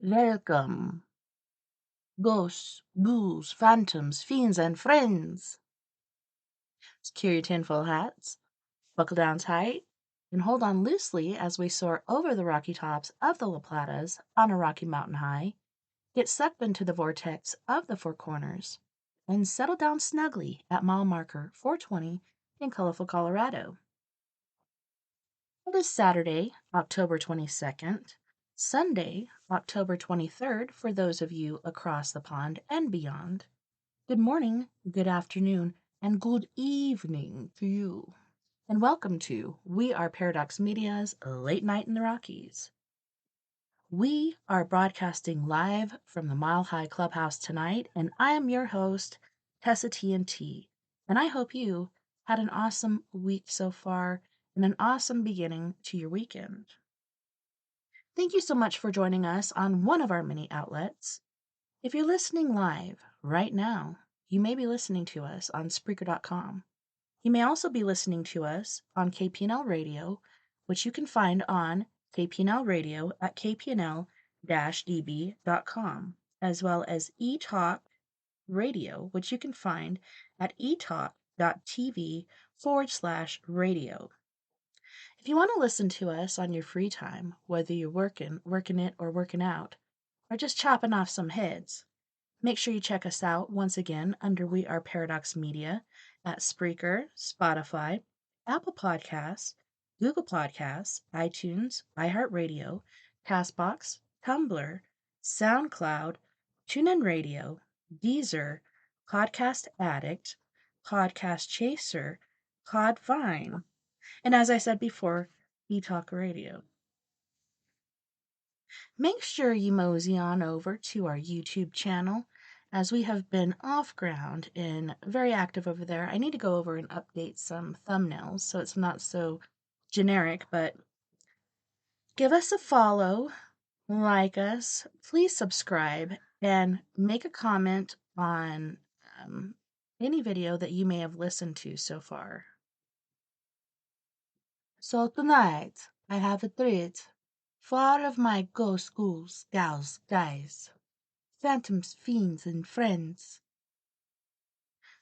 Welcome, ghosts, ghouls, phantoms, fiends, and friends. Secure your tinfoil hats, buckle down tight, and hold on loosely as we soar over the rocky tops of the La Platas on a rocky mountain high, get sucked into the vortex of the Four Corners, and settle down snugly at mile marker 420 in colorful Colorado. It is Saturday, October 22nd, Sunday, October 23rd for those of you across the pond and beyond. Good morning, good afternoon, and good evening to you. And welcome to We Are Paraddox Medias Late Night in the Rockies. We are broadcasting live from the Mile High Clubhouse tonight, and I am your host, TessaTNT. And I hope you had an awesome week so far and an awesome beginning to your weekend. Thank you so much for joining us on one of our many outlets. If you're listening live right now, you may be listening to us on Spreaker.com. You may also be listening to us on KPNL Radio, which you can find on KPNL Radio at kpnl-db.com, as well as eTalk Radio, which you can find at etalk.tv/radio. If you want to listen to us on your free time, whether you're working it, or working out, or just chopping off some heads, make sure you check us out once again under We Are Paraddox Media at Spreaker, Spotify, Apple Podcasts, Google Podcasts, iTunes, iHeartRadio, Castbox, Tumblr, SoundCloud, TuneIn Radio, Deezer, Podcast Addict, Podcast Chaser, Podvine, and as I said before, eTalk Radio. Make sure you mosey on over to our YouTube channel, as we have been off ground and very active over there. I need to go over and update some thumbnails so it's not so generic, but give us a follow, like us, please subscribe, and make a comment on any video that you may have listened to so far. So tonight, I have a treat for all of my ghost ghouls, gals, guys, phantoms, fiends, and friends.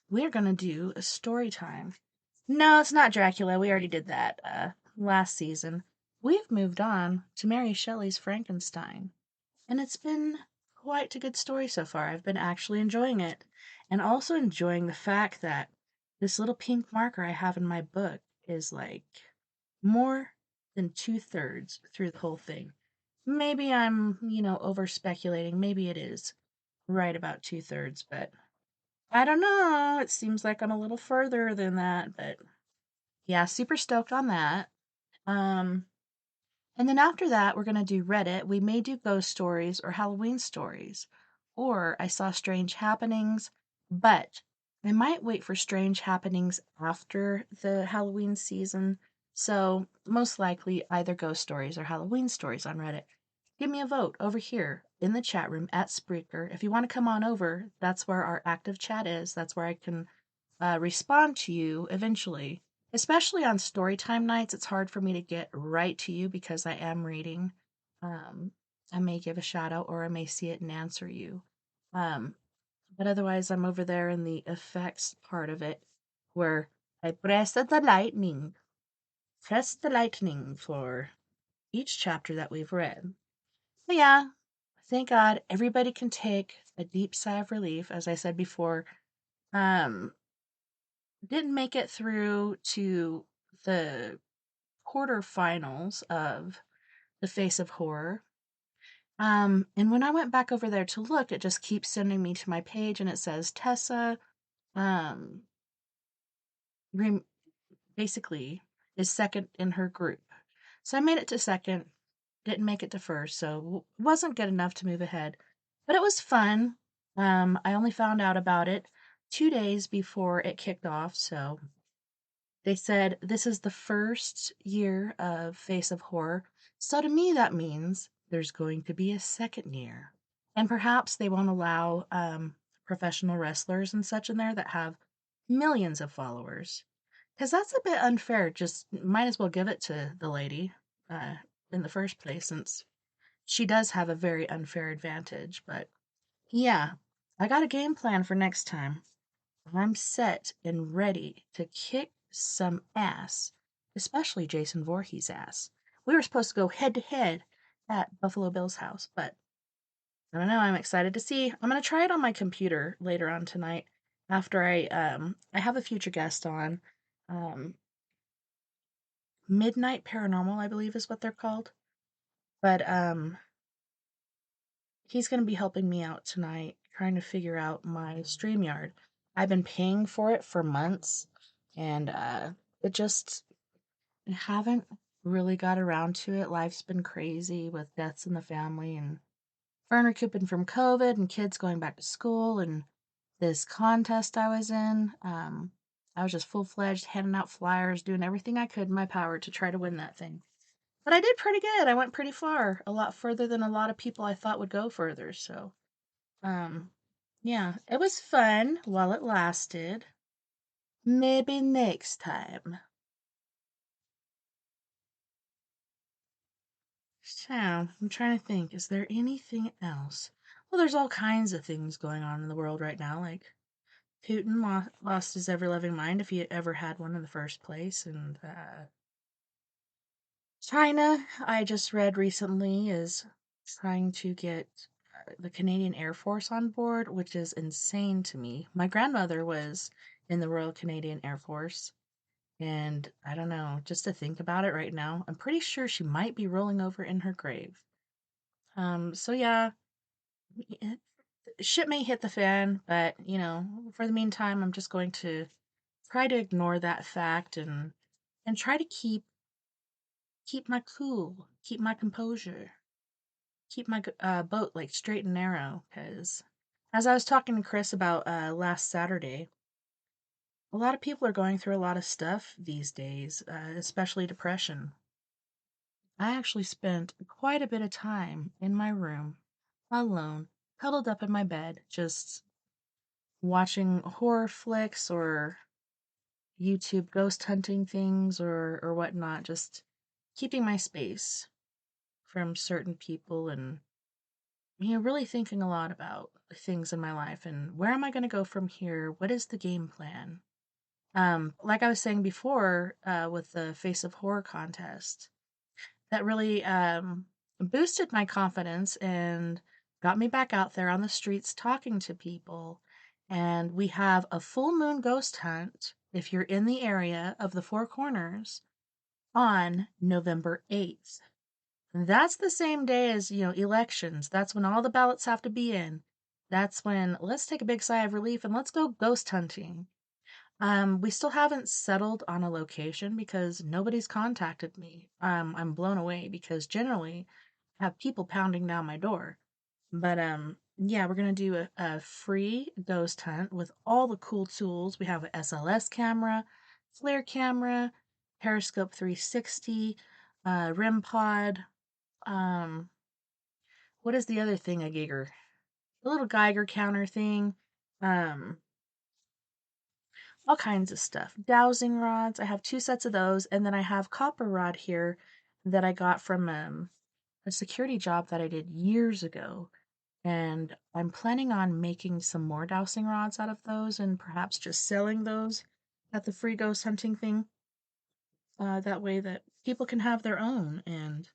We're gonna do a story time. No, it's not Dracula. We already did that last season. We've moved on to Mary Shelley's Frankenstein, and it's been quite a good story so far. I've been actually enjoying it, and also enjoying the fact that this little pink marker I have in my book is like more than 2/3 through the whole thing. Maybe I'm, over speculating. Maybe it is right about 2/3, but I don't know. It seems like I'm a little further than that, but yeah, super stoked on that. And then after that, we're going to do Reddit. We may do ghost stories or Halloween stories, or I saw strange happenings, but I might wait for strange happenings after the Halloween season. So most likely either ghost stories or Halloween stories on Reddit. Give me a vote over here in the chat room at Spreaker. If you want to come on over, that's where our active chat is. That's where I can respond to you eventually. Especially on storytime nights, it's hard for me to get right to you because I am reading. I may give a shout out or I may see it and answer you. But otherwise, I'm over there in the effects part of it where I press the lightning for each chapter that we've read. But yeah, thank God everybody can take a deep sigh of relief. As I said before, didn't make it through to the quarterfinals of the Face of Horror. And when I went back over there to look, it just keeps sending me to my page and it says Tessa, basically is second in her group. So I made it to second, didn't make it to first, so wasn't good enough to move ahead. But it was fun. I only found out about it 2 days before it kicked off, so they said this is the first year of Face of Horror. So to me, that means there's going to be a second year. And perhaps they won't allow professional wrestlers and such in there that have millions of followers. Because that's a bit unfair. Just might as well give it to the lady in the first place, since she does have a very unfair advantage, but yeah, I got a game plan for next time. I'm set and ready to kick some ass, especially Jason Voorhees' ass. We were supposed to go head to head at Buffalo Bill's house, but I don't know. I'm excited to see. I'm gonna try it on my computer later on tonight after I have a future guest on. Um, Midnight Paranormal, I believe is what they're called. But he's gonna be helping me out tonight, trying to figure out my StreamYard. I've been paying for it for months, and it just I haven't really got around to it. Life's been crazy with deaths in the family and Fern recouping from COVID and kids going back to school and this contest I was in. I was just full fledged handing out flyers, doing everything I could in my power to try to win that thing. But I did pretty good. I went pretty far, a lot further than a lot of people I thought would go further. So, um, yeah, it was fun while it lasted. Maybe next time. So, I'm trying to think, is there anything else? Well, there's all kinds of things going on in the world right now. Like, Putin lost his ever loving mind if he ever had one in the first place. And China, I just read recently, is trying to get the Canadian Air Force on board, which is insane to me. My grandmother was in the Royal Canadian Air Force. And I don't know, just to think about it right now, I'm pretty sure she might be rolling over in her grave. So yeah, it, shit may hit the fan, but for the meantime, I'm just going to try to ignore that fact and try to keep my cool, keep my composure, keep my boat like straight and narrow. Because as I was talking to Chris about last Saturday, a lot of people are going through a lot of stuff these days, especially depression. I actually spent quite a bit of time in my room, alone, cuddled up in my bed, just watching horror flicks or YouTube ghost hunting things or whatnot, just keeping my space from certain people and really thinking a lot about things in my life and where am I going to go from here? What is the game plan? Like I was saying before, with the Face of Horror contest, that really boosted my confidence and got me back out there on the streets talking to people. And we have a full moon ghost hunt if you're in the area of the Four Corners on November 8th. That's the same day as, elections. That's when all the ballots have to be in. That's when let's take a big sigh of relief and let's go ghost hunting. We still haven't settled on a location because nobody's contacted me. I'm blown away because generally I have people pounding down my door. But yeah, we're gonna do a free ghost hunt with all the cool tools. We have a SLS camera, FLIR camera, Periscope 360, REM pod. Um, what is the other thing? A Geiger, a little Geiger counter thing. Um, all kinds of stuff. Dowsing rods. I have two sets of those, and then I have copper rod here that I got from a security job that I did years ago. And I'm planning on making some more dowsing rods out of those and perhaps just selling those at the free ghost hunting thing. That way that people can have their own. And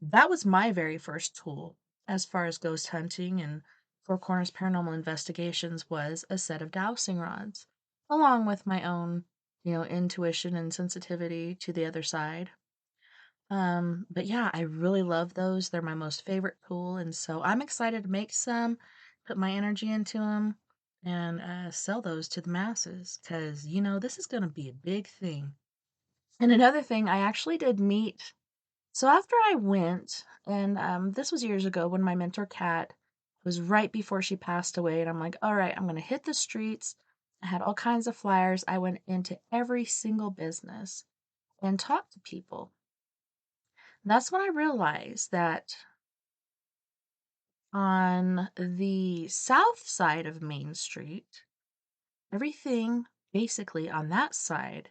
that was my very first tool as far as ghost hunting and Four Corners Paranormal Investigations was a set of dowsing rods, along with my own, intuition and sensitivity to the other side. But yeah, I really love those. They're my most favorite tool, and so I'm excited to make some, put my energy into them, and sell those to the masses because this is going to be a big thing. And another thing, I actually did meet so after I went, and this was years ago when my mentor Kat was right before she passed away, and I'm like, all right, I'm gonna hit the streets. I had all kinds of flyers. I went into every single business and talked to people. That's when I realized that on the south side of Main Street, everything basically on that side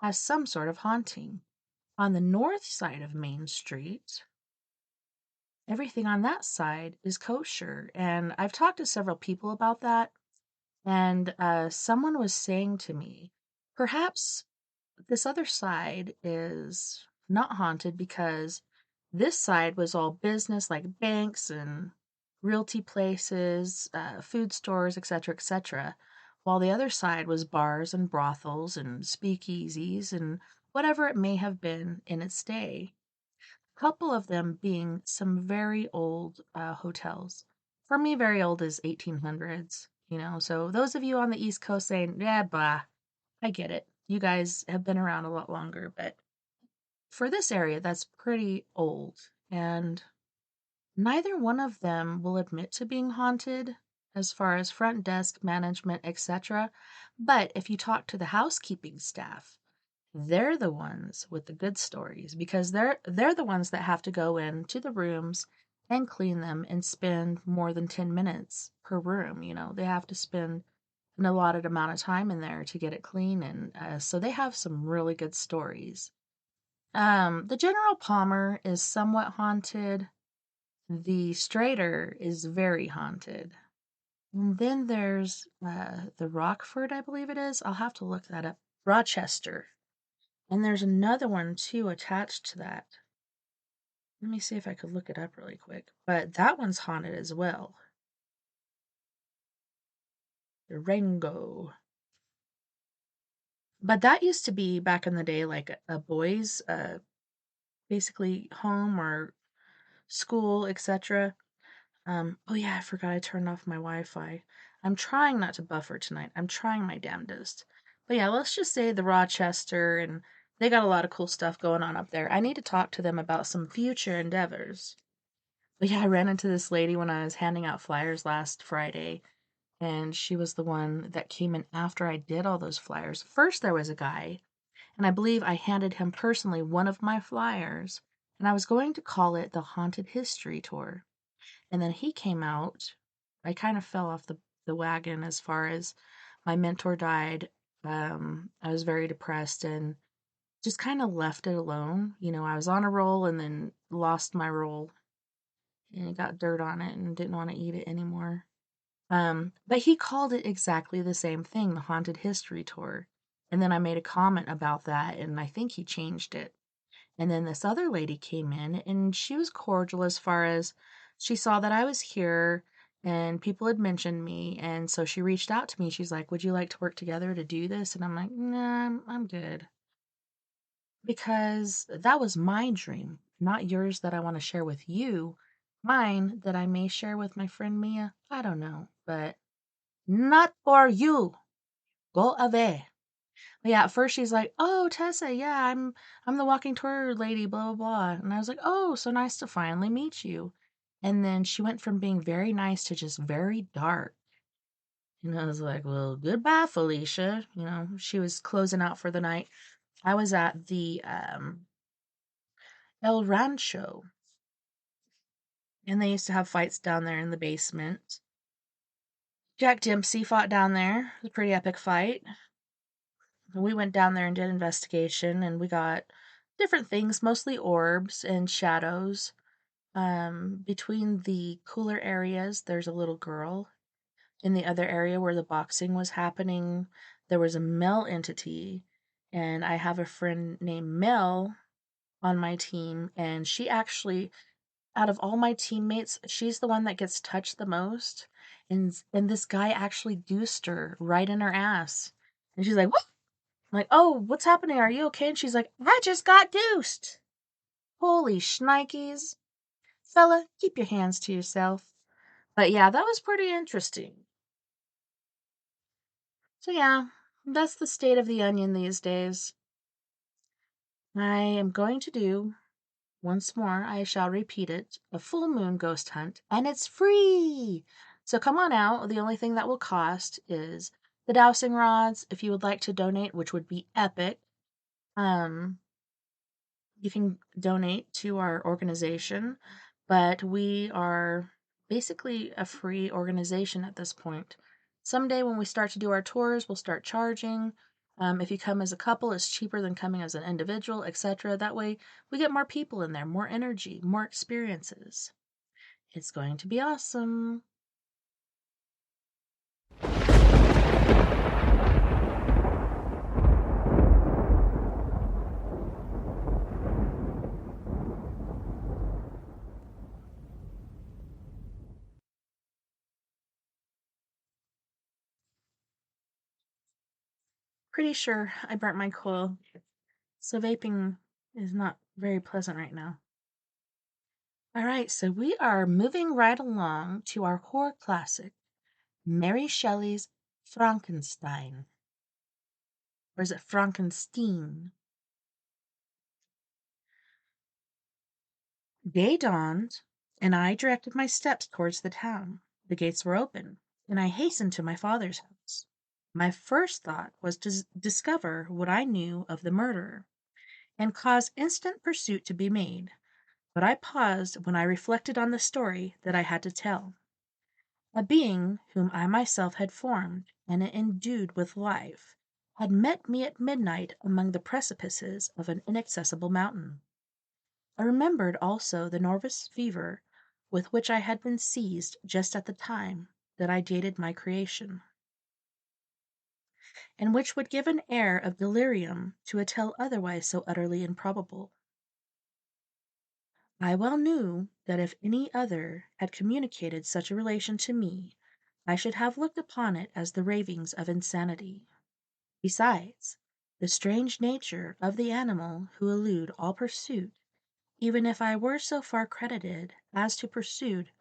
has some sort of haunting. On the north side of Main Street, everything on that side is kosher. And I've talked to several people about that. And someone was saying to me, perhaps this other side is not haunted because this side was all business, like banks and realty places, food stores, etc., etc., while the other side was bars and brothels and speakeasies and whatever it may have been in its day. A couple of them being some very old hotels. For me, very old is 1800s, you know. So those of you on the East Coast saying, yeah, bah, I get it. You guys have been around a lot longer, but for this area, that's pretty old. And neither one of them will admit to being haunted as far as front desk management, etc. But if you talk to the housekeeping staff, they're the ones with the good stories because they're the ones that have to go into the rooms and clean them and spend more than 10 minutes per room. You know, they have to spend an allotted amount of time in there to get it clean, and so they have some really good stories. The General Palmer is somewhat haunted. The Strater is very haunted. And then there's the Rockford, I believe it is. I'll have to look that up. Rochester. And there's another one too attached to that. Let me see if I could look it up really quick. But that one's haunted as well. The Rango. But that used to be back in the day like a boys' basically home or school, etc. Oh yeah, I forgot I turned off my Wi-Fi. I'm trying not to buffer tonight. I'm trying my damnedest. But yeah, let's just say the Rochester, and they got a lot of cool stuff going on up there. I need to talk to them about some future endeavors. But yeah, I ran into this lady when I was handing out flyers last Friday, and she was the one that came in after I did all those flyers. First, there was a guy, and I believe I handed him personally one of my flyers, and I was going to call it the Haunted History Tour. And then he came out. I kind of fell off the wagon as far as my mentor died. I was very depressed and just kind of left it alone. You know, I was on a roll and then lost my roll and it got dirt on it and didn't want to eat it anymore. But he called it exactly the same thing, the Haunted History Tour. And then I made a comment about that and I think he changed it. And then this other lady came in and she was cordial as far as she saw that I was here and people had mentioned me. And so she reached out to me. She's like, would you like to work together to do this? And I'm like, nah, I'm good. Because that was my dream, not yours that I want to share with you. Mine that I may share with my friend Mia. I don't know, but not for you. Go away. But yeah, at first she's like, "Oh, Tessa, yeah, I'm the walking tour lady, blah blah blah." And I was like, "Oh, so nice to finally meet you." And then she went from being very nice to just very dark. And I was like, "Well, goodbye, Felicia." You know, she was closing out for the night. I was at the El Rancho, and they used to have fights down there in the basement. Jack Dempsey fought down there. It was a pretty epic fight. We went down there and did investigation, and we got different things, mostly orbs and shadows. Between the cooler areas, there's a little girl. In the other area where the boxing was happening, there was a Mel entity. And I have a friend named Mel on my team, and she actually, out of all my teammates, she's the one that gets touched the most. And this guy actually deuced her right in her ass. And she's like, "What?" I'm like, "Oh, what's happening? Are you okay?" And she's like, "I just got deuced." Holy shnikes. Fella, keep your hands to yourself. But yeah, that was pretty interesting. So yeah, that's the state of the onion these days. I am going to do, once more, I shall repeat it, a full moon ghost hunt, and it's free! So come on out. The only thing that will cost is the dowsing rods, if you would like to donate, which would be epic. Um, you can donate to our organization, but we are basically a free organization at this point. Someday when we start to do our tours, we'll start charging. If you come as a couple, it's cheaper than coming as an individual, etc. That way we get more people in there, more energy, more experiences. It's going to be awesome. Pretty sure I burnt my coil, so vaping is not very pleasant right now. All right, so we are moving right along to our horror classic, Mary Shelley's Frankenstein. Or is it Frankenstein? Day dawned, and I directed my steps towards the town. The gates were open, and I hastened to my father's house. My first thought was to discover what I knew of the murderer, and cause instant pursuit to be made, but I paused when I reflected on the story that I had to tell. A being whom I myself had formed and endued with life had met me at midnight among the precipices of an inaccessible mountain. I remembered also the nervous fever with which I had been seized just at the time that I dated my creation, and which would give an air of delirium to a tale otherwise so utterly improbable. I well knew that if any other had communicated such a relation to me, I should have looked upon it as the ravings of insanity. Besides, the strange nature of the animal who elude all pursuit, even if I were so far credited as to persuade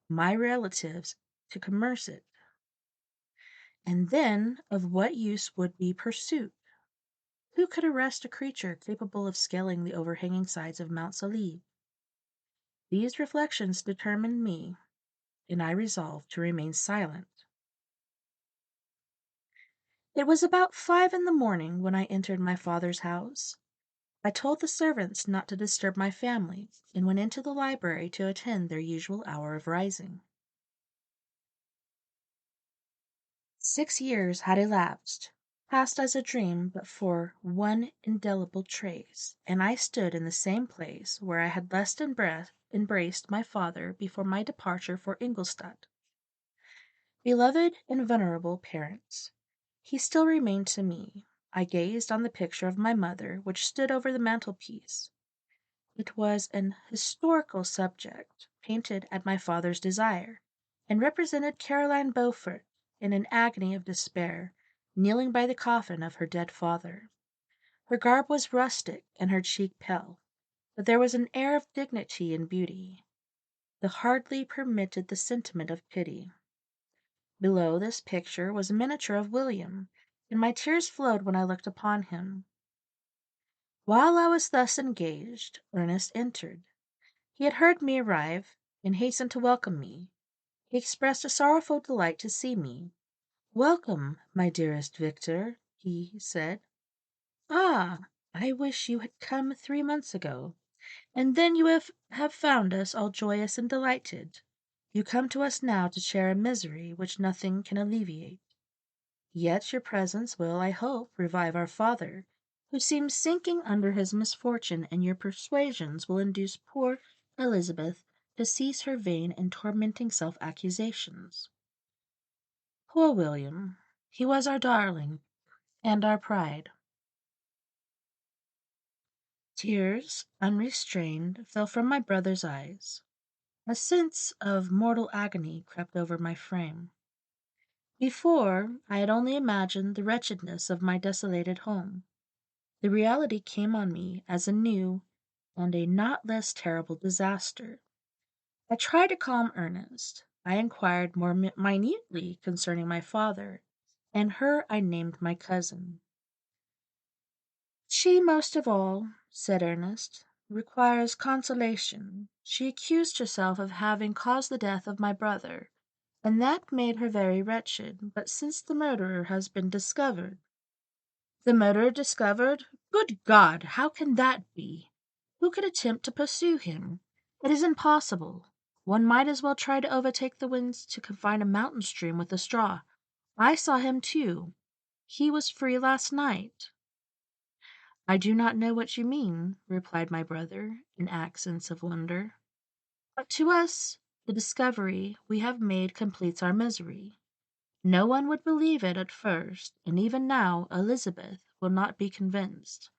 my relatives to commerce it. And then of what use would be pursuit? Who could arrest a creature capable of scaling the overhanging sides of Mount Saleve? These reflections determined me, and I resolved to remain silent. It was about 5 in the morning when I entered my father's house. I told the servants not to disturb my family, and went into the library to attend their usual hour of rising. 6 years had elapsed, passed as a dream but for one indelible trace, and I stood in the same place where I had last embraced my father before my departure for Ingolstadt. Beloved and venerable parents, he still remained to me. I gazed on the picture of my mother which stood over the mantelpiece. It was an historical subject, painted at my father's desire, and represented Caroline Beaufort in an agony of despair, kneeling by the coffin of her dead father. Her garb was rustic and her cheek pale, but there was an air of dignity and beauty that hardly permitted the sentiment of pity. Below this picture was a miniature of William, and my tears flowed when I looked upon him. While I was thus engaged, Ernest entered. He had heard me arrive, and hastened to welcome me. He expressed a sorrowful delight to see me. "Welcome, my dearest Victor," he said. "Ah, I wish you had come 3 months ago, and then you have found us all joyous and delighted. You come to us now to share a misery which nothing can alleviate. Yet your presence will, I hope, revive our father, who seems sinking under his misfortune, and your persuasions will induce poor Elizabeth to cease her vain and tormenting self-accusations. Poor William! He was our darling, and our pride." Tears, unrestrained, fell from my brother's eyes. A sense of mortal agony crept over my frame. Before, I had only imagined the wretchedness of my desolated home. The reality came on me as a new and a not less terrible disaster. I tried to calm Ernest. I inquired more minutely concerning my father, and her I named my cousin. "She most of all," said Ernest, "requires consolation. She accused herself of having caused the death of my brother, and that made her very wretched. But since the murderer has been discovered—" "The murderer discovered? Good God! How can that be? Who could attempt to pursue him? It is impossible. One might as well try to overtake the winds to confine a mountain stream with a straw. I saw him too. He was free last night." "I do not know what you mean," replied my brother, in accents of wonder. "But to us The discovery we have made completes our misery. No one would believe it at first, and even now Elizabeth will not be convinced,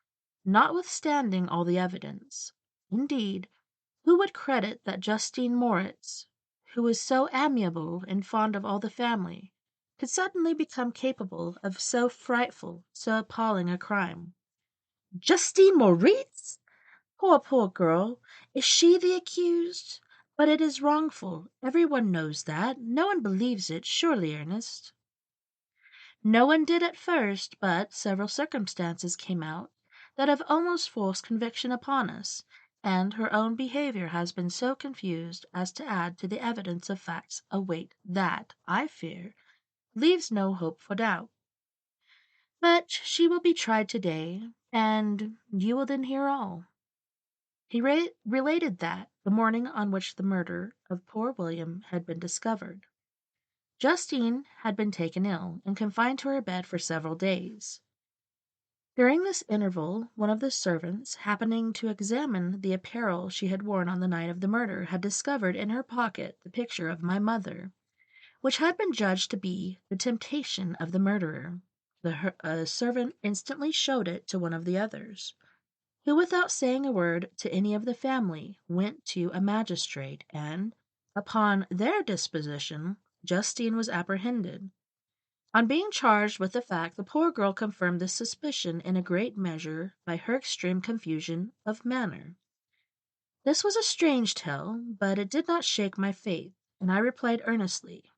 notwithstanding all the evidence. Indeed, who would credit that Justine Moritz, who was so amiable and fond of all the family, could suddenly become capable of so frightful, so appalling a crime? Justine Moritz? Poor, poor girl! Is she the accused? But it is wrongful. Everyone knows that. No one believes it, surely, Ernest. No one did at first, but several circumstances came out that have almost forced conviction upon us, and her own behavior has been so confused as to add to the evidence of facts a weight that, I fear, leaves no hope for doubt. But she will be tried today, and you will then hear all. He related that, the morning on which the murder of poor William had been discovered, Justine had been taken ill and confined to her bed for several days. During this interval, one of the servants, happening to examine the apparel she had worn on the night of the murder, had discovered in her pocket the picture of my mother, which had been judged to be the temptation of the murderer. The servant instantly showed it to one of the others, who, without saying a word to any of the family, went to a magistrate, and, upon their disposition, Justine was apprehended. On being charged with the fact, the poor girl confirmed this suspicion in a great measure by her extreme confusion of manner. This was a strange tale, but it did not shake my faith, and I replied earnestly,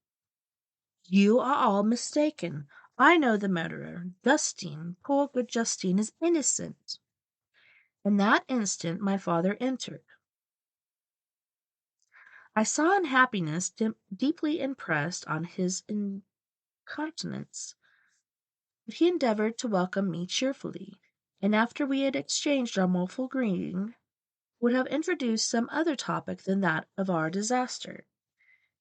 "You are all mistaken. I know the murderer. Justine, poor good Justine, is innocent." In that instant my father entered. I saw unhappiness deeply impressed on his countenance, but he endeavored to welcome me cheerfully, and after we had exchanged our mournful greeting, would have introduced some other topic than that of our disaster,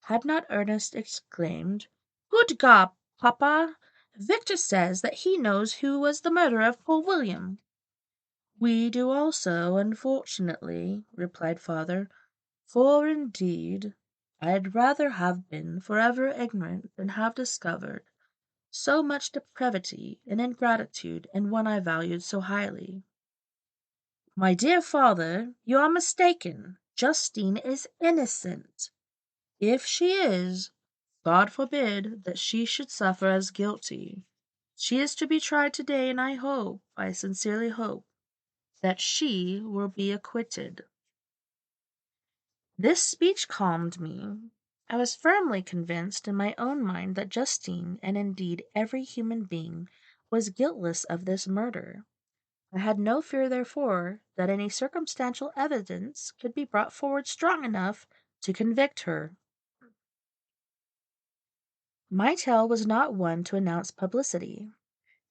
had not Ernest exclaimed, "Good God, papa! Victor says that he knows who was the murderer of poor William." "We do also, unfortunately," replied father, "for indeed I'd rather have been forever ignorant than have discovered so much depravity and ingratitude in one I valued so highly." "My dear father, you are mistaken. Justine is innocent. If she is, God forbid that she should suffer as guilty. She is to be tried today, and I sincerely hope, that she will be acquitted." This speech calmed me. I was firmly convinced in my own mind that Justine, and indeed every human being, was guiltless of this murder. I had no fear, therefore, that any circumstantial evidence could be brought forward strong enough to convict her. My tale was not one to announce publicity.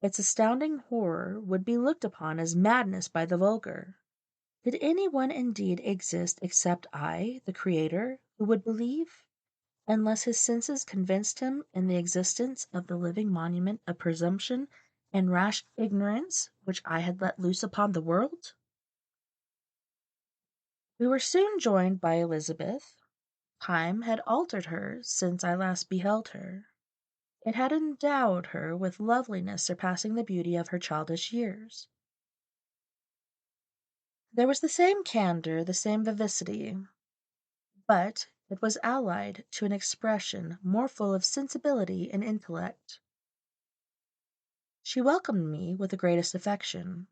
Its astounding horror would be looked upon as madness by the vulgar. Did any one indeed exist except I, the Creator, who would believe, unless his senses convinced him in the existence of the living monument of presumption and rash ignorance which I had let loose upon the world? We were soon joined by Elizabeth. Time had altered her since I last beheld her. It had endowed her with loveliness surpassing the beauty of her childish years. There was the same candor, the same vivacity, but it was allied to an expression more full of sensibility and intellect. She welcomed me with the greatest affection.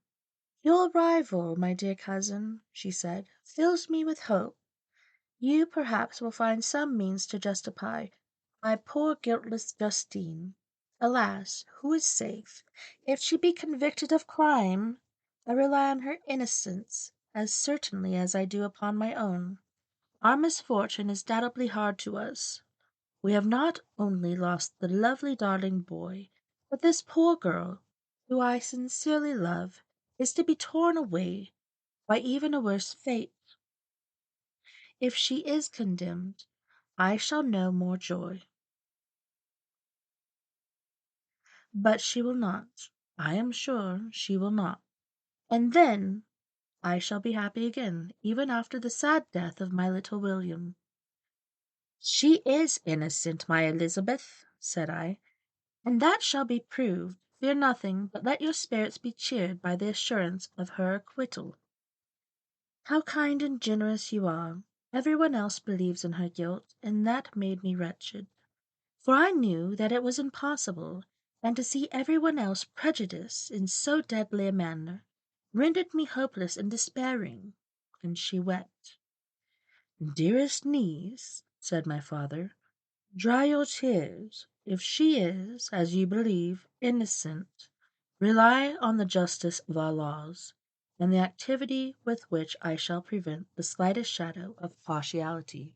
"Your arrival, my dear cousin," she said, "fills me with hope. You perhaps will find some means to justify my poor guiltless Justine. Alas, who is safe? If she be convicted of crime, I rely on her innocence as certainly as I do upon my own. Our misfortune is doubly hard to us. We have not only lost the lovely darling boy, but this poor girl, who I sincerely love, is to be torn away by even a worse fate. If she is condemned, I shall know more joy. But she will not. I am sure she will not. And then I shall be happy again, even after the sad death of my little William." She is innocent, my Elizabeth, said I, and that shall be proved. Fear nothing, but let your spirits be cheered by the assurance of her acquittal. How kind and generous you are! Everyone else believes in her guilt, and that made me wretched, for I knew that it was impossible, and to see everyone else prejudiced in so deadly a manner rendered me hopeless and despairing. And she wept. Dearest niece, said my father, dry your tears. If she is, as you believe, innocent, rely on the justice of our laws, and the activity with which I shall prevent the slightest shadow of partiality.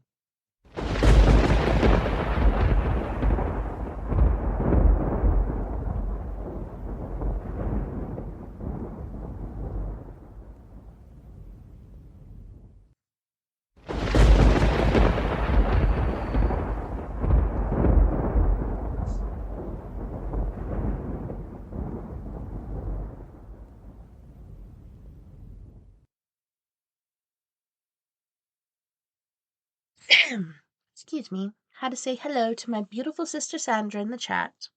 Excuse me. Had to say hello to my beautiful sister Sandra in the chat.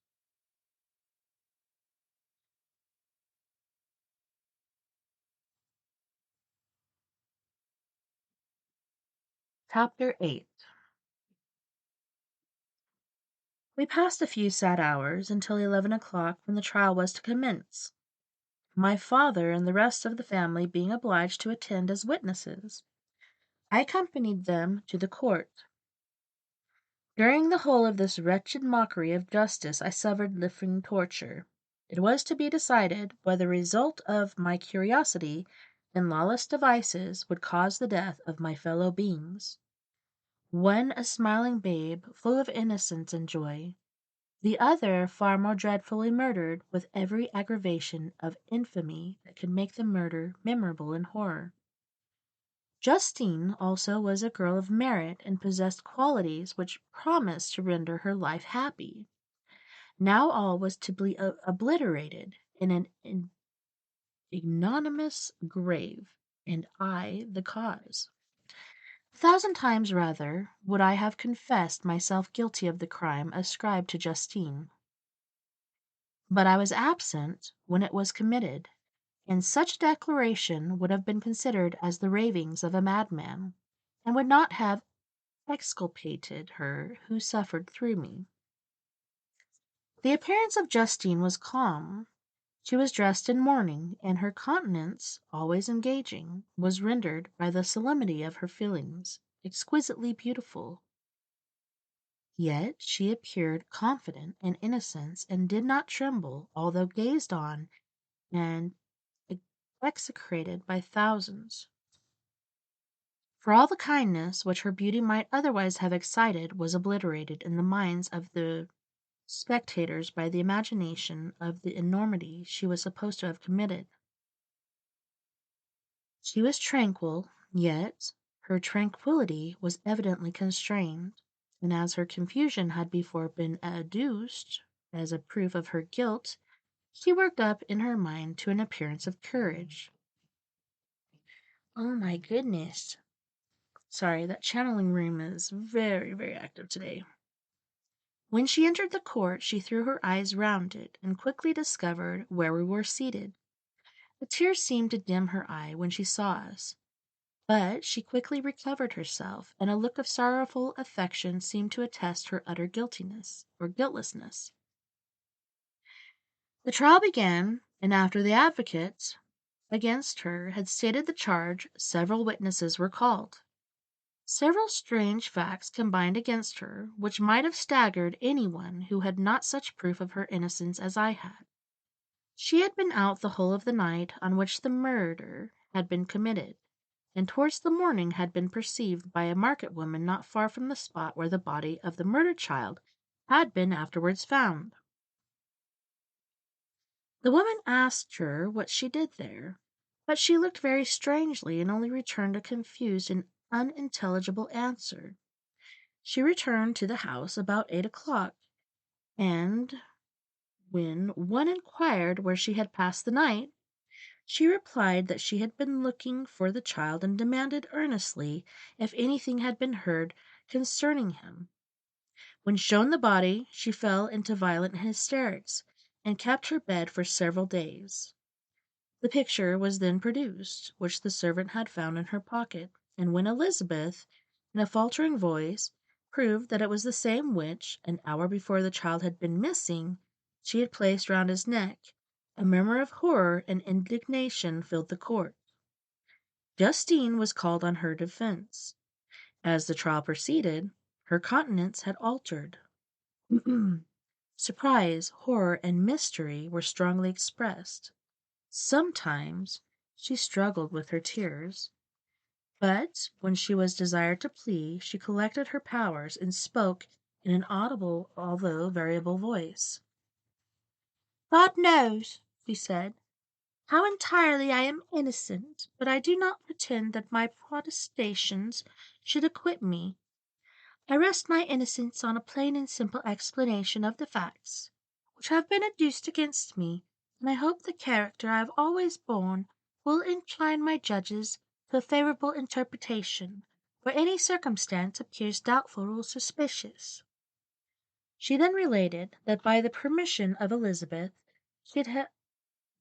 Chapter 8. We passed a few sad hours until 11 o'clock, when the trial was to commence, my father and the rest of the family being obliged to attend as witnesses. I accompanied them to the court. During the whole of this wretched mockery of justice I suffered living torture. It was to be decided whether the result of my curiosity and lawless devices would cause the death of my fellow beings. One a smiling babe, full of innocence and joy; the other far more dreadfully murdered, with every aggravation of infamy that could make the murder memorable in horror. Justine also was a girl of merit, and possessed qualities which promised to render her life happy. Now all was to be obliterated in an ignominious grave, and I the cause. 1,000 times rather would I have confessed myself guilty of the crime ascribed to Justine. But I was absent when it was committed, and such a declaration would have been considered as the ravings of a madman, and would not have exculpated her who suffered through me. The appearance of Justine was calm. She was dressed in mourning, and her countenance, always engaging, was rendered by the solemnity of her feelings exquisitely beautiful. Yet she appeared confident in innocence, and did not tremble, although gazed on and execrated by thousands. For all the kindness which her beauty might otherwise have excited was obliterated in the minds of the spectators by the imagination of the enormity she was supposed to have committed. She was tranquil, yet her tranquillity was evidently constrained, and as her confusion had before been adduced as a proof of her guilt, she worked up in her mind to an appearance of courage. Oh my goodness. Sorry, that channeling room is very, very active today. When she entered the court, she threw her eyes round it, and quickly discovered where we were seated. A tear seemed to dim her eye when she saw us, but she quickly recovered herself, and a look of sorrowful affection seemed to attest her utter guiltiness, or guiltlessness. The trial began, and after the advocates against her had stated the charge, several witnesses were called. Several strange facts combined against her, which might have staggered any one who had not such proof of her innocence as I had. She had been out the whole of the night on which the murder had been committed, and towards the morning had been perceived by a market woman not far from the spot where the body of the murdered child had been afterwards found. The woman asked her what she did there, but she looked very strangely, and only returned a confused and unintelligible answer. She returned to the house about 8 o'clock, and when one inquired where she had passed the night, she replied that she had been looking for the child, and demanded earnestly if anything had been heard concerning him. When shown the body, she fell into violent hysterics, and kept her bed for several days. The picture was then produced, which the servant had found in her pocket, and when Elizabeth, in a faltering voice, proved that it was the same which, an hour before the child had been missing, she had placed round his neck, a murmur of horror and indignation filled the court. Justine was called on her defense. As the trial proceeded, her countenance had altered. Surprise, horror, and mystery were strongly expressed. Sometimes she struggled with her tears, but when she was desired to plead, she collected her powers and spoke in an audible although variable voice. "God knows," she said, "how entirely I am innocent, but I do not pretend that my protestations should acquit me. I rest my innocence on a plain and simple explanation of the facts which have been adduced against me, and I hope the character I have always borne will incline my judges to a favorable interpretation where any circumstance appears doubtful or suspicious." She then related that by the permission of Elizabeth she had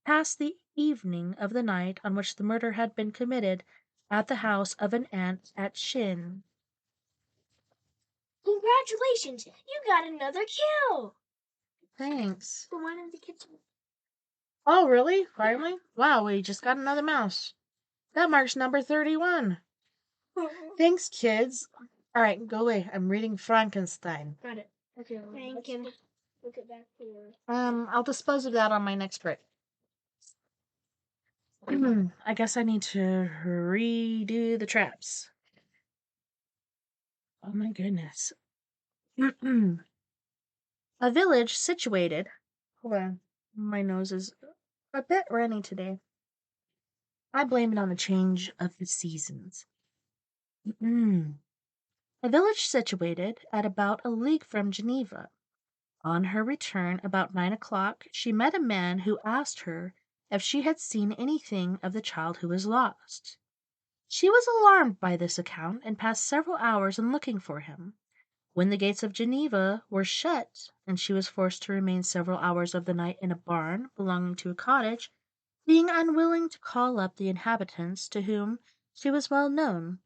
passed the evening of the night on which the murder had been committed at the house of an aunt at Shin. Congratulations! You got another kill! Thanks. The one in the kitchen. Oh, really? Finally? Wow, we just got another mouse. That marks number 31. Thanks, kids. All right, go away. I'm reading Frankenstein. Got it. Okay. Look at that for. I'll dispose of that on my next break. I guess I need to redo the traps. Oh my goodness. A village situated. Hold on. My nose is a bit runny today. I blame it on the change of the seasons. A village situated at about a league from Geneva. On her return about 9 o'clock, she met a man who asked her if she had seen anything of the child who was lost. She was alarmed by this account, and passed several hours in looking for him. When the gates of Geneva were shut, and she was forced to remain several hours of the night in a barn belonging to a cottage, being unwilling to call up the inhabitants, to whom she was well known.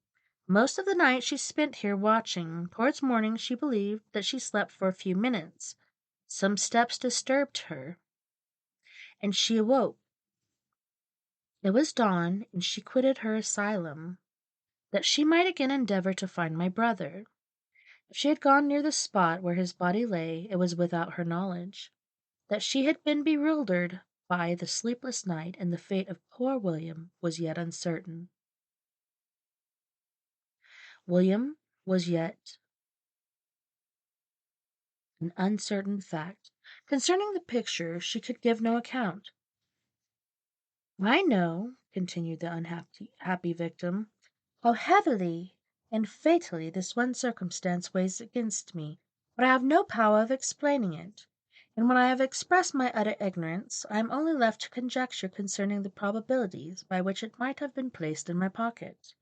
Most of the night she spent here watching. Towards morning she believed that she slept for a few minutes. Some steps disturbed her, and she awoke. It was dawn, and she quitted her asylum, that she might again endeavor to find my brother. If she had gone near the spot where his body lay, it was without her knowledge. That she had been bewildered by the sleepless night and the fate of poor William was yet uncertain. William was yet an uncertain fact. Concerning the picture she could give no account. "I know," continued the unhappy victim, "how heavily and fatally this one circumstance weighs against me, but I have no power of explaining it, and when I have expressed my utter ignorance, I am only left to conjecture concerning the probabilities by which it might have been placed in my pocket.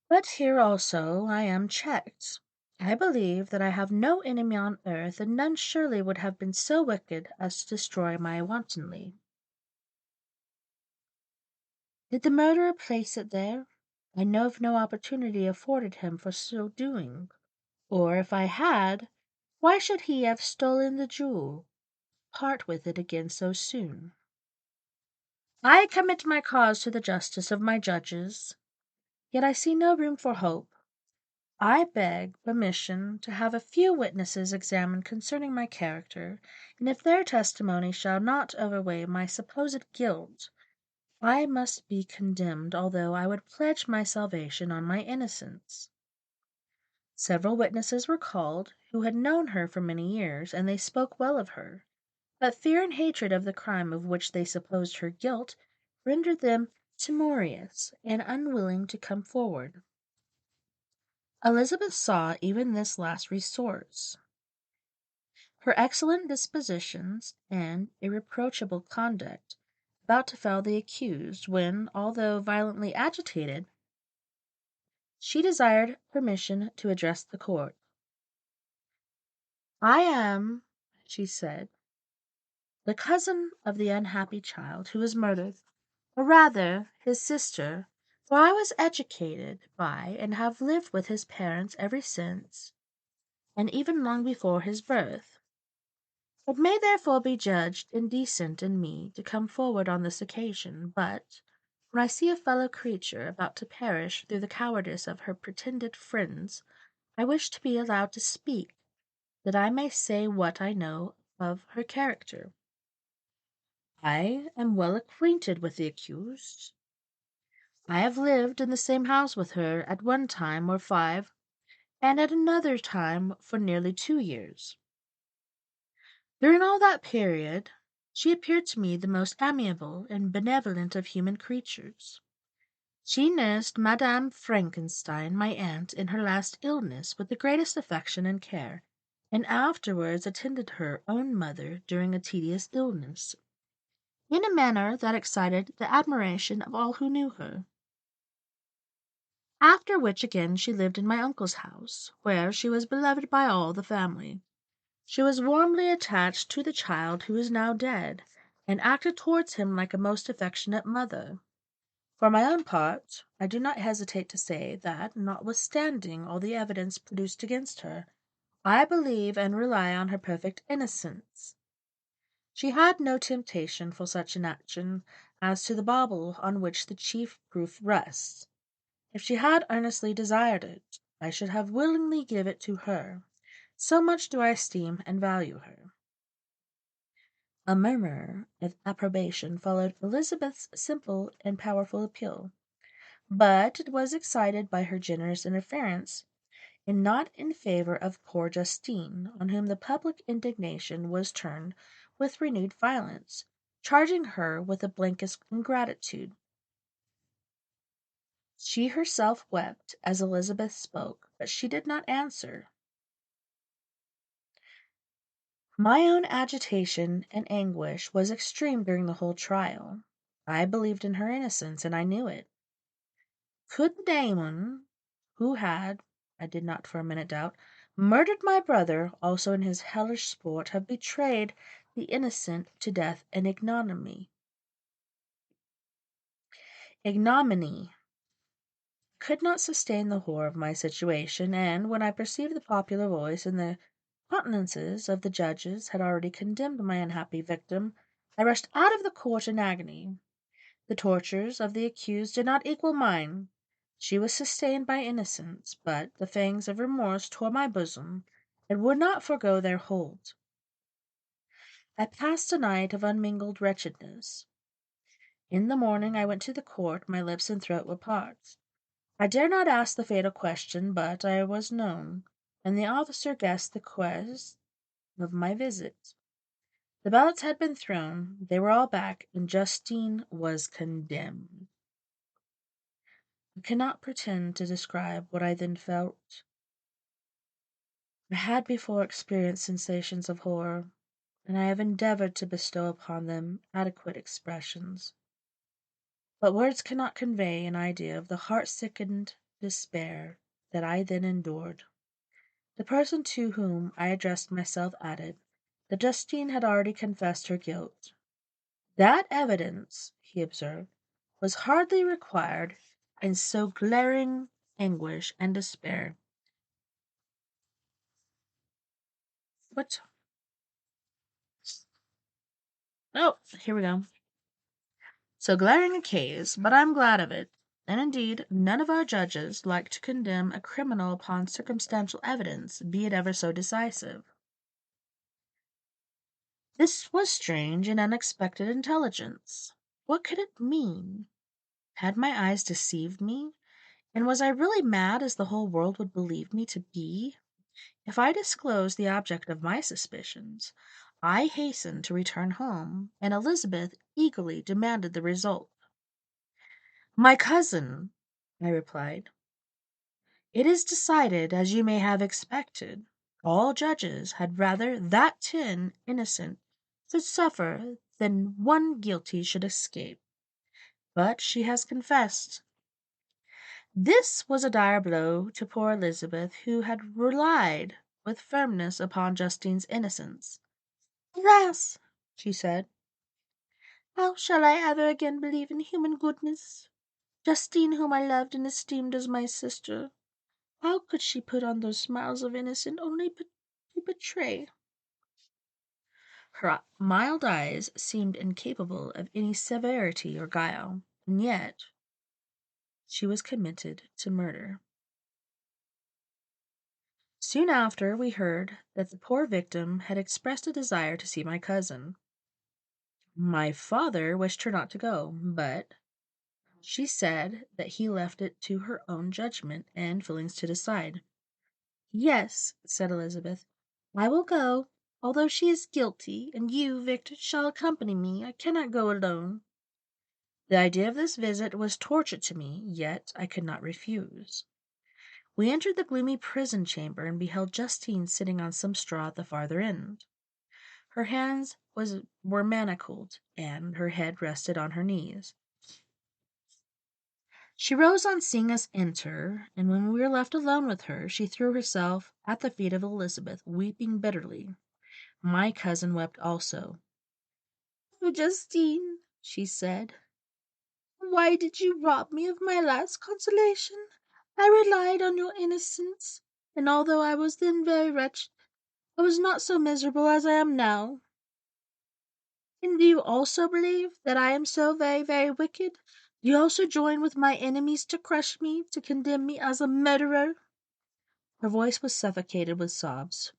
But here also I am checked. I believe that I have no enemy on earth, and none surely would have been so wicked as to destroy me wantonly. Did the murderer place it there? I know of no opportunity afforded him for so doing. Or if I had, why should he have stolen the jewel, part with it again so soon? I commit my cause to the justice of my judges, yet I see no room for hope. I beg permission to have a few witnesses examined concerning my character, and if their testimony shall not overweigh my supposed guilt, I must be condemned, although I would pledge my salvation on my innocence." Several witnesses were called, who had known her for many years, and they spoke well of her, but fear and hatred of the crime of which they supposed her guilt rendered them timorous and unwilling to come forward. Elizabeth saw even this last resource. Her excellent dispositions and irreproachable conduct about to fell the accused, when, although violently agitated, She desired permission to address the court. "I am," she said, "the cousin of the unhappy child who was murdered, or rather his sister, for I was educated by and have lived with his parents ever since, and even long before his birth. It may therefore be judged indecent in me to come forward on this occasion, but when I see a fellow creature about to perish through the cowardice of her pretended friends, I wish to be allowed to speak, that I may say what I know of her character. I am well acquainted with the accused. I have lived in the same house with her at one time or 5, and at another time for nearly 2 years. During all that period she appeared to me the most amiable and benevolent of human creatures. She nursed Madame Frankenstein, my aunt, in her last illness with the greatest affection and care, and afterwards attended her own mother during a tedious illness, in a manner that excited the admiration of all who knew her. After which again she lived in my uncle's house, where she was beloved by all the family. She was warmly attached to the child who is now dead, and acted towards him like a most affectionate mother. For my own part, I do not hesitate to say that, notwithstanding all the evidence produced against her, I believe and rely on her perfect innocence. She had no temptation for such an action as to the bauble on which the chief proof rests. If she had earnestly desired it, I should have willingly give it to her. So much do I esteem and value her." A murmur of approbation followed Elizabeth's simple and powerful appeal, but it was excited by her generous interference, and not in favour of poor Justine, on whom the public indignation was turned with renewed violence, charging her with the blankest ingratitude. She herself wept as Elizabeth spoke, but she did not answer. My own agitation and anguish was extreme during the whole trial. I believed in her innocence, and I knew it. Could the demon, who had, I did not for a minute doubt, murdered my brother also in his hellish sport, have betrayed the innocent to death and ignominy? Ignominy could not sustain the horror of my situation, and when I perceived the popular voice and the countenances of the judges had already condemned my unhappy victim, I rushed out of the court in agony. The tortures of the accused did not equal mine. She was sustained by innocence, but the fangs of remorse tore my bosom, and would not forego their hold. I passed a night of unmingled wretchedness. In the morning I went to the court, my lips and throat were parched. I dare not ask the fatal question, but I was known, and the officer guessed the cause of my visit. The ballots had been thrown, they were all back, and Justine was condemned. I cannot pretend to describe what I then felt. I had before experienced sensations of horror, and I have endeavored to bestow upon them adequate expressions. But words cannot convey an idea of the heart-sickened despair that I then endured. The person to whom I addressed myself added that Justine had already confessed her guilt. That evidence, he observed, was hardly required in so glaring anguish and despair. What? Oh, here we go. So glaring a case, but I'm glad of it. And indeed, none of our judges like to condemn a criminal upon circumstantial evidence, be it ever so decisive. This was strange and unexpected intelligence. What could it mean? Had my eyes deceived me? And was I really mad as the whole world would believe me to be? If I disclosed the object of my suspicions, I hastened to return home, and Elizabeth eagerly demanded the result. "My cousin," I replied, "it is decided as you may have expected. All judges had rather that 10 innocent should suffer than 1 guilty should escape. But she has confessed. This was a dire blow to poor Elizabeth, who had relied with firmness upon Justine's innocence. "Alas!" she said, "how shall I ever again believe in human goodness? Justine, whom I loved and esteemed as my sister, how could she put on those smiles of innocence only to betray?" Her mild eyes seemed incapable of any severity or guile, and yet she was committed to murder. Soon after, we heard that the poor victim had expressed a desire to see my cousin. My father wished her not to go, but she said that he left it to her own judgment and feelings to decide. "Yes," said Elizabeth, "I will go, although she is guilty, and you, Victor, shall accompany me. I cannot go alone." The idea of this visit was torture to me, yet I could not refuse. We entered the gloomy prison chamber and beheld Justine sitting on some straw at the farther end. Her hands were manacled, and her head rested on her knees. She rose on seeing us enter, and when we were left alone with her, she threw herself at the feet of Elizabeth, weeping bitterly. My cousin wept also. "Oh, Justine," she said, "why did you rob me of my last consolation? I relied on your innocence, and although I was then very wretched, I was not so miserable as I am now." "And do you also believe that I am so very, very wicked? Do you also join with my enemies to crush me, to condemn me as a murderer?" Her voice was suffocated with sobs.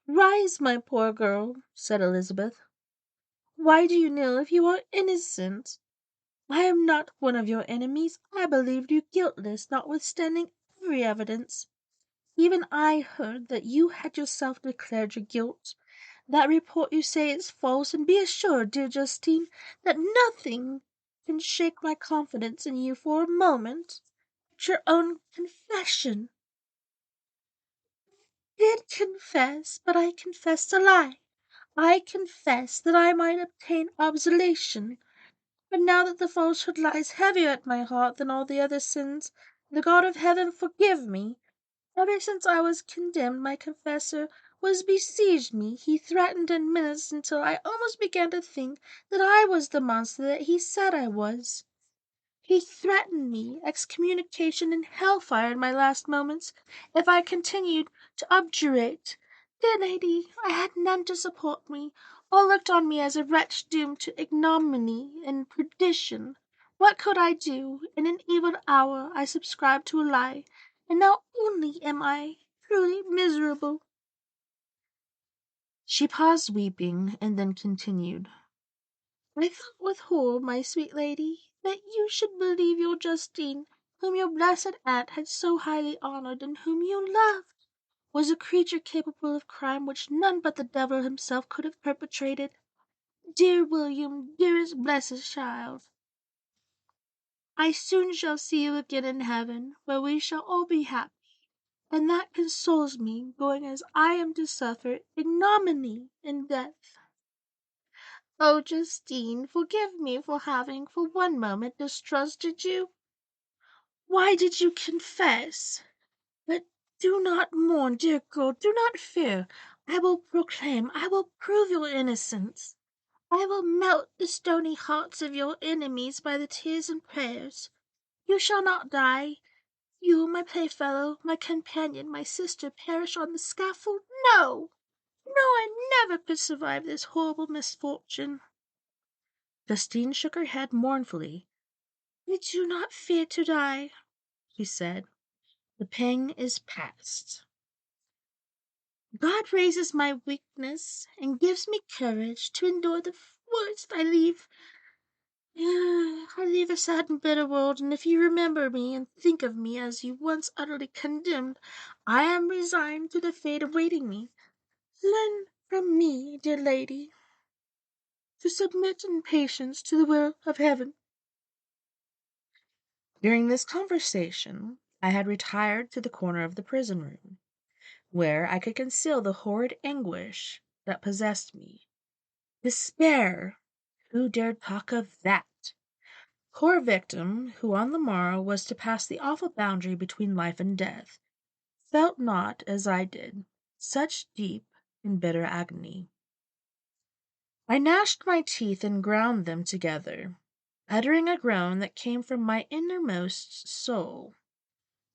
"Rise, my poor girl," said Elizabeth. "Why do you kneel if you are innocent? I am not one of your enemies. I believed you guiltless, notwithstanding every evidence. Even I heard that you had yourself declared your guilt. That report you say is false, and be assured, dear Justine, that nothing can shake my confidence in you for a moment. But your own confession." "Did confess, but I confessed a lie. I confessed that I might obtain absolution. But now that the falsehood lies heavier at my heart than all the other sins, the God of heaven forgive me. Ever since I was condemned, my confessor was besieged me. He threatened and menaced until I almost began to think that I was the monster that he said I was. He threatened me excommunication and hellfire in my last moments if I continued to objurgate. Dear lady, I had none to support me. All looked on me as a wretch doomed to ignominy and perdition. What could I do? In an evil hour I subscribed to a lie, and now only am I truly miserable." She paused weeping, and then continued. "I thought with horror, my sweet lady, that you should believe your Justine, whom your blessed aunt had so highly honored, and whom you loved, was a creature capable of crime which none but the devil himself could have perpetrated. Dear William, dearest blessed child, I soon shall see you again in heaven, where we shall all be happy, and that consoles me, going as I am to suffer ignominy and death. Oh, Justine, forgive me for having for one moment distrusted you. Why did you confess? But do not mourn, dear girl, do not fear. I will proclaim, I will prove your innocence. I will melt the stony hearts of your enemies by the tears and prayers. You shall not die. You, my playfellow, my companion, my sister, perish on the scaffold? No, no, I never could survive this horrible misfortune." Justine shook her head mournfully. "I do not fear to die," she said. "The pang is past. God raises my weakness and gives me courage to endure the worst. I leave a sad and bitter world, and if you remember me and think of me as you once utterly condemned, I am resigned to the fate awaiting me. Learn from me, dear lady, to submit in patience to the will of heaven." During this conversation, I had retired to the corner of the prison room, where I could conceal the horrid anguish that possessed me. Despair! Who dared talk of that? Poor victim, who on the morrow was to pass the awful boundary between life and death, felt not, as I did, such deep and bitter agony. I gnashed my teeth and ground them together, uttering a groan that came from my innermost soul.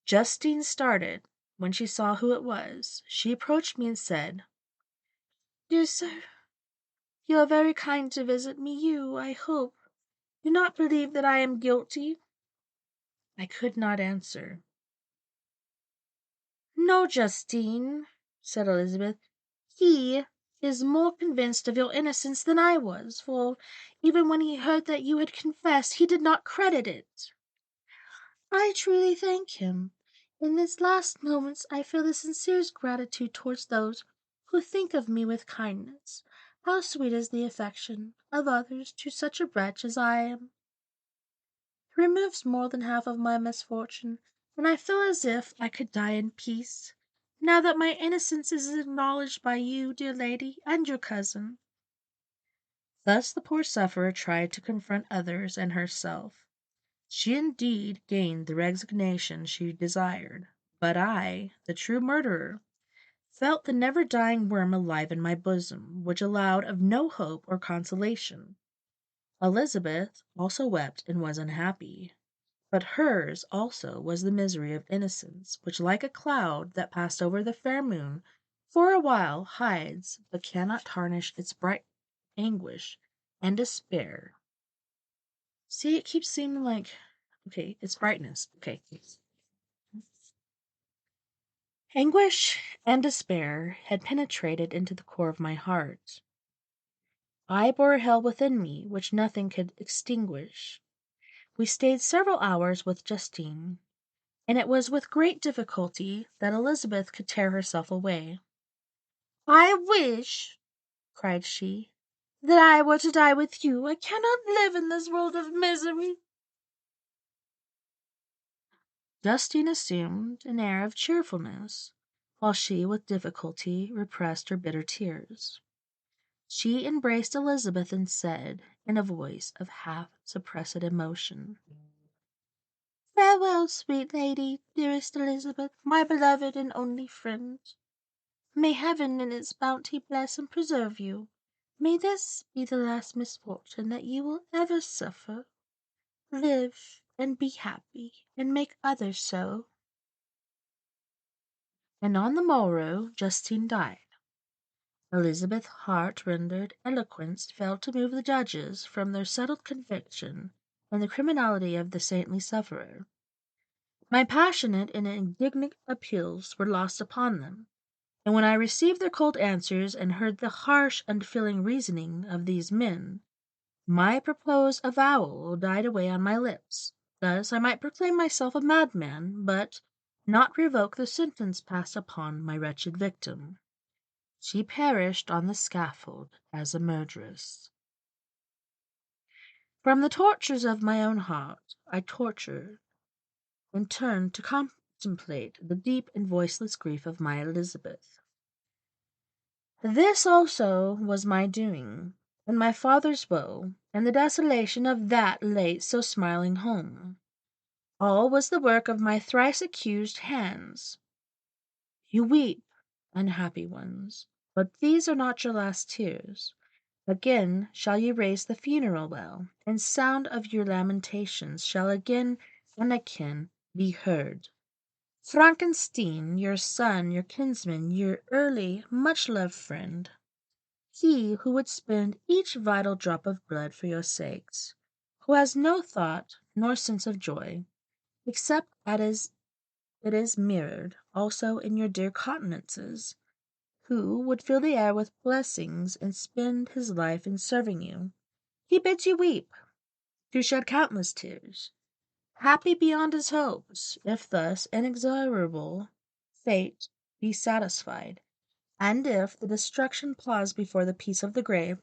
Justine started when she saw who it was. She approached me and said, "Dear sir, you are very kind to visit me. You, I hope, do not believe that I am guilty." I could not answer. "No, Justine," said Elizabeth. "He is more convinced of your innocence than I was, for even when he heard that you had confessed, he did not credit it. I truly thank him. In these last moments I feel the sincerest gratitude towards those who think of me with kindness. How sweet is the affection of others to such a wretch as I am! It removes more than half of my misfortune, and I feel as if I could die in peace, now that my innocence is acknowledged by you, dear lady, and your cousin." Thus the poor sufferer tried to confront others and herself. She indeed gained the resignation she desired, but I, the true murderer, felt the never-dying worm alive in my bosom, which allowed of no hope or consolation. Elizabeth also wept and was unhappy, but hers also was the misery of innocence, which, like a cloud that passed over the fair moon, for a while hides, but cannot tarnish its bright anguish and despair. See, it keeps seeming like, okay, it's brightness. Okay. Anguish and despair had penetrated into the core of my heart. I bore a hell within me which nothing could extinguish. We stayed several hours with Justine, and it was with great difficulty that Elizabeth could tear herself away. "I wish," cried she, "that I were to die with you. I cannot live in this world of misery." Justine assumed an air of cheerfulness, while she with difficulty repressed her bitter tears. She embraced Elizabeth and said, in a voice of half-suppressed emotion, "Farewell, sweet lady, dearest Elizabeth, my beloved and only friend. May heaven in its bounty bless and preserve you. May this be the last misfortune that you will ever suffer. Live and be happy, and make others so." And on the morrow Justine died. Elizabeth's heart-rendered eloquence failed to move the judges from their settled conviction in the criminality of the saintly sufferer. My passionate and indignant appeals were lost upon them, and when I received their cold answers and heard the harsh, unfeeling reasoning of these men, my proposed avowal died away on my lips. Thus I might proclaim myself a madman, but not revoke the sentence passed upon my wretched victim. She perished on the scaffold as a murderess. From the tortures of my own heart I tortured and turned to contemplate the deep and voiceless grief of my Elizabeth. This also was my doing, and my father's woe, and the desolation of that late so smiling home. All was the work of my thrice accused hands. You weep, unhappy ones, but these are not your last tears. Again shall you raise the funeral well, and sound of your lamentations shall again and again be heard. Frankenstein, your son, your kinsman, your early, much-loved friend, he who would spend each vital drop of blood for your sakes, who has no thought nor sense of joy, except as it is mirrored also in your dear countenances, who would fill the air with blessings and spend his life in serving you. He bids you weep, to shed countless tears, happy beyond his hopes, if thus inexorable fate be satisfied, and if the destruction pause before the peace of the grave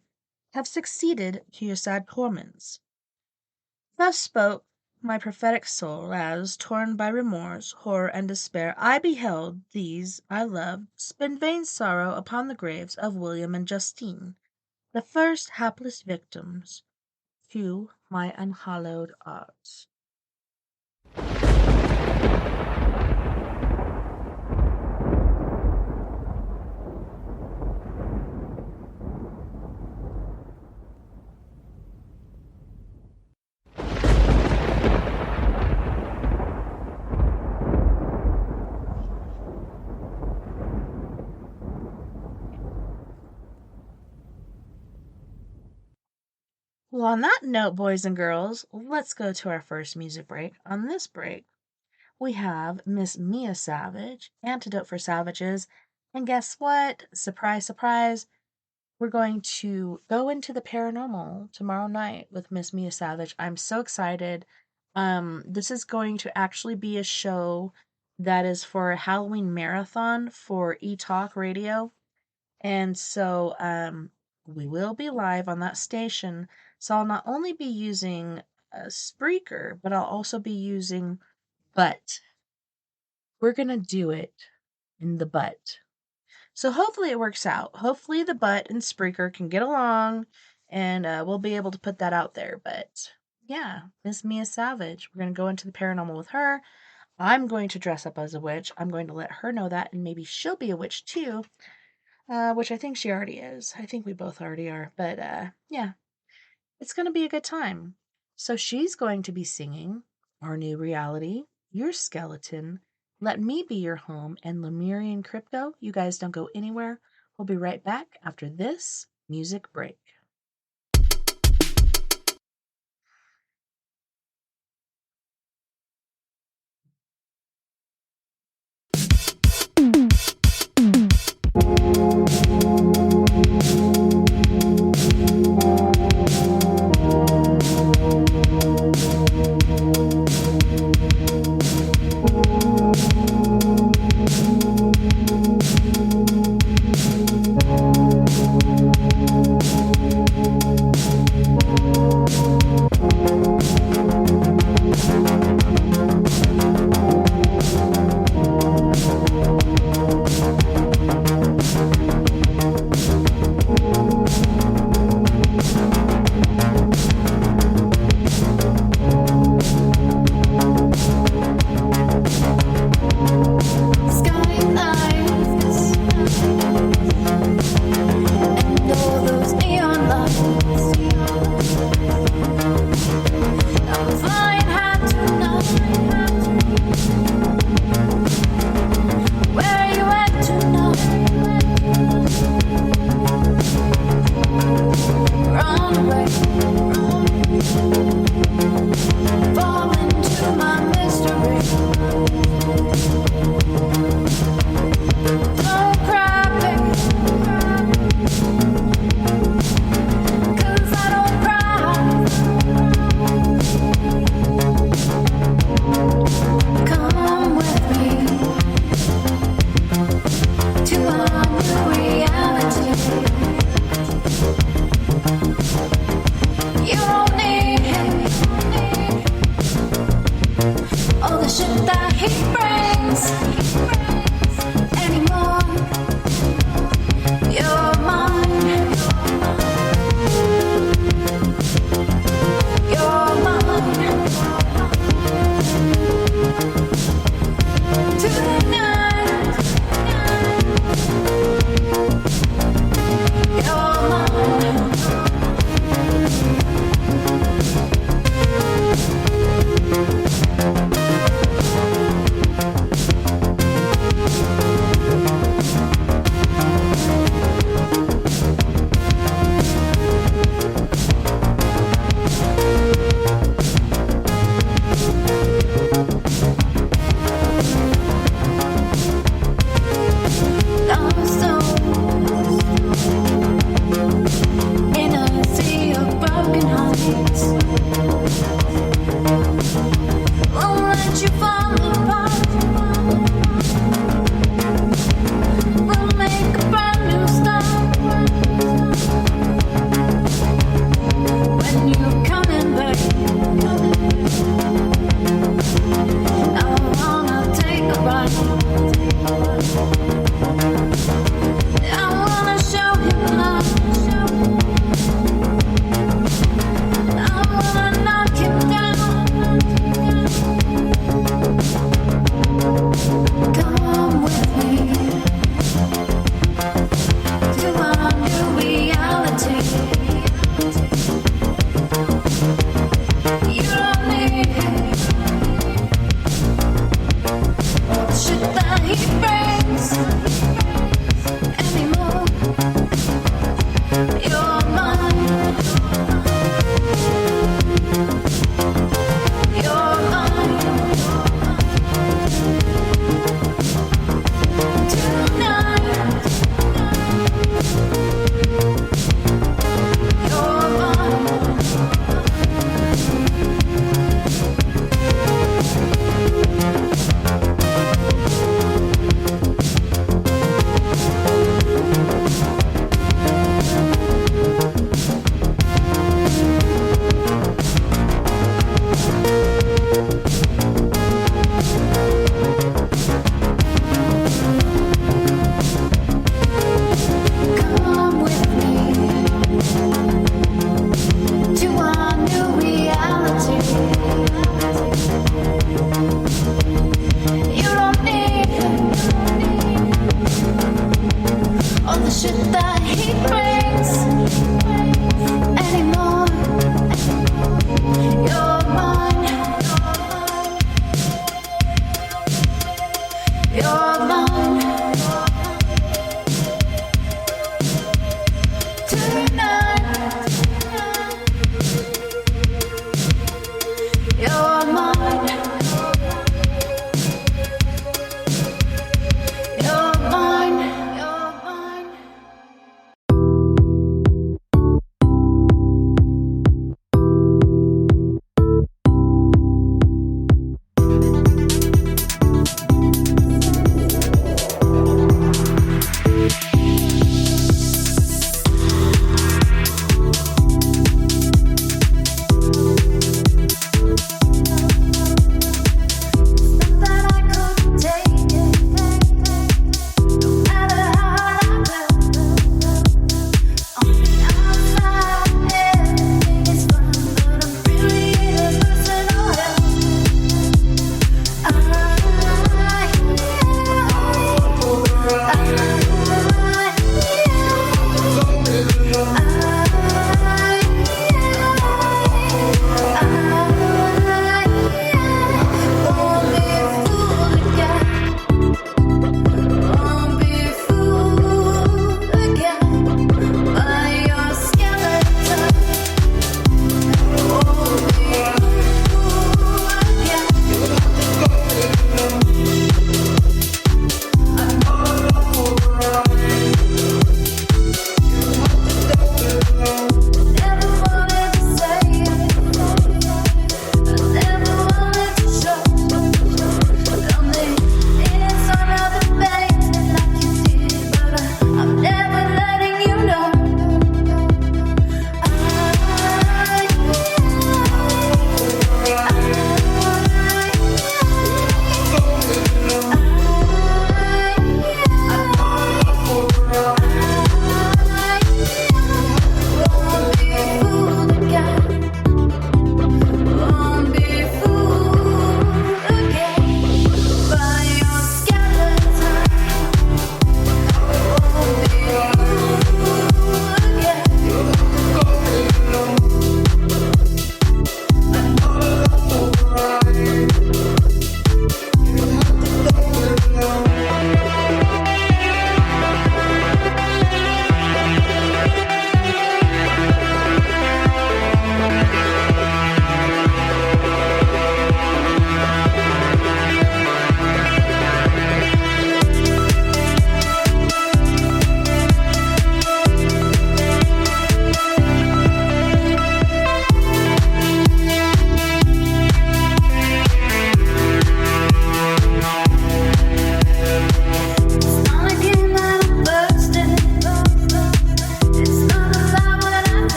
have succeeded to your sad torments. Thus spoke my prophetic soul, as, torn by remorse, horror, and despair, I beheld these I loved spend vain sorrow upon the graves of William and Justine, the first hapless victims, to my unhallowed art. Well, on that note, boys and girls, let's go to our first music break. On this break, we have Miss Mia Savage, Antidote for Savages. And guess what? Surprise, surprise. We're going to go into the paranormal tomorrow night with Miss Mia Savage. I'm so excited. This is going to actually be a show that is for a Halloween marathon for eTalk Radio. And so we will be live on that station. So I'll not only be using a Spreaker, but I'll also be using Butt. We're going to do it in the Butt. So hopefully it works out. Hopefully the Butt and Spreaker can get along and we'll be able to put that out there. But yeah, Miss Mia Savage. We're going to go into the paranormal with her. I'm going to dress up as a witch. I'm going to let her know that, and maybe she'll be a witch too. Which I think she already is. I think we both already are. But yeah, it's going to be a good time. So she's going to be singing our new reality, Your Skeleton, Let Me Be Your Home, and Lemurian Crypto. You guys don't go anywhere. We'll be right back after this music break. All the shit that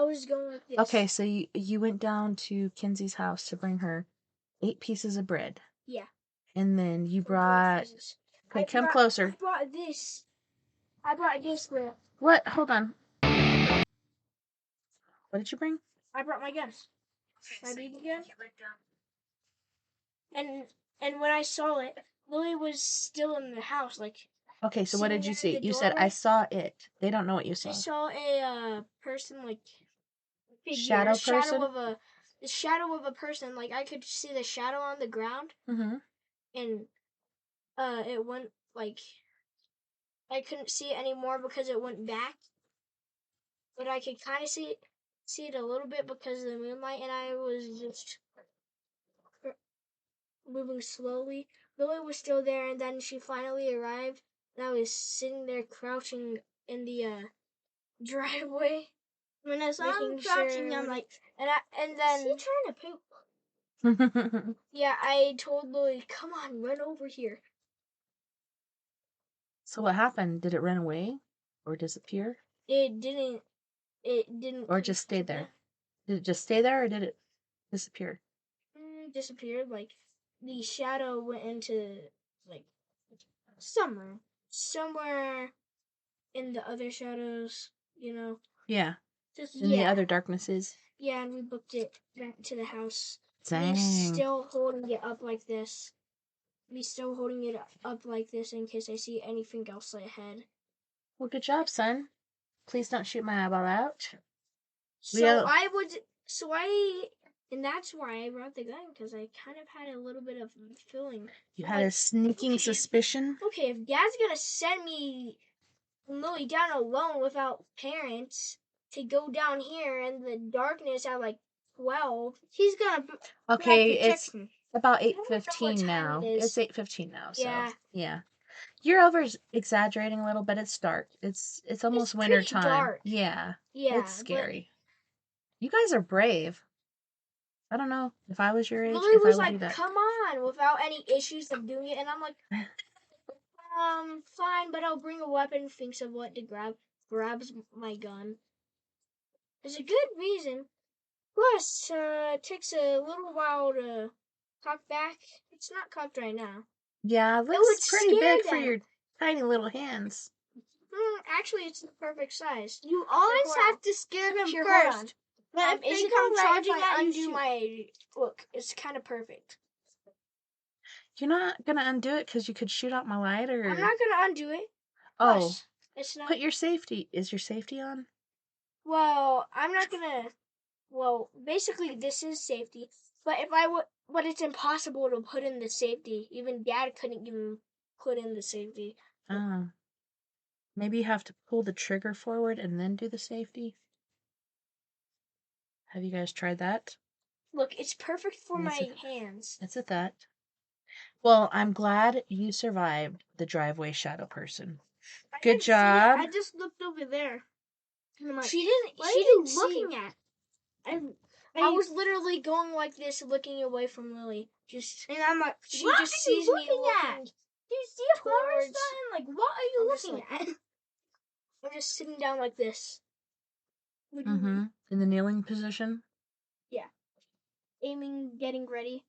was going like this. Okay, so you went down to Kenzie's house to bring her 8 pieces of bread. Yeah. And then you brought... Okay, come closer. I brought this. I brought this with... What? Hold on. What did you bring? I brought my gun. My BB gun. And when I saw it, Lily was still in the house, like... Okay, so what did you see? You said, I saw it. They don't know what you saw. I saw a person, like... Figure, shadow person? The shadow of a person. Like, I could see the shadow on the ground. Mm-hmm. And it went, like... I couldn't see it anymore because it went back. But I could kind of see it a little bit because of the moonlight, and I was just moving slowly. Lily was still there, and then she finally arrived, and I was sitting there crouching in the driveway. When I saw him crouching, I'm like, and then... Is he trying to poop? Yeah, I told Lily, come on, run over here. So what happened? Did it run away? Or disappear? It didn't. Or just stay there? Did it just stay there, or did it disappear? Disappeared. Like, the shadow went into, like, somewhere in the other shadows, you know. Yeah. In the other darknesses. Yeah, and we booked it back to the house. Dang. Me still holding it up like this. In case I see anything else ahead. Well, good job, son. Please don't shoot my eyeball out. And that's why I brought the gun, because I kind of had a little bit of feeling. You had a sneaking suspicion? Okay, if Dad's gonna send me Lily down alone without parents to go down here in the darkness at like 12, he's gonna... Okay, it's about 8:15 now. It's 8:15 now, so yeah. You're over exaggerating a little, but it's dark. It's almost winter time. Dark. Yeah. It's scary. You guys are brave. I don't know if I was your age. Lily was like, come on, without any issues of doing it, and I'm like, fine, but I'll bring a weapon. Thinks of what to grab. Grabs my gun. There's a good reason. Plus, it takes a little while to cock back. It's not cocked right now. Yeah, it looks pretty big for your tiny little hands. Actually, it's the perfect size. You always have to scare them first. But if they come charging at you, look, it's kind of perfect. You're not gonna undo it because you could shoot out my light, or... I'm not gonna undo it. Oh, plus, it's not. Put your safety. Is your safety on? Well, I'm not gonna. Well, basically, this is safety. But but it's impossible to put in the safety. Even Dad couldn't even put in the safety. Oh. Maybe you have to pull the trigger forward and then do the safety. Have you guys tried that? Look, it's perfect for my hands. It's a thought. Well, I'm glad you survived the driveway shadow person. Good job. I just looked over there. She didn't. What she are you didn't looking at? I was literally going like this, looking away from Lily. And I'm like, she just sees me looking at. Do you see a Frankenstein? Like, what are you looking at? I'm just sitting down like this. Mm-hmm. In the kneeling position? Yeah. Aiming, getting ready.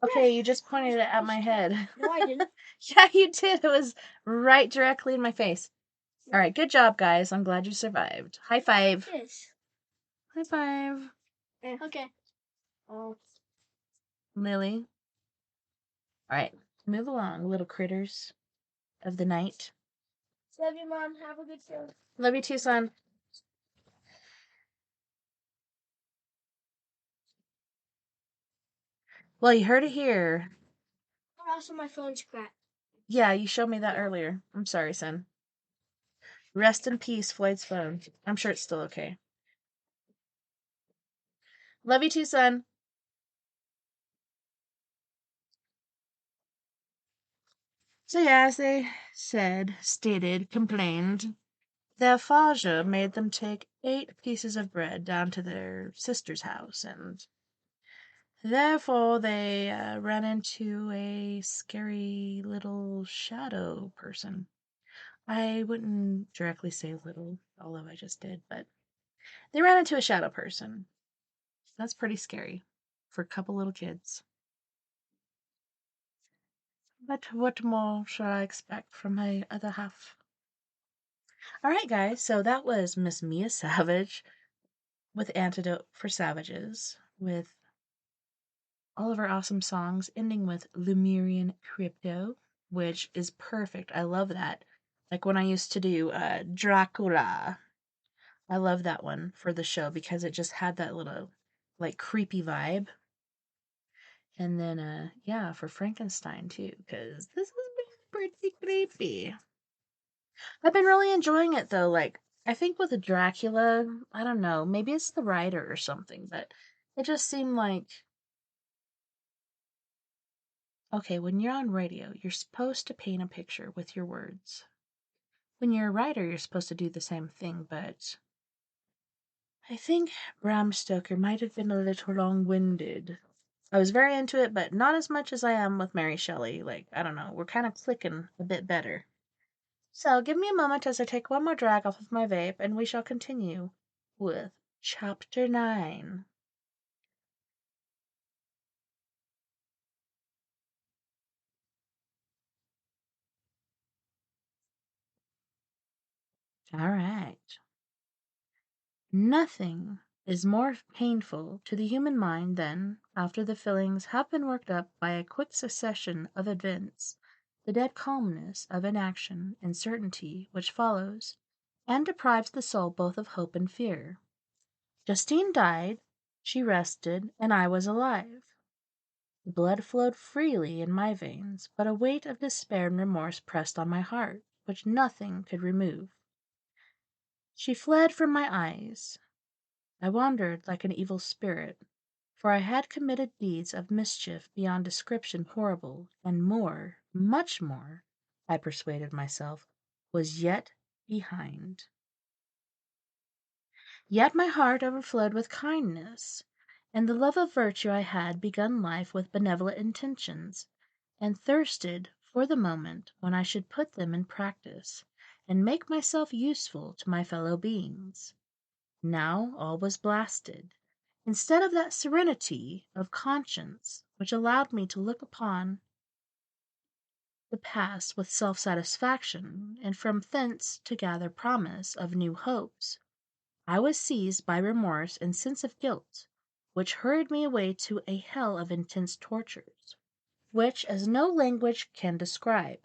Okay, you just pointed it at my head. No, I didn't. Yeah, you did. It was right directly in my face. All right, good job, guys. I'm glad you survived. High five. Yes. High five. Okay. Oh. Lily. All right, move along, little critters of the night. Love you, Mom. Have a good show. Love you too, son. Well, you heard it here. Also, my phone's cracked. Yeah, you showed me that earlier. I'm sorry, son. Rest in peace, Floyd's phone. I'm sure it's still okay. Love you too, son. So yeah, as they complained, their father made them take 8 pieces of bread down to their sister's house, and therefore they ran into a scary little shadow person. I wouldn't directly say little, although I just did, but they ran into a shadow person. That's pretty scary for a couple little kids. But what more should I expect from my other half? All right, guys, so that was Miss Mia Savage with Antidote for Savages, with all of our awesome songs, ending with Lemurian Crypto, which is perfect. I love that. Like when I used to do Dracula. I love that one for the show because it just had that little like creepy vibe. And then yeah, for Frankenstein too, because this has been pretty creepy. I've been really enjoying it though. Like I think with the Dracula, I don't know, maybe it's the writer or something, but it just seemed like okay, when you're on radio, you're supposed to paint a picture with your words. When you're a writer, you're supposed to do the same thing, but I think Bram Stoker might have been a little long-winded. I was very into it, but not as much as I am with Mary Shelley. Like, I don't know, we're kind of clicking a bit better. So give me a moment as I take one more drag off of my vape, and we shall continue with Chapter 9. All right. Nothing is more painful to the human mind than, after the feelings have been worked up by a quick succession of events, the dead calmness of inaction and certainty which follows, and deprives the soul both of hope and fear. Justine died, she rested, and I was alive. The blood flowed freely in my veins, but a weight of despair and remorse pressed on my heart, which nothing could remove. She fled from my eyes. I wandered like an evil spirit, for I had committed deeds of mischief beyond description horrible, and more, much more, I persuaded myself, was yet behind. Yet my heart overflowed with kindness, and the love of virtue I had begun life with benevolent intentions, and thirsted for the moment when I should put them in practice, and make myself useful to my fellow beings. Now all was blasted. Instead of that serenity of conscience which allowed me to look upon the past with self-satisfaction, and from thence to gather promise of new hopes, I was seized by remorse and sense of guilt, which hurried me away to a hell of intense tortures, which as no language can describe.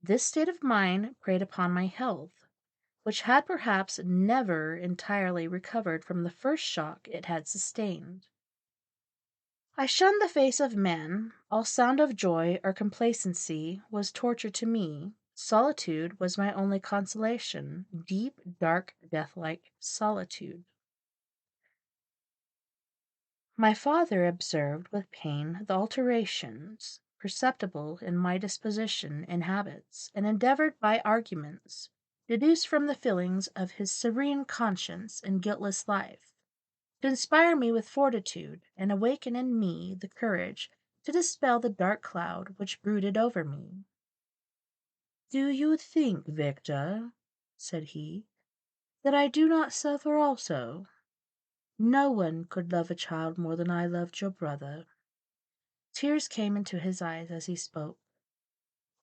This state of mind preyed upon my health, which had perhaps never entirely recovered from the first shock it had sustained. I shunned the face of men. All sound of joy or complacency was torture to me. Solitude was my only consolation, deep, dark, death-like solitude. My father observed with pain the alterations perceptible in my disposition and habits, and endeavored by arguments, deduced from the feelings of his serene conscience and guiltless life, to inspire me with fortitude, and awaken in me the courage to dispel the dark cloud which brooded over me. "Do you think, Victor," said he, "that I do not suffer also? No one could love a child more than I loved your brother." Tears came into his eyes as he spoke.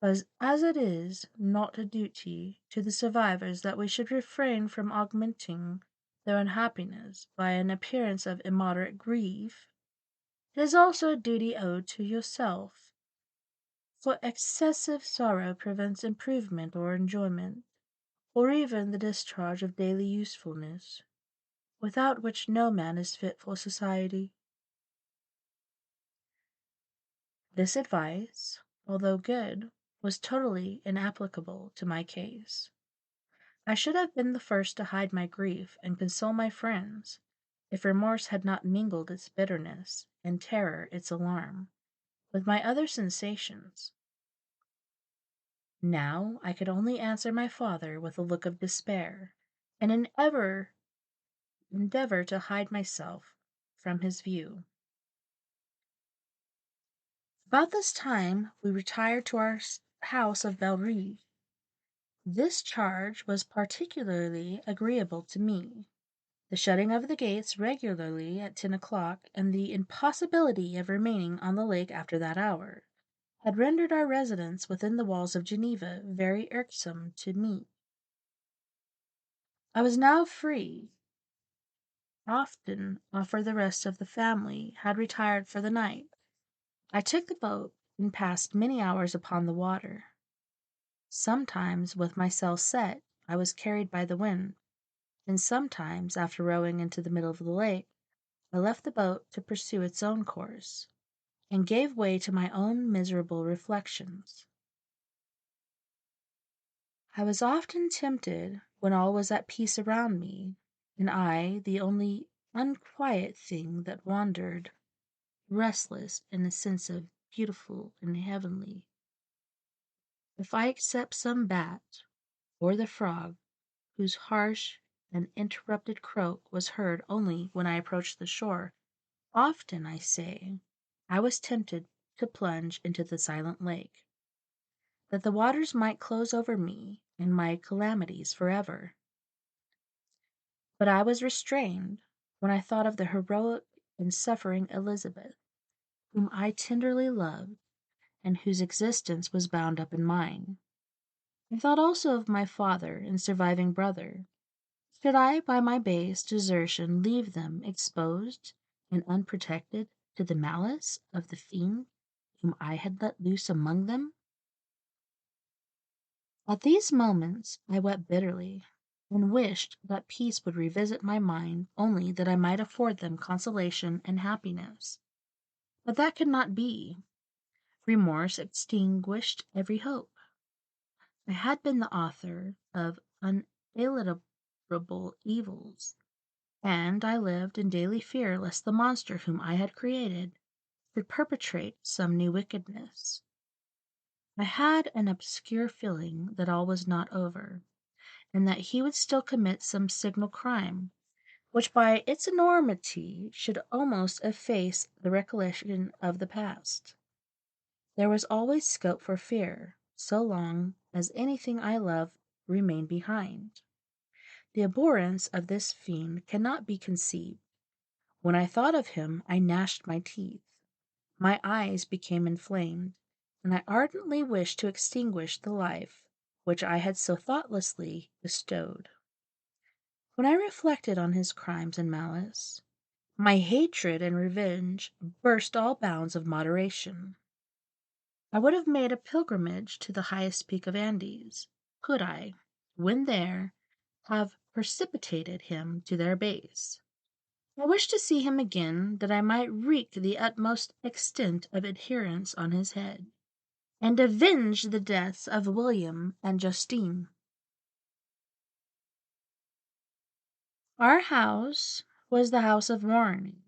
"But as it is not a duty to the survivors that we should refrain from augmenting their unhappiness by an appearance of immoderate grief, it is also a duty owed to yourself, for excessive sorrow prevents improvement or enjoyment, or even the discharge of daily usefulness, without which no man is fit for society." This advice, although good, was totally inapplicable to my case. I should have been the first to hide my grief and console my friends, if remorse had not mingled its bitterness, and terror its alarm, with my other sensations. Now I could only answer my father with a look of despair, and endeavor to hide myself from his view. About this time we retired to our house of Bellerive. This charge was particularly agreeable to me. The shutting of the gates regularly at 10 o'clock, and the impossibility of remaining on the lake after that hour, had rendered our residence within the walls of Geneva very irksome to me. I was now free, often after the rest of the family had retired for the night. I took the boat and passed many hours upon the water. Sometimes, with my sail set, I was carried by the wind, and sometimes, after rowing into the middle of the lake, I left the boat to pursue its own course, and gave way to my own miserable reflections. I was often tempted, when all was at peace around me, and I the only unquiet thing that wandered, restless in a sense of beautiful and heavenly, if I except some bat, or the frog, whose harsh and interrupted croak was heard only when I approached the shore, often, I say, I was tempted to plunge into the silent lake, that the waters might close over me and my calamities forever. But I was restrained when I thought of the heroic and suffering Elizabeth, whom I tenderly loved, and whose existence was bound up in mine. I thought also of my father and surviving brother. Should I by my base desertion leave them exposed and unprotected to the malice of the fiend whom I had let loose among them? At these moments I wept bitterly, and wished that peace would revisit my mind, only that I might afford them consolation and happiness. But that could not be. Remorse extinguished every hope. I had been the author of unalienable evils, and I lived in daily fear lest the monster whom I had created should perpetrate some new wickedness. I had an obscure feeling that all was not over, and that he would still commit some signal crime, which by its enormity should almost efface the recollection of the past. There was always scope for fear, so long as anything I love remained behind. The abhorrence of this fiend cannot be conceived. When I thought of him, I gnashed my teeth. My eyes became inflamed, and I ardently wished to extinguish the life which I had so thoughtlessly bestowed. When I reflected on his crimes and malice, my hatred and revenge burst all bounds of moderation. I would have made a pilgrimage to the highest peak of Andes, could I, when there, have precipitated him to their base. I wished to see him again, that I might wreak the utmost extent of adherence on his head, and avenge the deaths of William and Justine. Our house was the house of mourning.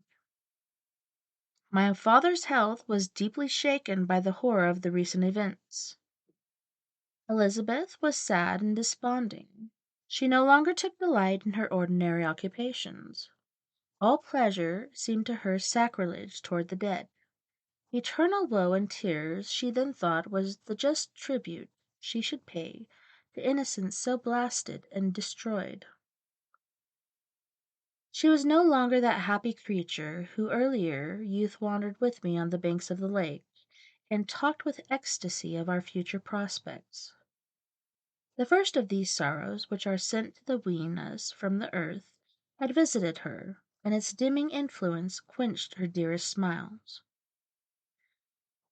My father's health was deeply shaken by the horror of the recent events. Elizabeth was sad and desponding. She no longer took delight in her ordinary occupations. All pleasure seemed to her sacrilege toward the dead. Eternal woe and tears she then thought was the just tribute she should pay to innocence so blasted and destroyed. She was no longer that happy creature who earlier youth wandered with me on the banks of the lake, and talked with ecstasy of our future prospects. The first of these sorrows which are sent to wean us from the earth had visited her, and its dimming influence quenched her dearest smiles.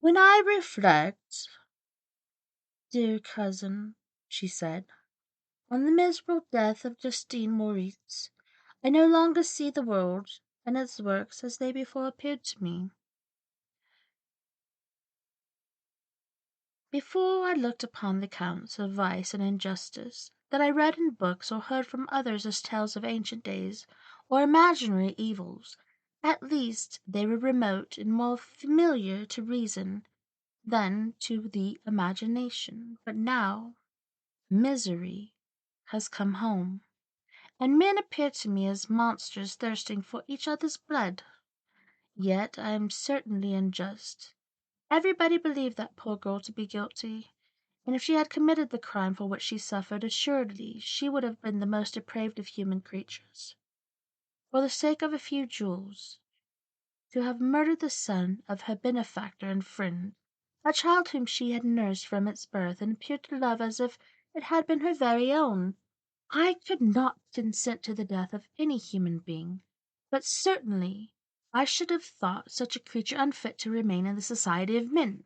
"When I reflect, dear cousin," she said, "on the miserable death of Justine Moritz, I no longer see the world and its works as they before appeared to me. Before I looked upon the accounts of vice and injustice that I read in books or heard from others as tales of ancient days or imaginary evils, at least they were remote and more familiar to reason than to the imagination. But now misery has come home, and men appear to me as monsters thirsting for each other's blood. Yet I am certainly unjust. Everybody believed that poor girl to be guilty, and if she had committed the crime for which she suffered, assuredly she would have been the most depraved of human creatures. For the sake of a few jewels, to have murdered the son of her benefactor and friend, a child whom she had nursed from its birth and appeared to love as if it had been her very own. I could not consent to the death of any human being, but certainly I should have thought such a creature unfit to remain in the society of men.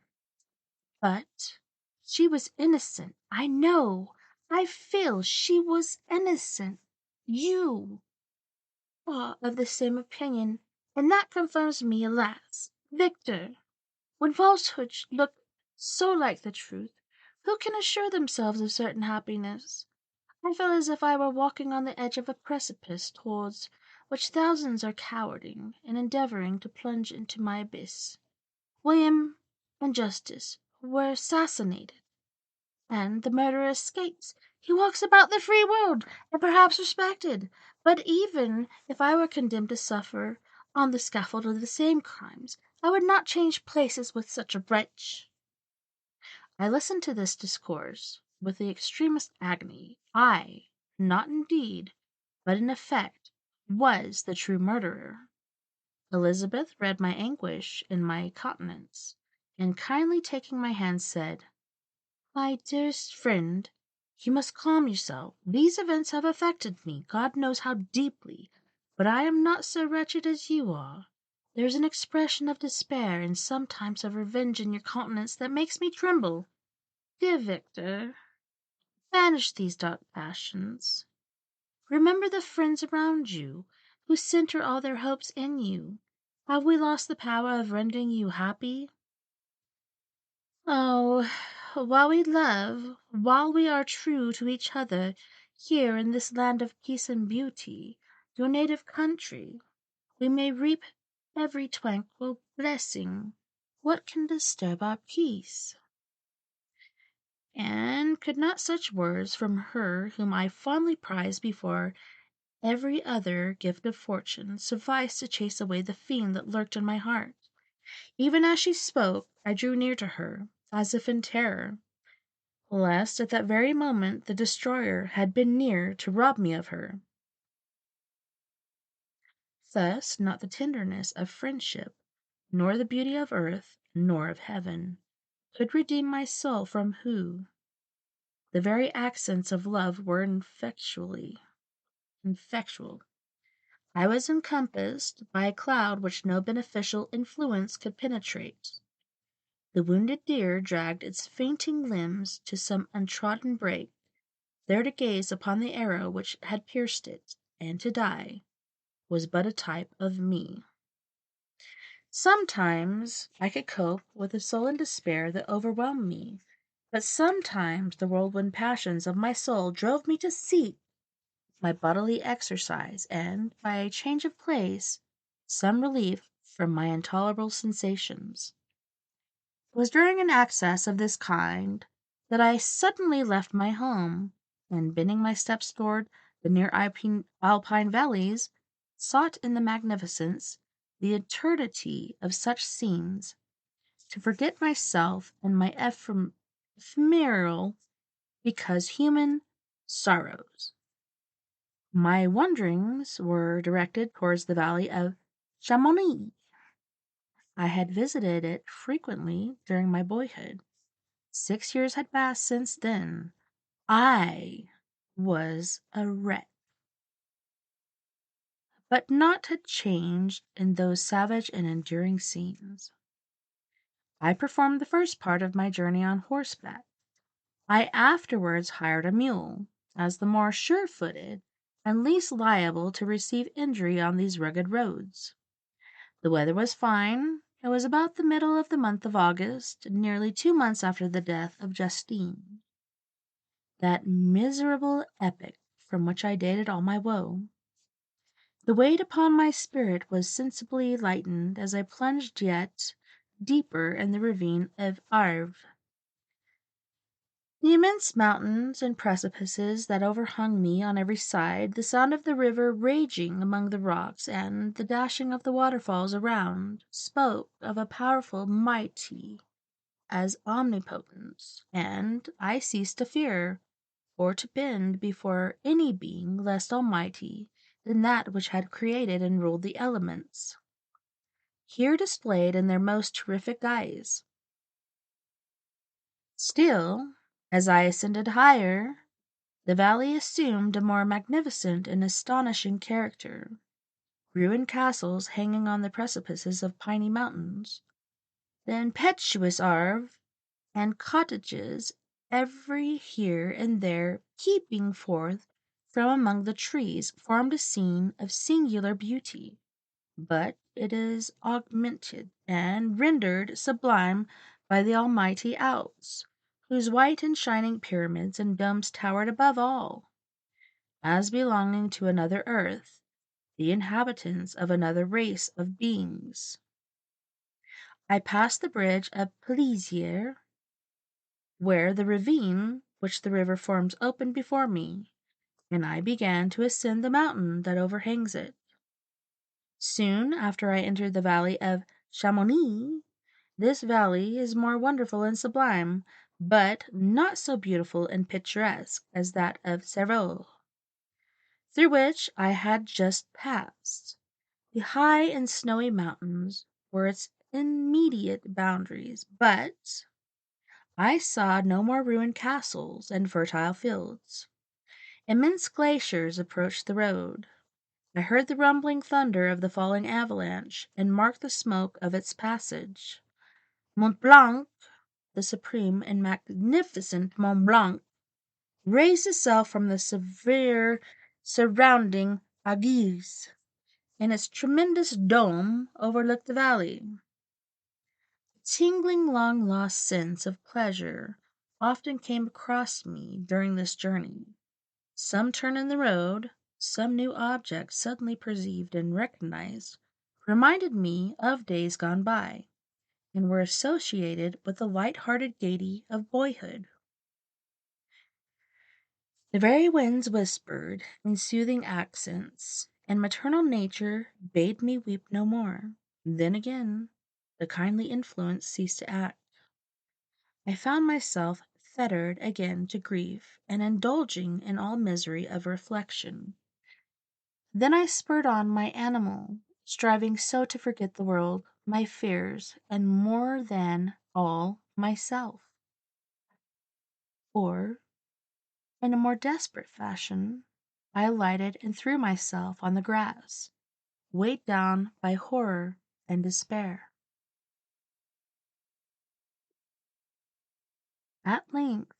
But she was innocent. I know, I feel she was innocent. You are of the same opinion, and that confirms me, alas, Victor. When falsehoods look so like the truth, who can assure themselves of certain happiness? I feel as if I were walking on the edge of a precipice towards which thousands are cowering and endeavoring to plunge into my abyss. William and Justice were assassinated, and the murderer escapes. He walks about the free world, and perhaps respected. But even if I were condemned to suffer on the scaffold of the same crimes, I would not change places with such a wretch. I listened to this discourse with the extremest agony. I, not in deed, but in effect, was the true murderer. Elizabeth read my anguish in my countenance, and kindly taking my hand, said, "My dearest friend, you must calm yourself. These events have affected me, God knows how deeply, but I am not so wretched as you are. There is an expression of despair and sometimes of revenge in your countenance that makes me tremble. Dear Victor, banish these dark passions. Remember the friends around you, who centre all their hopes in you. Have we lost the power of rendering you happy? Oh, while we love, while we are true to each other, here in this land of peace and beauty, your native country, we may reap every tranquil blessing. What can disturb our peace?" And could not such words from her whom I fondly prized before every other gift of fortune suffice to chase away the fiend that lurked in my heart? Even as she spoke, I drew near to her, as if in terror, lest at that very moment the destroyer had been near to rob me of her. Thus not the tenderness of friendship, nor the beauty of earth, nor of heaven, could redeem my soul from who the very accents of love were infectual. I was encompassed by a cloud which no beneficial influence could penetrate. The wounded deer dragged its fainting limbs to some untrodden brake, there to gaze upon the arrow which had pierced it, and to die was but a type of me. Sometimes I could cope with the sullen despair that overwhelmed me, but sometimes the whirlwind passions of my soul drove me to seek my bodily exercise, and, by a change of place, some relief from my intolerable sensations. It was during an access of this kind that I suddenly left my home, and bending my steps toward the near Alpine valleys, sought in the magnificence, the eternity of such scenes, to forget myself and my ephemeral, because human, sorrows. My wanderings were directed towards the valley of Chamonix. I had visited it frequently during my boyhood. 6 years had passed since then. I was a wreck. But naught had changed in those savage and enduring scenes. I performed the first part of my journey on horseback. I afterwards hired a mule, as the more sure-footed and least liable to receive injury on these rugged roads. The weather was fine. It was about the middle of the month of August, nearly 2 months after the death of Justine, that miserable epoch from which I dated all my woe. The weight upon my spirit was sensibly lightened as I plunged yet deeper in the ravine of Arve. The immense mountains and precipices that overhung me on every side, the sound of the river raging among the rocks, and the dashing of the waterfalls around, spoke of a powerful, mighty as omnipotence, and I ceased to fear or to bend before any being less almighty than that which had created and ruled the elements, here displayed in their most terrific guise. Still, as I ascended higher, the valley assumed a more magnificent and astonishing character. Ruined castles hanging on the precipices of piny mountains, the impetuous Arve, and cottages every here and there peeping forth from among the trees, formed a scene of singular beauty. But it is augmented and rendered sublime by the almighty Alps, whose white and shining pyramids and domes towered above all, as belonging to another earth, the inhabitants of another race of beings. I passed the bridge of Plezier, where the ravine which the river forms opened before me, and I began to ascend the mountain that overhangs it. Soon after I entered the valley of Chamonix. This valley is more wonderful and sublime, but not so beautiful and picturesque as that of Sèvres, through which I had just passed. The high and snowy mountains were its immediate boundaries, but I saw no more ruined castles and fertile fields. Immense glaciers approached the road. I heard the rumbling thunder of the falling avalanche, and marked the smoke of its passage. Mont Blanc, the supreme and magnificent Mont Blanc, raised itself from the severe surrounding aiguilles, and its tremendous dome overlooked the valley. A tingling, long-lost sense of pleasure often came across me during this journey. Some turn in the road, some new object suddenly perceived and recognized, reminded me of days gone by, and were associated with the light-hearted gaiety of boyhood. The very winds whispered in soothing accents, and maternal nature bade me weep no more. Then again the kindly influence ceased to act. I found myself fettered again to grief, and indulging in all misery of reflection. Then I spurred on my animal, striving so to forget the world, my fears, and more than all myself. Or, in a more desperate fashion, I alighted and threw myself on the grass, weighed down by horror and despair. At length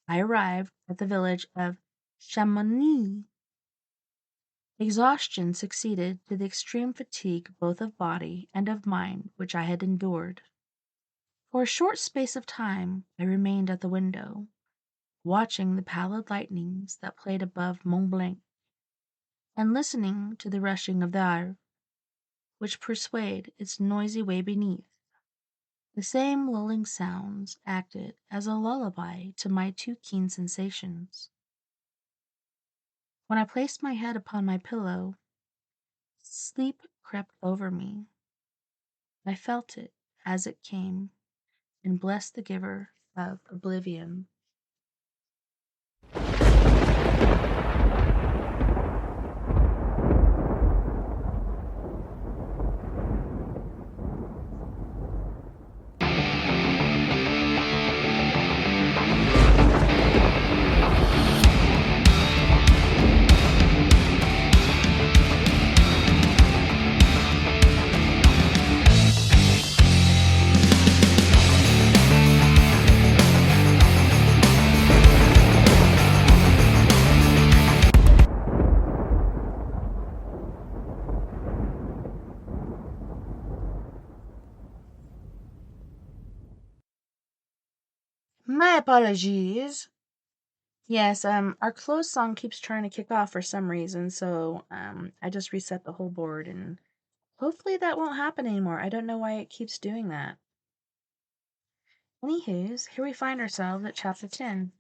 I arrived at the village of Chamonix. Exhaustion succeeded to the extreme fatigue both of body and of mind which I had endured. For a short space of time I remained at the window, watching the pallid lightnings that played above Mont Blanc, and listening to the rushing of the Arve, which pursued its noisy way beneath. The same lulling sounds acted as a lullaby to my too keen sensations. When I placed my head upon my pillow, sleep crept over me. I felt it as it came, and blessed the giver of oblivion. My apologies. Yes, our close song keeps trying to kick off for some reason, so I just reset the whole board, and hopefully that won't happen anymore. I don't know why it keeps doing that. Anywho's, here we find ourselves at chapter 10.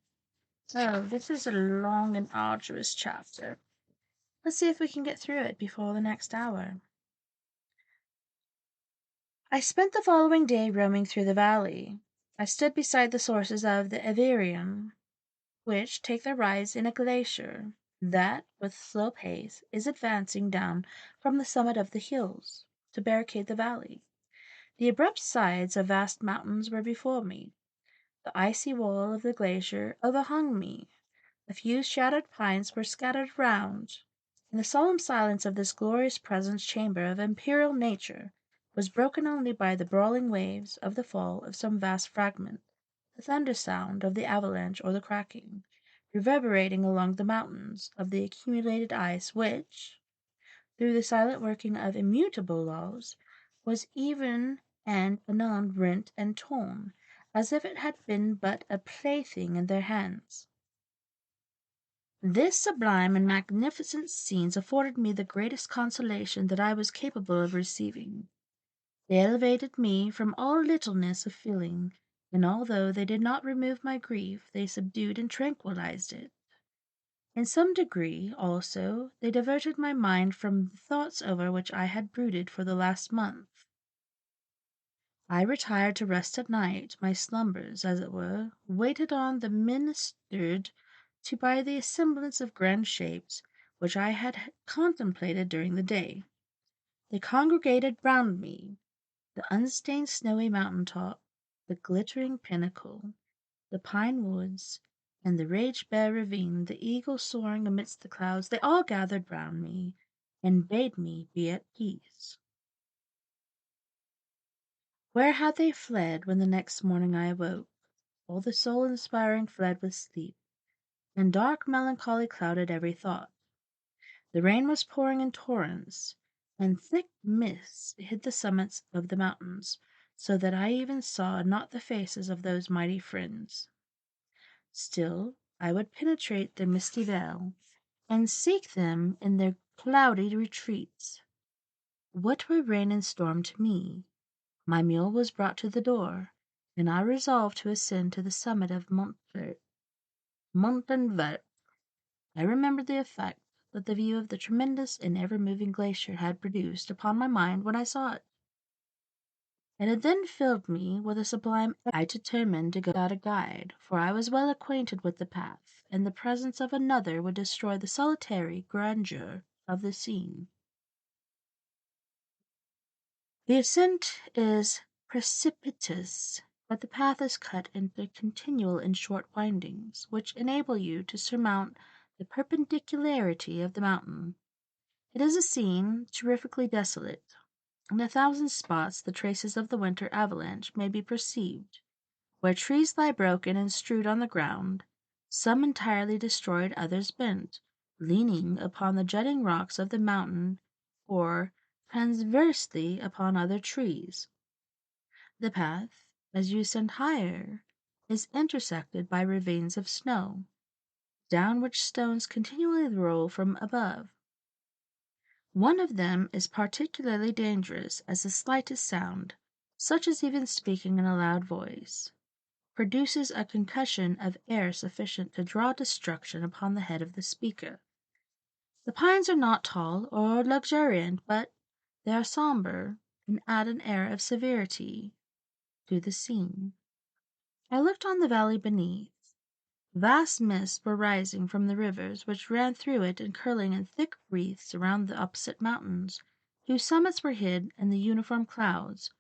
Oh, this is a long and arduous chapter. Let's see if we can get through it before the next hour. I spent the following day roaming through the valley. I stood beside the sources of the Averium, which take their rise in a glacier that, with slow pace, is advancing down from the summit of the hills to barricade the valley. The abrupt sides of vast mountains were before me. The icy wall of the glacier overhung me. A few shattered pines were scattered around, and the solemn silence of this glorious presence chamber of imperial nature was broken only by the brawling waves of the fall of some vast fragment, the thunder sound of the avalanche or the cracking, reverberating along the mountains, of the accumulated ice which, through the silent working of immutable laws, was even and anon rent and torn, as if it had been but a plaything in their hands. This sublime and magnificent scenes afforded me the greatest consolation that I was capable of receiving. They elevated me from all littleness of feeling, and although they did not remove my grief, they subdued and tranquillized it. In some degree, also, they diverted my mind from the thoughts over which I had brooded for the last month. I retired to rest at night. My slumbers, as it were, waited on the ministered to by the semblance of grand shapes which I had contemplated during the day. They congregated round me, the unstained snowy mountain top, the glittering pinnacle, the pine woods, and the rage-bare ravine, the eagle soaring amidst the clouds, they all gathered round me, and bade me be at peace. Where had they fled when the next morning I awoke? All the soul-inspiring fled with sleep, and dark melancholy clouded every thought. The rain was pouring in torrents, and thick mists hid the summits of the mountains, so that I even saw not the faces of those mighty friends. Still, I would penetrate their misty veil, and seek them in their cloudy retreats. What were rain and storm to me? My mule was brought to the door, and I resolved to ascend to the summit of Montanvert. I remembered the effect that the view of the tremendous and ever-moving glacier had produced upon my mind when I saw it. It had then filled me with a sublime I determined to go without a guide, for I was well acquainted with the path, and the presence of another would destroy the solitary grandeur of the scene. The ascent is precipitous, but the path is cut into continual and short windings, which enable you to surmount the perpendicularity of the mountain. It is a scene terrifically desolate. In a thousand spots the traces of the winter avalanche may be perceived, where trees lie broken and strewed on the ground, some entirely destroyed, others bent, leaning upon the jutting rocks of the mountain, or transversely upon other trees. The path, as you ascend higher, is intersected by ravines of snow, down which stones continually roll from above. One of them is particularly dangerous, as the slightest sound, such as even speaking in a loud voice, produces a concussion of air sufficient to draw destruction upon the head of the speaker. The pines are not tall or luxuriant, but they are sombre, and add an air of severity to the scene. I looked on the valley beneath. Vast mists were rising from the rivers which ran through it and curling in thick wreaths around the opposite mountains, whose summits were hid in the uniform clouds,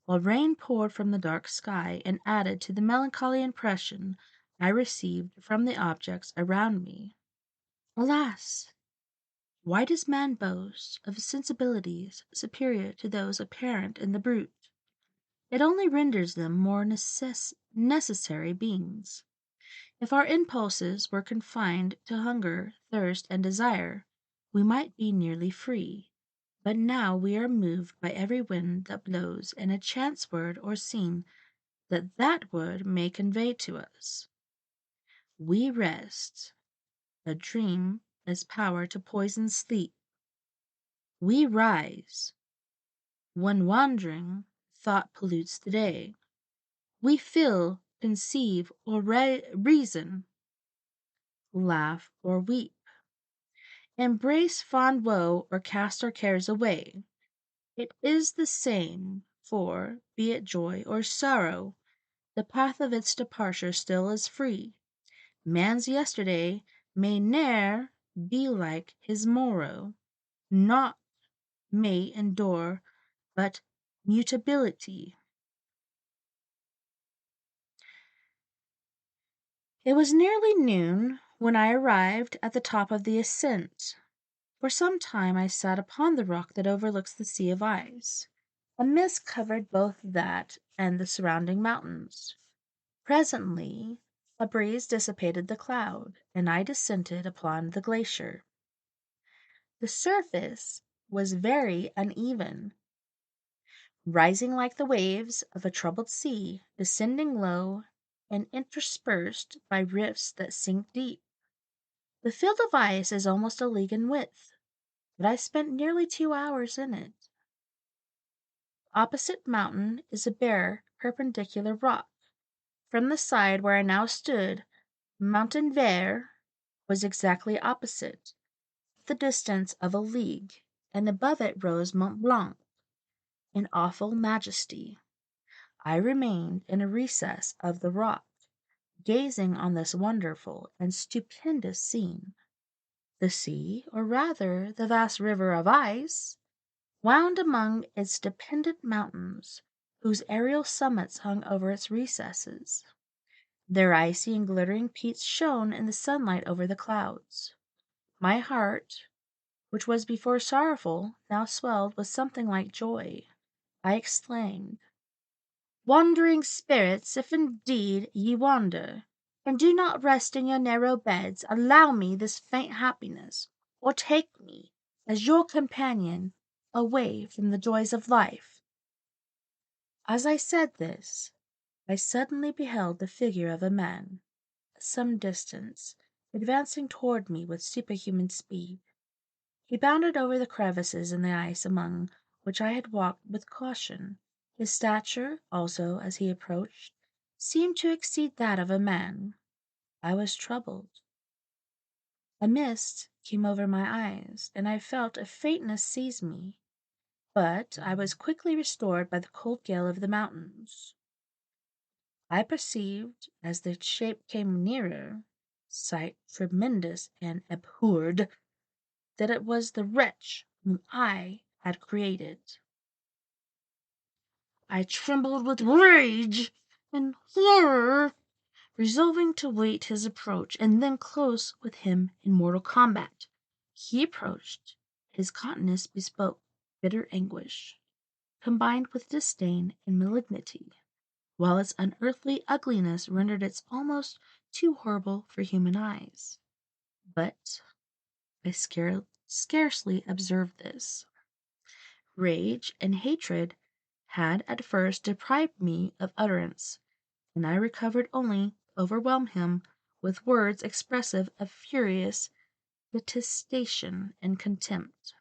while rain poured from the dark sky, and added to the melancholy impression I received from the objects around me. Alas! Why does man boast of sensibilities superior to those apparent in the brute? It only renders them more necessary beings. If our impulses were confined to hunger, thirst, and desire, we might be nearly free. But now we are moved by every wind that blows, and a chance word or scene that word may convey to us. We rest. A dream has power to poison sleep. We rise. When wandering, thought pollutes the day. We feel, conceive, or reason, laugh or weep, embrace fond woe, or cast our cares away. It is the same, for, be it joy or sorrow, The path of its departure still is free. Man's yesterday may ne'er be like his morrow, naught may endure but mutability. It was nearly noon when I arrived at the top of the ascent. For some time I sat upon the rock that overlooks the sea of ice. A mist covered both that and the surrounding mountains. Presently a breeze dissipated the cloud, and I descended upon the glacier. The surface was very uneven, rising like the waves of a troubled sea, descending low, and interspersed by rifts that sink deep. The field of ice is almost a league in width, but I spent nearly 2 hours in it. Opposite mountain is a bare, perpendicular rock. From the side where I now stood, Mountain Vert was exactly opposite, at the distance of a league, and above it rose Mont Blanc, in awful majesty. I remained in a recess of the rock, gazing on this wonderful and stupendous scene. The sea, or rather the vast river of ice, wound among its dependent mountains, whose aerial summits hung over its recesses. Their icy and glittering peaks shone in the sunlight over the clouds. My heart, which was before sorrowful, now swelled with something like joy. I exclaimed, "Wandering spirits, if indeed ye wander, and do not rest in your narrow beds, allow me this faint happiness, or take me, as your companion, away from the joys of life." As I said this, I suddenly beheld the figure of a man, at some distance, advancing toward me with superhuman speed. He bounded over the crevices in the ice among which I had walked with caution. His stature, also, as he approached, seemed to exceed that of a man. I was troubled. A mist came over my eyes, and I felt a faintness seize me, but I was quickly restored by the cold gale of the mountains. I perceived, as the shape came nearer, sight tremendous and abhorred, that it was the wretch whom I had created. I trembled with rage and horror, resolving to wait his approach, and then close with him in mortal combat. He approached. His countenance bespoke bitter anguish, combined with disdain and malignity, while its unearthly ugliness rendered it almost too horrible for human eyes. But I scarcely observed this. Rage and hatred had at first deprived me of utterance, and I recovered only to overwhelm him with words expressive of furious detestation and contempt.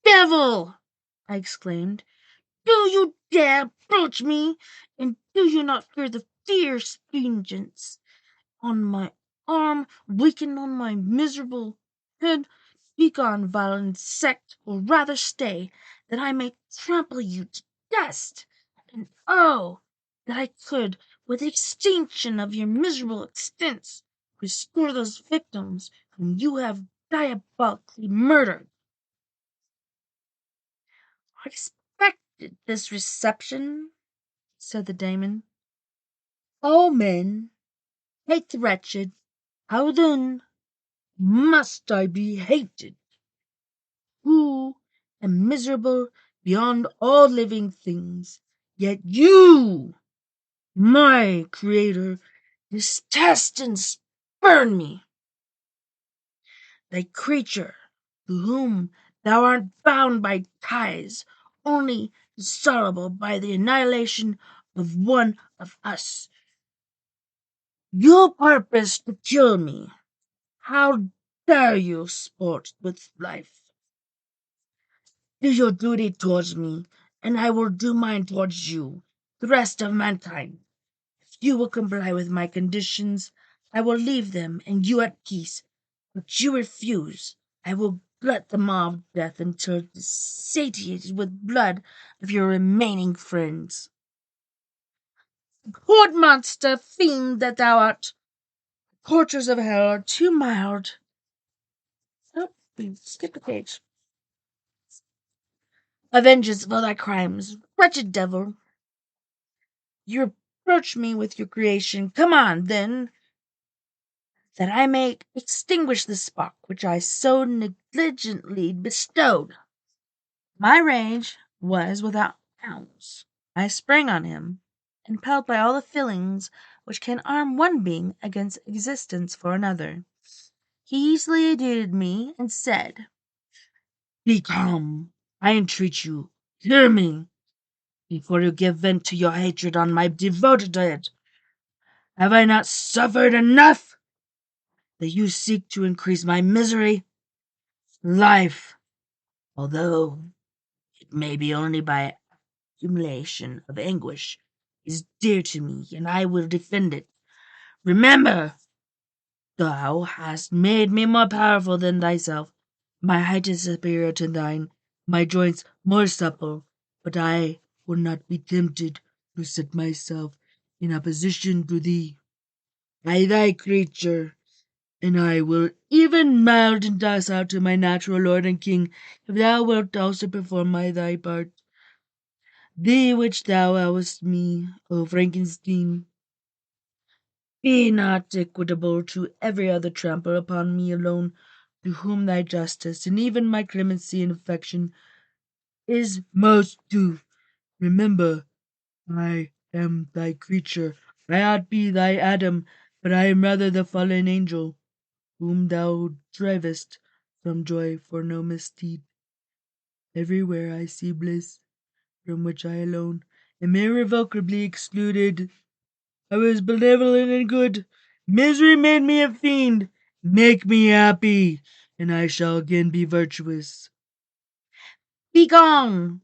"Devil!" I exclaimed, "do you dare approach me? And do you not fear the fierce vengeance on my arm, weakened on my miserable head? Begone, vile insect, or rather stay, that I may trample you to dust. And oh, that I could, with the extinction of your miserable existence, restore those victims whom you have diabolically murdered!" "I expected this reception," said the demon. "All men hate the wretched. How then must I be hated, who am miserable beyond all living things? Yet you, my creator, detest and spurn me. Thy creature, to whom thou art bound by ties only dissoluble by the annihilation of one of us. You purpose to kill me. How dare you sport with life? Do your duty towards me, and I will do mine towards you, the rest of mankind. If you will comply with my conditions, I will leave them and you at peace. But you refuse, I will glut the maw of death until it is satiated with blood of your remaining friends." Horrid monster, fiend that thou art! Tortures of hell are too mild. Oh, we skipped a page. A vengeance for thy crimes, wretched devil! You reproach me with your creation. Come on, then, that I may extinguish the spark which I so negligently bestowed. My rage was without bounds. I sprang on him, impelled by all the feelings which can arm one being against existence for another. He easily eluded me, and said, "Be calm, I entreat you. Hear me, before you give vent to your hatred on my devoted head. Have I not suffered enough, that you seek to increase my misery? Life, although it may be only by accumulation of anguish, is dear to me, and I will defend it. Remember, thou hast made me more powerful than thyself. My height is superior to thine, my joints more supple, but I will not be tempted to set myself in opposition to thee. I thy creature, and I will even mild and docile to my natural lord and king, if thou wilt also perform thy part. Thee which thou owest me, O Frankenstein, be not equitable to every other trample upon me alone, to whom thy justice, and even my clemency and affection, is most due. Remember, I am thy creature. I ought be thy Adam, but I am rather the fallen angel, whom thou drivest from joy for no misdeed. Everywhere I see bliss, from which I alone am irrevocably excluded. I was benevolent and good. Misery made me a fiend. Make me happy, and I shall again be virtuous. Begone!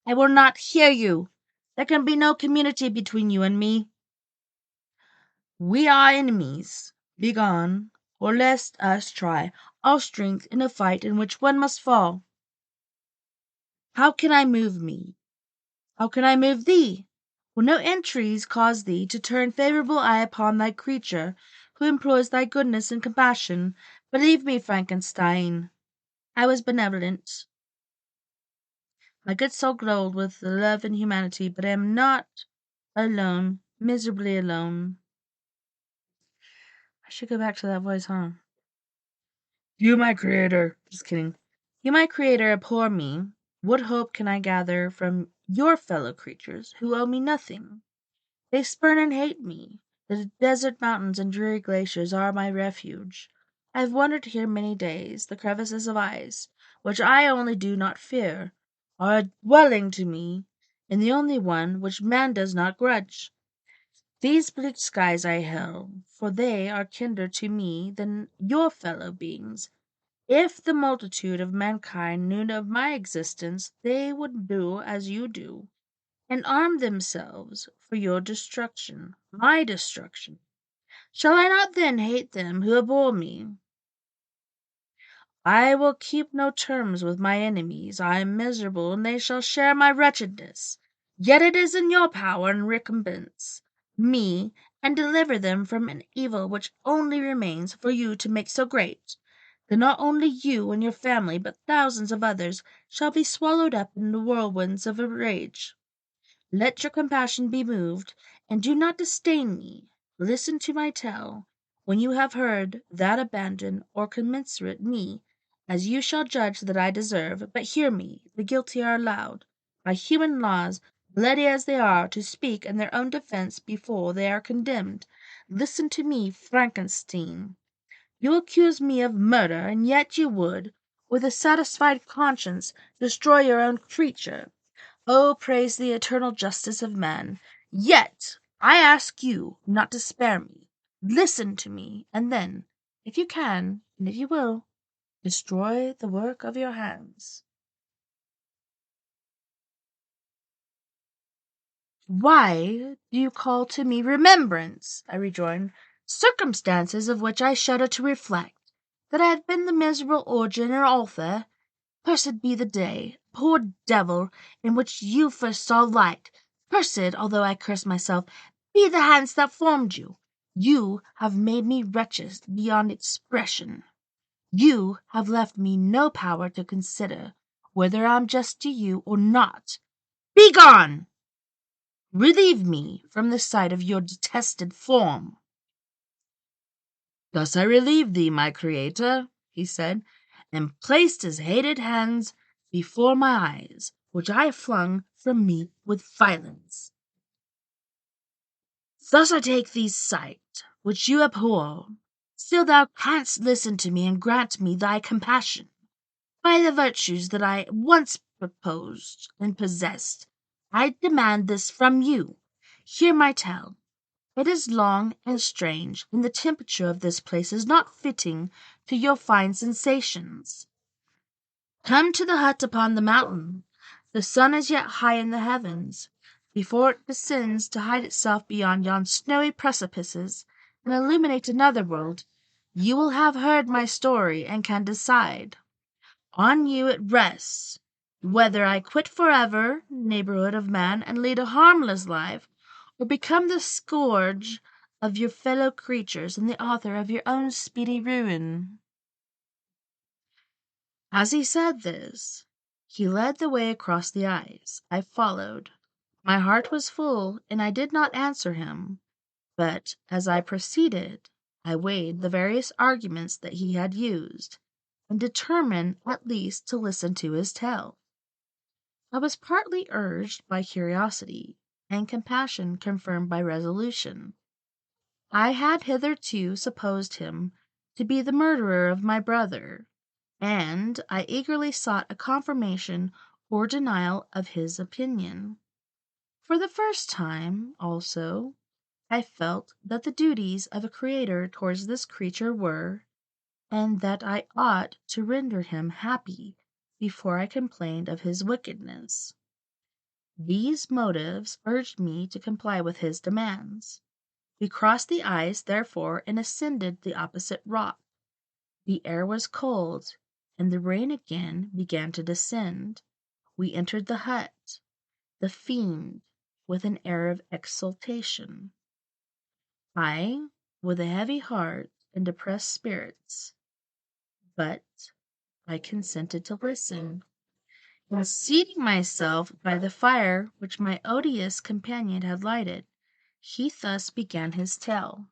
I will not hear you. There can be no community between you and me. We are enemies. Begone, or let us try our strength in a fight in which one must fall. How can I move me? How can I move thee? Will no entreaties cause thee to turn favourable eye upon thy creature, who employs thy goodness and compassion? Believe me, Frankenstein, I was benevolent. My good soul glowed with love and humanity, but I am not alone, miserably alone. I should go back to that voice, huh? You, my creator. Just kidding. You, my creator, abhor me. What hope can I gather from your fellow creatures, who owe me nothing? They spurn and hate me. The desert mountains and dreary glaciers are my refuge. I have wandered here many days. The crevices of ice, which I only do not fear, are a dwelling to me, and the only one which man does not grudge. These bleak skies I hail, for they are kinder to me than your fellow beings. If the multitude of mankind knew of my existence, they would do as you do, and arm themselves for your destruction, my destruction. Shall I not then hate them who abhor me? I will keep no terms with my enemies. I am miserable, and they shall share my wretchedness. Yet it is in your power and recompense me, and deliver them from an evil which only remains for you to make so great. Then not only you and your family, but thousands of others, shall be swallowed up in the whirlwinds of a rage. Let your compassion be moved, and do not disdain me. Listen to my tale. When you have heard that, abandon or commensurate me, as you shall judge that I deserve. But hear me, the guilty are allowed, by human laws, bloody as they are, to speak in their own defence before they are condemned. Listen to me, Frankenstein. You accuse me of murder, and yet you would, with a satisfied conscience, destroy your own creature. Oh, praise the eternal justice of man! Yet I ask you not to spare me. Listen to me, and then, if you can, and if you will, destroy the work of your hands. Why do you call to me remembrance? I rejoined. Circumstances of which I shudder to reflect, that I had been the miserable origin and author. Cursed be the day, poor devil, in which you first saw light. Cursed, although I curse myself, Be the hands that formed you. You have made me wretched beyond expression. You have left me no power to consider whether I am just to you or not. Begone! Relieve me from the sight of your detested form." "Thus I relieve thee, my creator," he said, and placed his hated hands before my eyes, which I flung from me with violence. "Thus I take thee sight, which you abhor. Still thou canst listen to me and grant me thy compassion. By the virtues that I once proposed and possessed, I demand this from you. Hear my tale. It is long and strange, and the temperature of this place is not fitting to your fine sensations. Come to the hut upon the mountain. The sun is yet high in the heavens. Before it descends to hide itself beyond yon snowy precipices and illuminate another world, you will have heard my story and can decide. On you it rests, whether I quit forever neighborhood of man and lead a harmless life, or become the scourge of your fellow creatures and the author of your own speedy ruin." As he said this, he led the way across the ice. I followed. My heart was full, and I did not answer him, but as I proceeded, I weighed the various arguments that he had used, and determined at least to listen to his tale. I was partly urged by curiosity, and compassion confirmed by resolution. I had hitherto supposed him to be the murderer of my brother, and I eagerly sought a confirmation or denial of his opinion. For the first time, also, I felt that the duties of a creator towards this creature were, and that I ought to render him happy before I complained of his wickedness. These motives urged me to comply with his demands. We crossed the ice, therefore, and ascended the opposite rock. The air was cold, and the rain again began to descend. We entered the hut, the fiend with an air of exultation, I with a heavy heart and depressed spirits. But I consented to listen, and seating myself by the fire which my odious companion had lighted, he thus began his tale.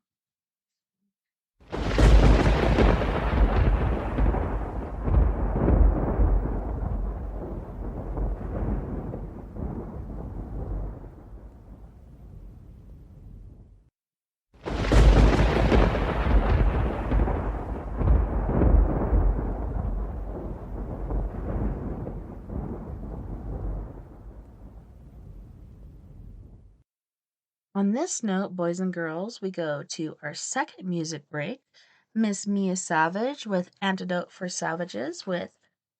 On this note, boys and girls, we go to our second music break. Miss Mia Savage with Antidote for Savages with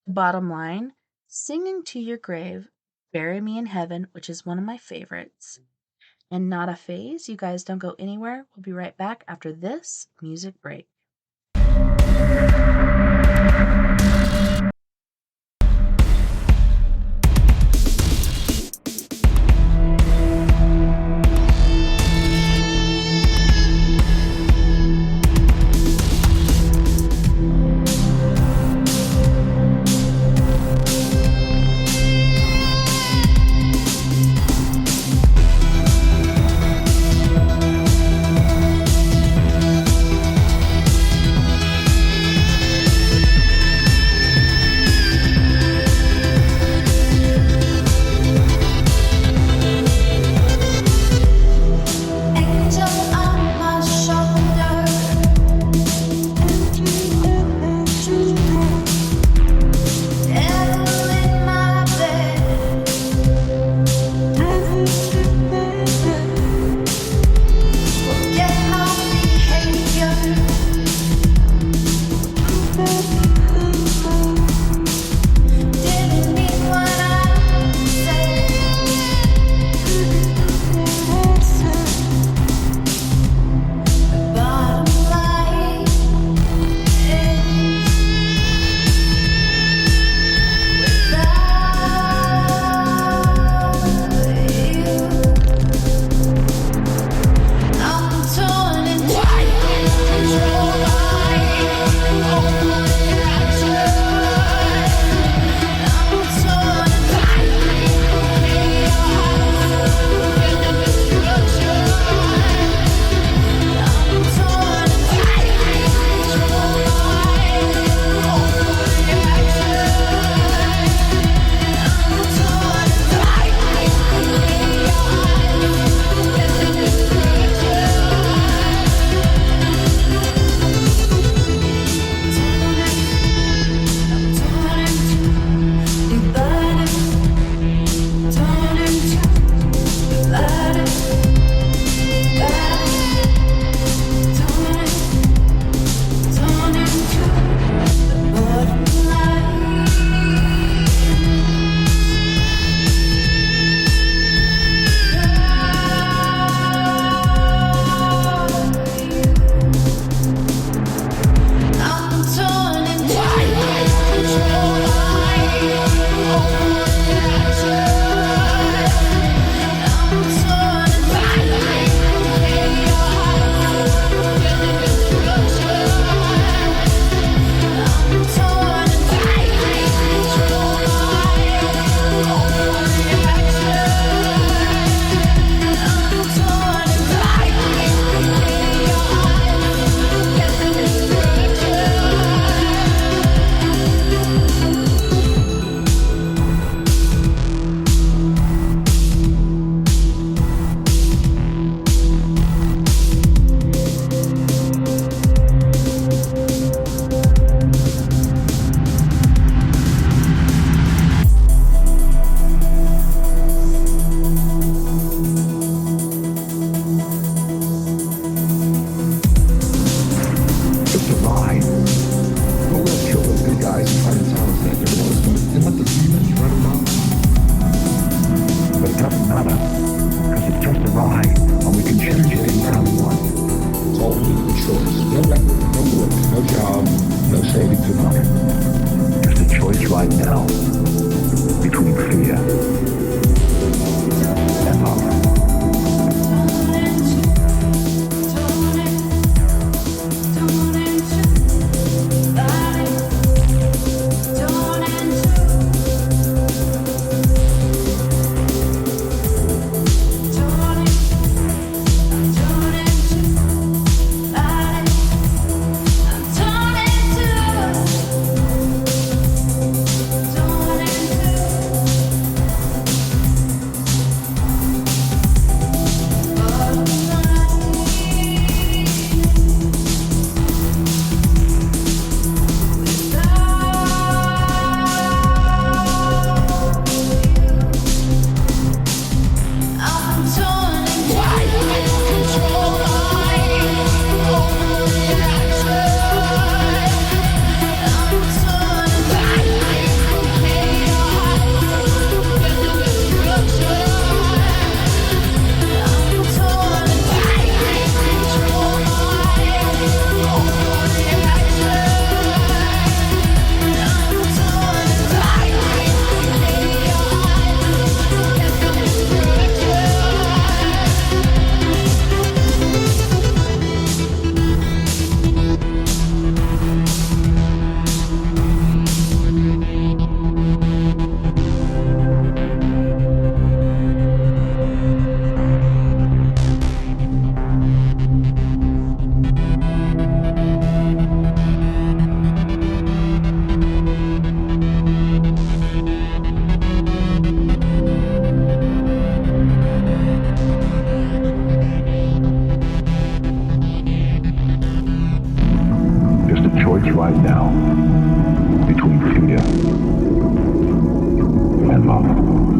Bottom Line, Singing to Your Grave, Bury Me in Heaven, which is one of my favorites. And Not a Phase. You guys don't go anywhere. We'll be right back after this music break. choice right now between fear and love.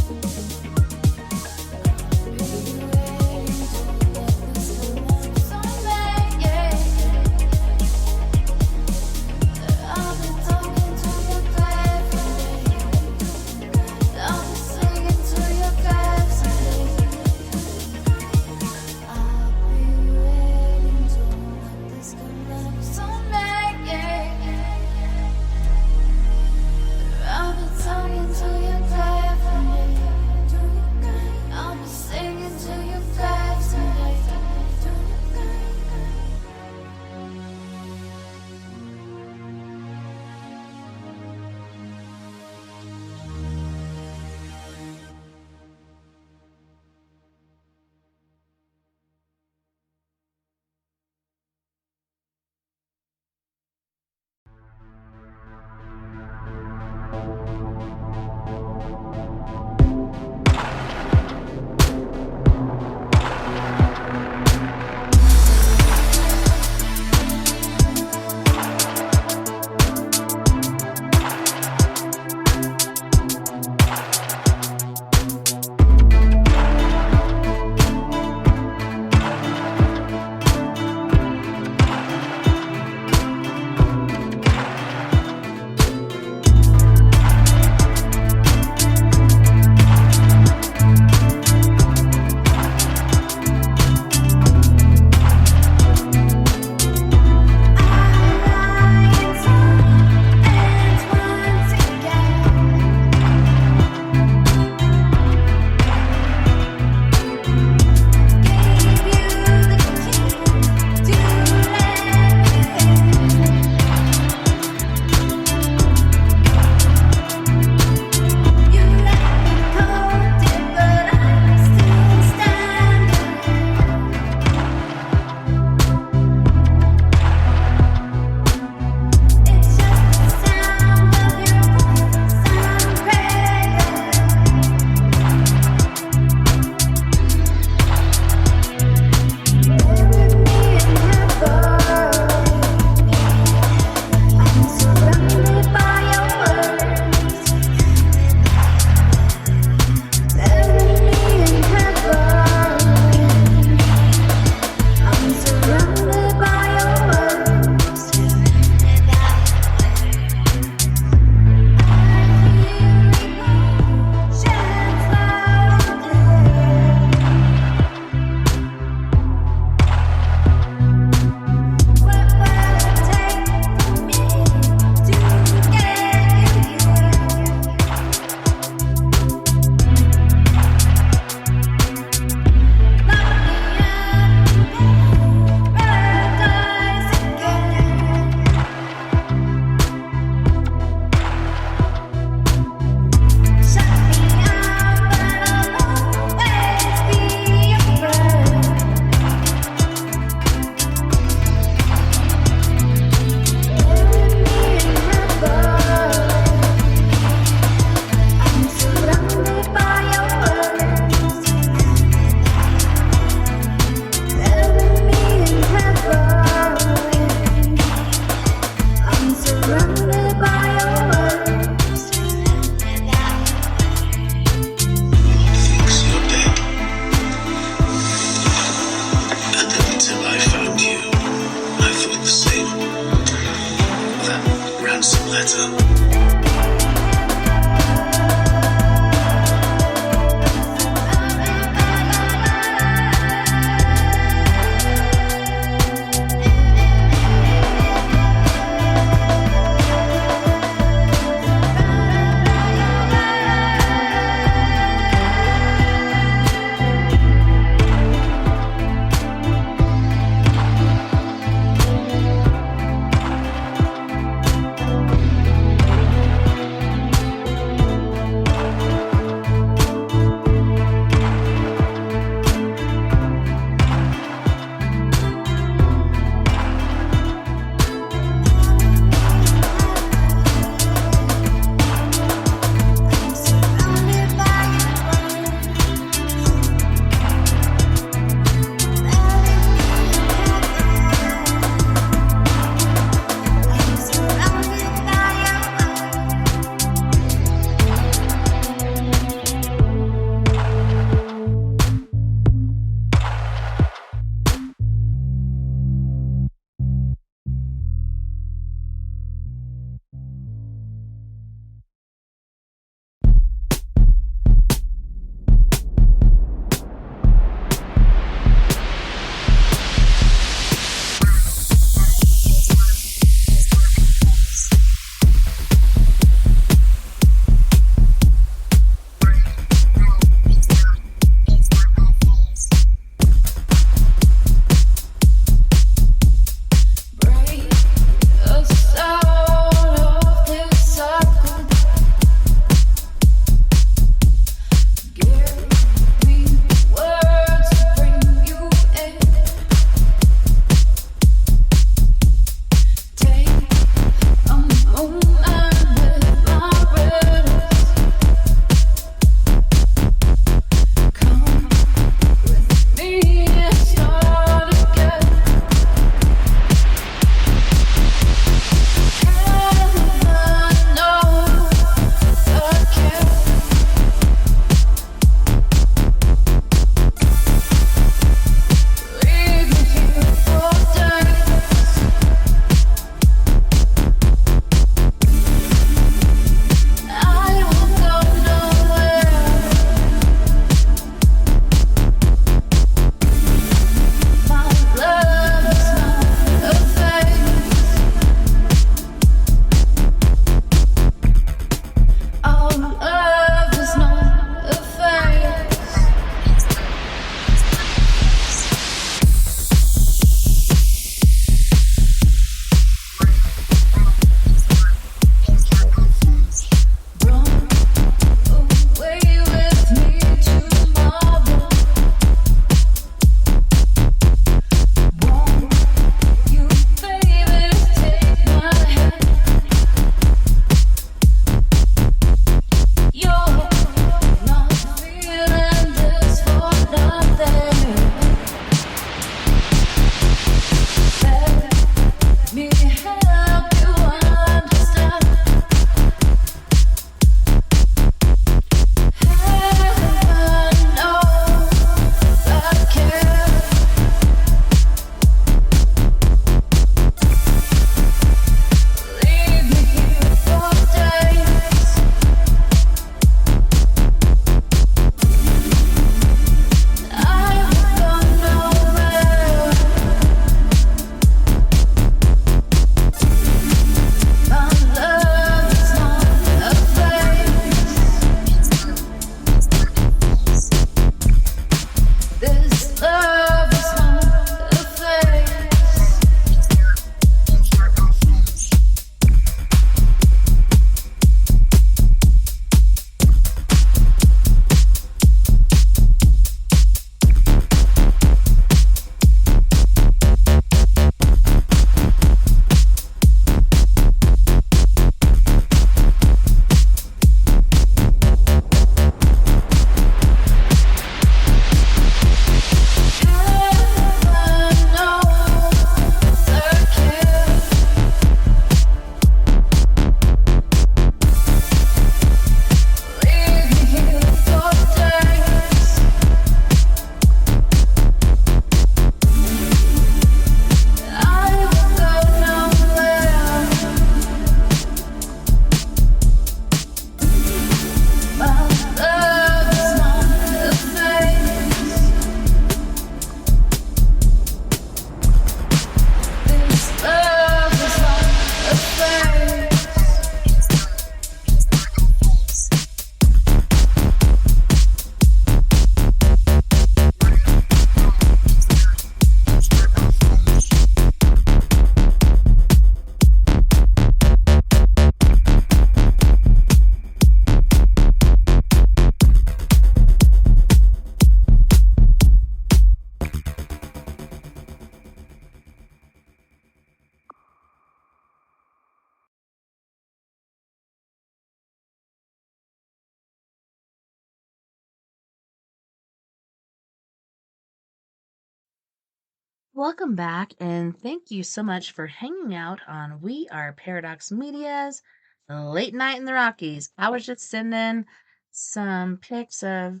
Welcome back, and thank you so much for hanging out on We Are Paraddox Medias Late Night in the Rockies. I was just sending some pics of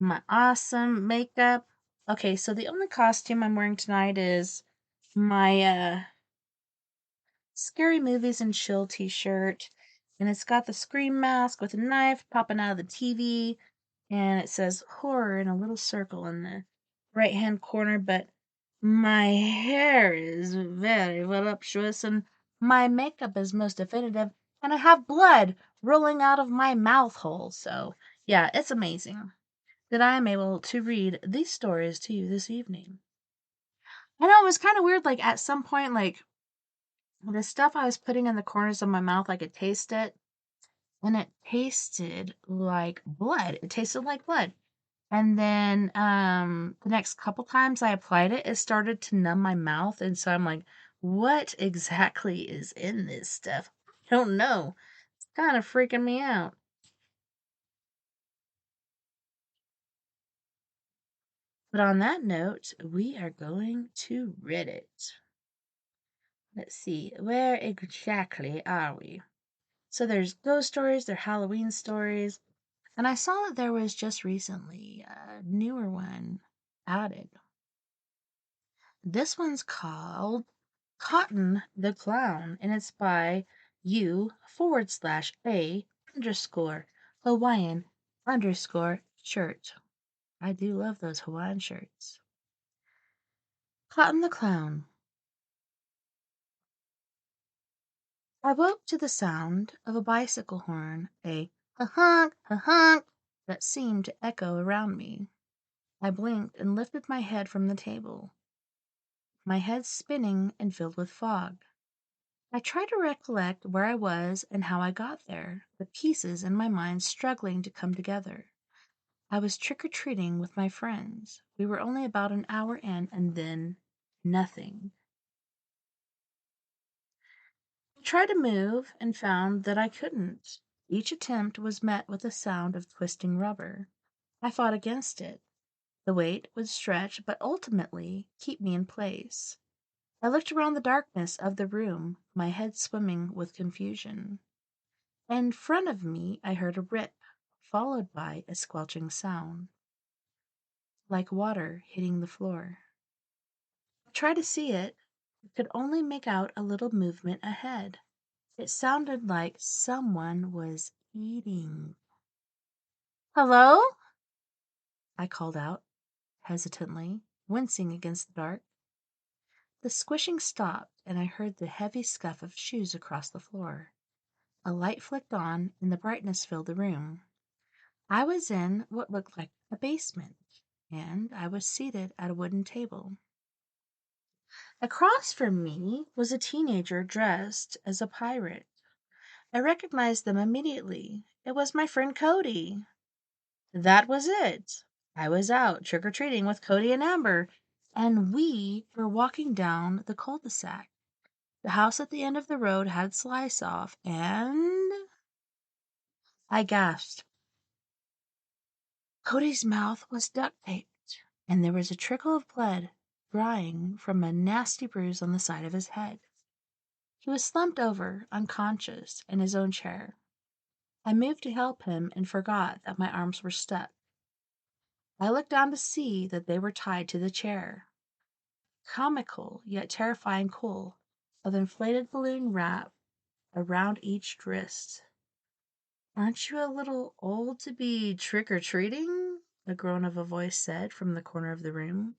my awesome makeup. Okay, so the only costume I'm wearing tonight is my Scary Movies and Chill t-shirt, and it's got the Scream mask with a knife popping out of the TV, and it says horror in a little circle in the right hand corner, but my hair is very voluptuous and my makeup is most definitive, and I have blood rolling out of my mouth hole. So, yeah, it's amazing that I am able to read these stories to you this evening. I know it was kind of weird, like at some point, like the stuff I was putting in the corners of my mouth, I could taste it, and it tasted like blood. It tasted like blood. And then the next couple times I applied it, it started to numb my mouth. And so I'm like, what exactly is in this stuff? I don't know. It's kind of freaking me out. But on that note, we are going to Reddit. Let's see, where exactly are we? So there's ghost stories, there are Halloween stories, and I saw that there was just recently a newer one added. This one's called Cotton the Clown, and it's by U _A_Hawaiian_shirt. I do love those Hawaiian shirts. Cotton the Clown. I woke to the sound of a bicycle horn, a ha honk, that seemed to echo around me. I blinked and lifted my head from the table, my head spinning and filled with fog. I tried to recollect where I was and how I got there, the pieces in my mind struggling to come together. I was trick-or-treating with my friends. We were only about an hour in, and then nothing. I tried to move and found that I couldn't. Each attempt was met with a sound of twisting rubber. I fought against it. The weight would stretch, but ultimately keep me in place. I looked around the darkness of the room, my head swimming with confusion. In front of me I heard a rip, followed by a squelching sound, like water hitting the floor. I tried to see it, but could only make out a little movement ahead. It sounded like someone was eating. "Hello?" I called out, hesitantly, wincing against the dark. The squishing stopped, and I heard the heavy scuff of shoes across the floor. A light flicked on, and the brightness filled the room. I was in what looked like a basement, and I was seated at a wooden table. Across from me was a teenager dressed as a pirate. I recognized them immediately. It was my friend Cody. That was it. I was out trick-or-treating with Cody and Amber, and we were walking down the cul-de-sac. The house at the end of the road had sliced off, and I gasped. Cody's mouth was duct-taped, and there was a trickle of blood drying from a nasty bruise on the side of his head. He was slumped over, unconscious, in his own chair. I moved to help him and forgot that my arms were stuck. I looked down to see that they were tied to the chair. Comical yet terrifying coil of inflated balloon wrap around each wrist. "Aren't you a little old to be trick-or-treating?" a groan of a voice said from the corner of the room.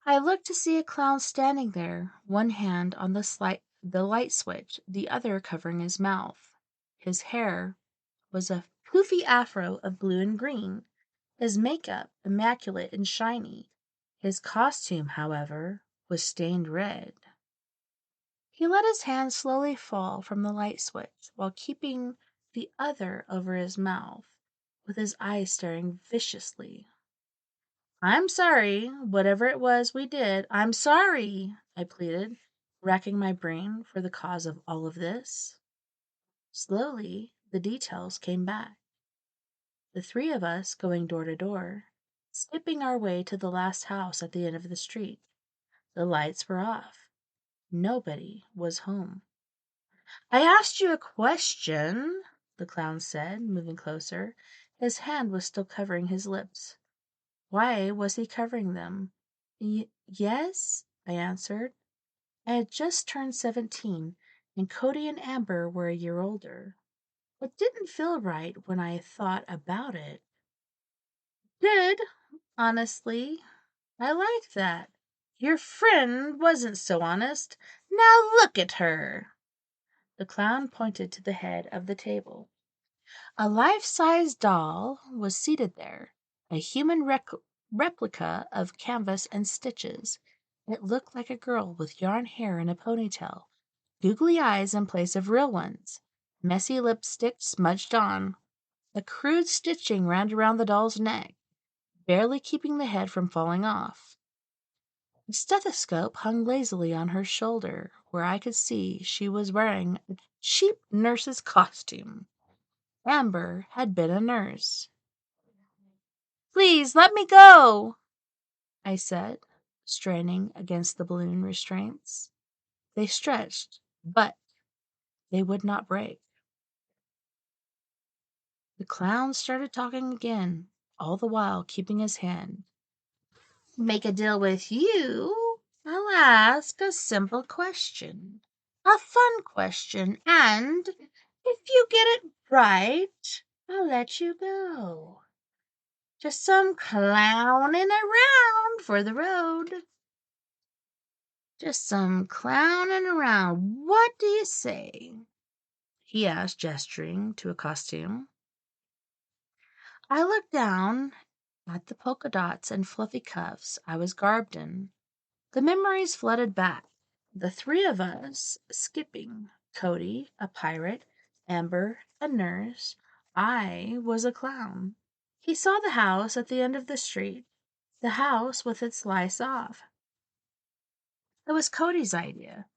I looked to see a clown standing there, one hand on the light switch, the other covering his mouth. His hair was a poofy afro of blue and green, his makeup immaculate and shiny. His costume, however, was stained red. He let his hand slowly fall from the light switch while keeping the other over his mouth, with his eyes staring viciously. "I'm sorry, whatever it was we did. I'm sorry," I pleaded, racking my brain for the cause of all of this. Slowly, the details came back. The three of us going door to door, skipping our way to the last house at the end of the street. The lights were off. Nobody was home. "I asked you a question," the clown said, moving closer. His hand was still covering his lips. Why was he covering them? Yes, I answered. I had just turned 17, and Cody and Amber were a year older. It didn't feel right when I thought about it. Good, honestly. I liked that. Your friend wasn't so honest. Now look at her. The clown pointed to the head of the table. A life-size doll was seated there, a human replica of canvas and stitches. It looked like a girl with yarn hair and a ponytail, googly eyes in place of real ones, messy lipstick smudged on. A crude stitching ran around the doll's neck, barely keeping the head from falling off. The stethoscope hung lazily on her shoulder, where I could see she was wearing a cheap nurse's costume. Amber had been a nurse. "Please let me go," I said, straining against the balloon restraints. They stretched, but they would not break. The clown started talking again, all the while keeping his hand. "Make a deal with you. I'll ask a simple question, a fun question, and if you get it right, I'll let you go. Just some clowning around for the road. Just some clowning around. What do you say?" he asked, gesturing to a costume. I looked down at the polka dots and fluffy cuffs I was garbed in. The memories flooded back. The three of us skipping. Cody, a pirate. Amber, a nurse. I was a clown. He saw the house at the end of the street. The house with its lights off. It was Cody's idea.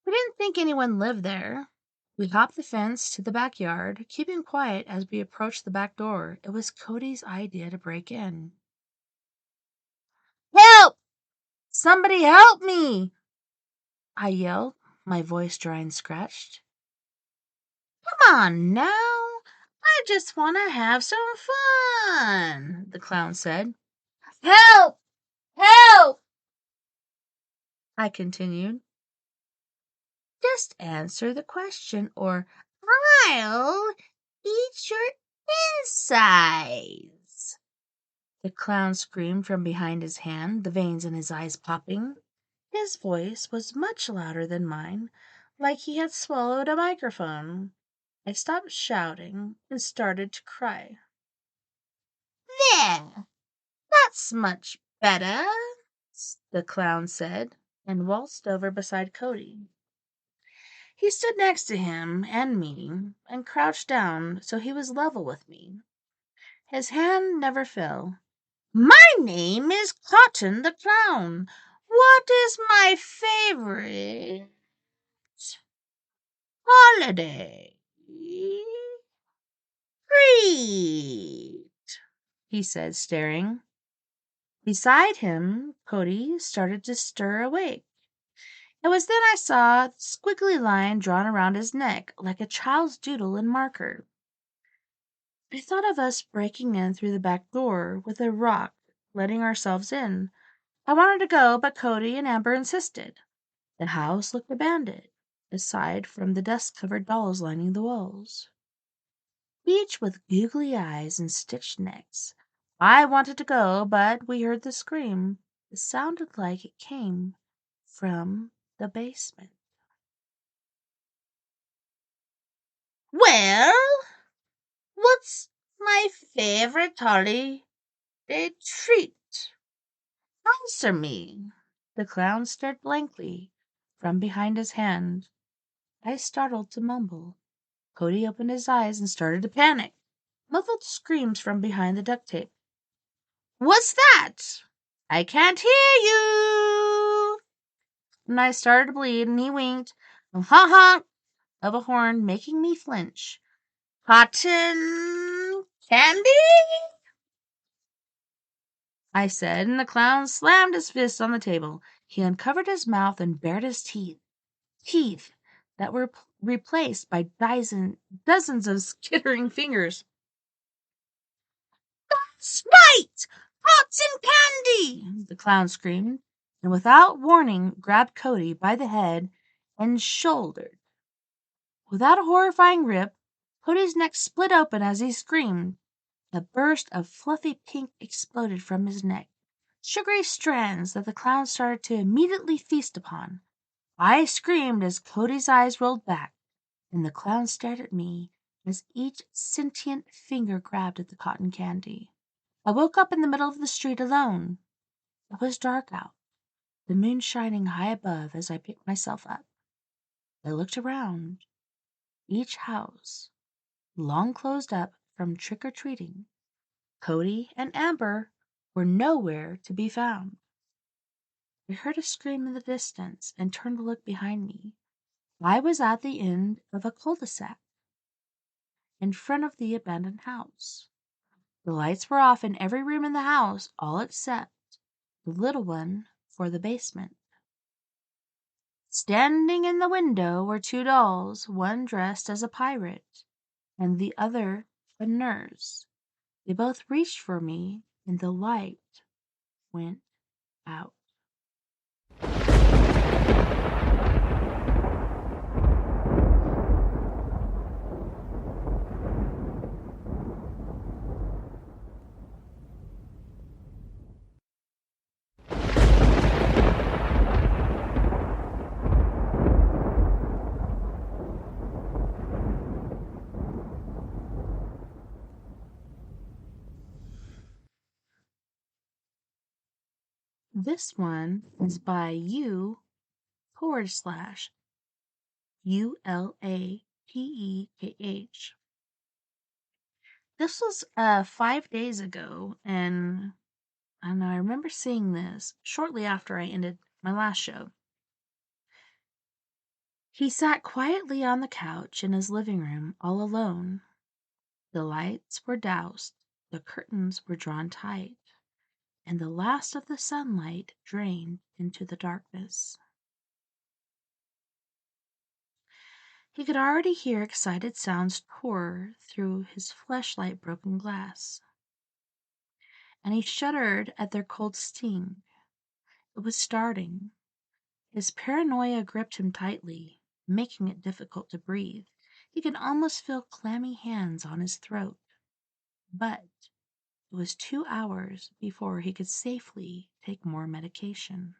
We didn't think anyone lived there. We hopped the fence to the backyard, keeping quiet as we approached the back door. It was Cody's idea to break in. "Help! Somebody help me!" I yelled, my voice dry and scratched. "Come on now. I just want to have some fun," the clown said. "Help! Help!" I continued. "Just answer the question or I'll eat your insides," the clown screamed from behind his hand, the veins in his eyes popping. His voice was much louder than mine, like he had swallowed a microphone. I stopped shouting and started to cry. "There, that's much better," the clown said, and waltzed over beside Cody. He stood next to him and me and crouched down so he was level with me. His hand never fell. "My name is Cotton the Clown. What is my favorite holiday treat?" he said, staring. Beside him, Cody started to stir awake. It was then I saw a squiggly line drawn around his neck, like a child's doodle in marker. I thought of us breaking in through the back door with a rock, letting ourselves in. I wanted to go, but Cody and Amber insisted. The house looked abandoned, aside from the dust-covered dolls lining the walls, each with googly eyes and stitched necks. I wanted to go, but we heard the scream. It sounded like it came from the basement. "Well, what's my favorite holiday treat? Answer me." The clown stared blankly from behind his hand. I startled to mumble. Cody opened his eyes and started to panic. Muffled screams from behind the duct tape. "What's that? I can't hear you." And I started to bleed, and he winked. "Ha ha!" of a horn, making me flinch. "Cotton candy?" I said, and the clown slammed his fist on the table. He uncovered his mouth and bared his teeth that were replaced by dozens of skittering fingers. "That's right! Cotton candy!" the clown screamed, and without warning grabbed Cody by the head and shouldered. Without a horrifying rip, Cody's neck split open as he screamed. A burst of fluffy pink exploded from his neck, sugary strands that the clown started to immediately feast upon. I screamed as Cody's eyes rolled back, and the clown stared at me as each sentient finger grabbed at the cotton candy. I woke up in the middle of the street alone. It was dark out, the moon shining high above as I picked myself up. I looked around. Each house, long closed up from trick-or-treating, Cody and Amber were nowhere to be found. I heard a scream in the distance and turned to look behind me. I was at the end of a cul-de-sac, in front of the abandoned house. The lights were off in every room in the house, all except the little one for the basement. Standing in the window were two dolls, one dressed as a pirate, and the other a nurse. They both reached for me, and the light went out. This one is by u/ULAPEKH. This was 5 days ago, and I remember seeing this shortly after I ended my last show. He sat quietly on the couch in his living room, all alone. The lights were doused, the curtains were drawn tight, and the last of the sunlight drained into the darkness. He could already hear excited sounds tore through his fleshlight broken glass, and he shuddered at their cold sting. It was starting. His paranoia gripped him tightly, making it difficult to breathe. He could almost feel clammy hands on his throat. But it was 2 hours before he could safely take more medication.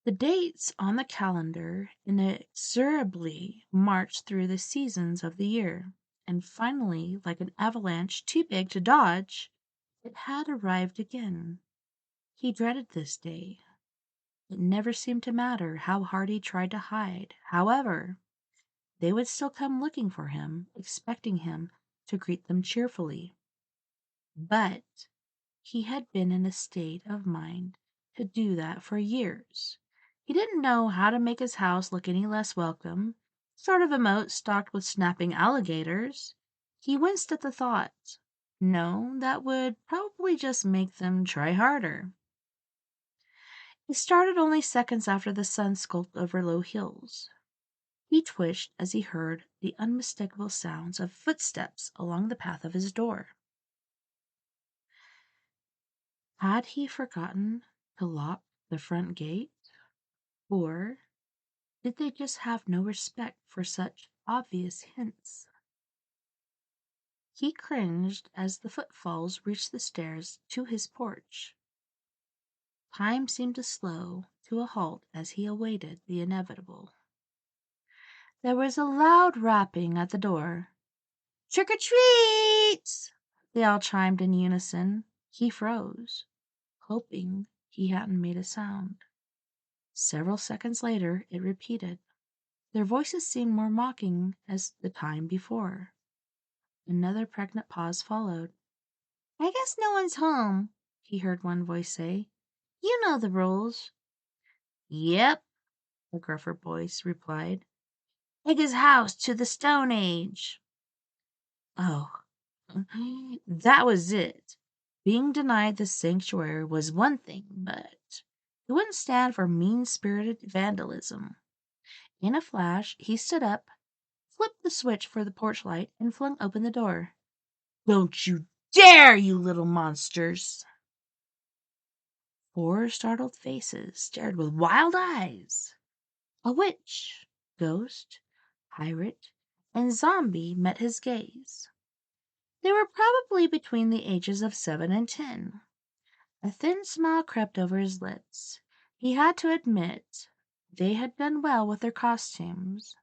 The dates on the calendar inexorably marched through the seasons of the year, and finally, like an avalanche too big to dodge, it had arrived again. He dreaded this day. It never seemed to matter how hard he tried to hide. However, they would still come looking for him, expecting him to greet them cheerfully. But he had been in a state of mind to do that for years. He didn't know how to make his house look any less welcome, sort of a moat stocked with snapping alligators. He winced at the thought. No, that would probably just make them try harder. It started only seconds after the sun skulked over low hills. He twitched as he heard the unmistakable sounds of footsteps along the path of his door. Had he forgotten to lock the front gate? Or did they just have no respect for such obvious hints? He cringed as the footfalls reached the stairs to his porch. Time seemed to slow to a halt as he awaited the inevitable. There was a loud rapping at the door. "Trick or treat!" they all chimed in unison. He froze, hoping he hadn't made a sound. Several seconds later it repeated. Their voices seemed more mocking as the time before. Another pregnant pause followed. "I guess no one's home," he heard one voice say. "You know the rules." "Yep," a gruffer voice replied. "Take his house to the Stone Age." Oh, that was it. Being denied the sanctuary was one thing, but he wouldn't stand for mean-spirited vandalism. In a flash, he stood up, flipped the switch for the porch light, and flung open the door. "Don't you dare, you little monsters!" 4 startled faces stared with wild eyes. A witch, ghost, pirate, and zombie met his gaze. They were probably between the ages of 7 and 10. A thin smile crept over his lips. He had to admit they had done well with their costumes.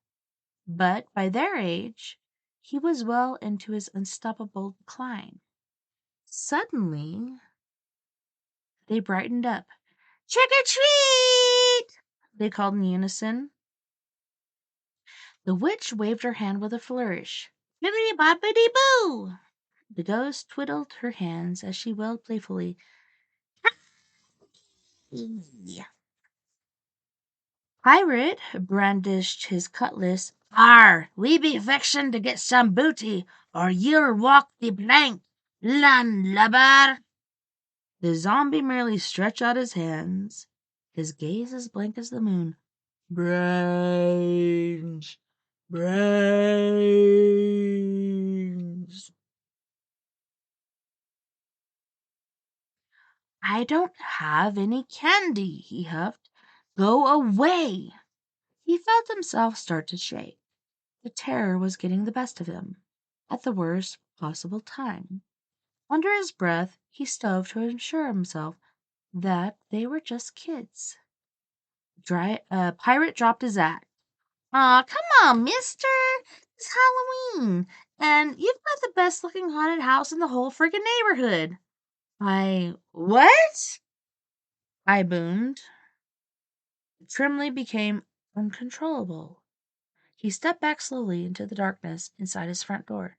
But by their age, he was well into his unstoppable decline. Suddenly, they brightened up. "Trick or treat!" they called in unison. The witch waved her hand with a flourish. "Bibbidi bobbidi boo!" The ghost twiddled her hands as she wailed playfully. Pirate brandished his cutlass. "We be fixin' to get some booty, or you'll walk the plank, landlubber." The zombie merely stretched out his hands, his gaze as blank as the moon. "Brains! Brains!" "I don't have any candy," he huffed. "Go away!" He felt himself start to shake. The terror was getting the best of him, at the worst possible time. Under his breath, he strove to assure himself that they were just kids. Pirate dropped his act. "Aw, come on, mister. It's Halloween, and you've got the best-looking haunted house in the whole friggin' neighborhood." What?" I boomed. Trimley became uncontrollable. He stepped back slowly into the darkness inside his front door.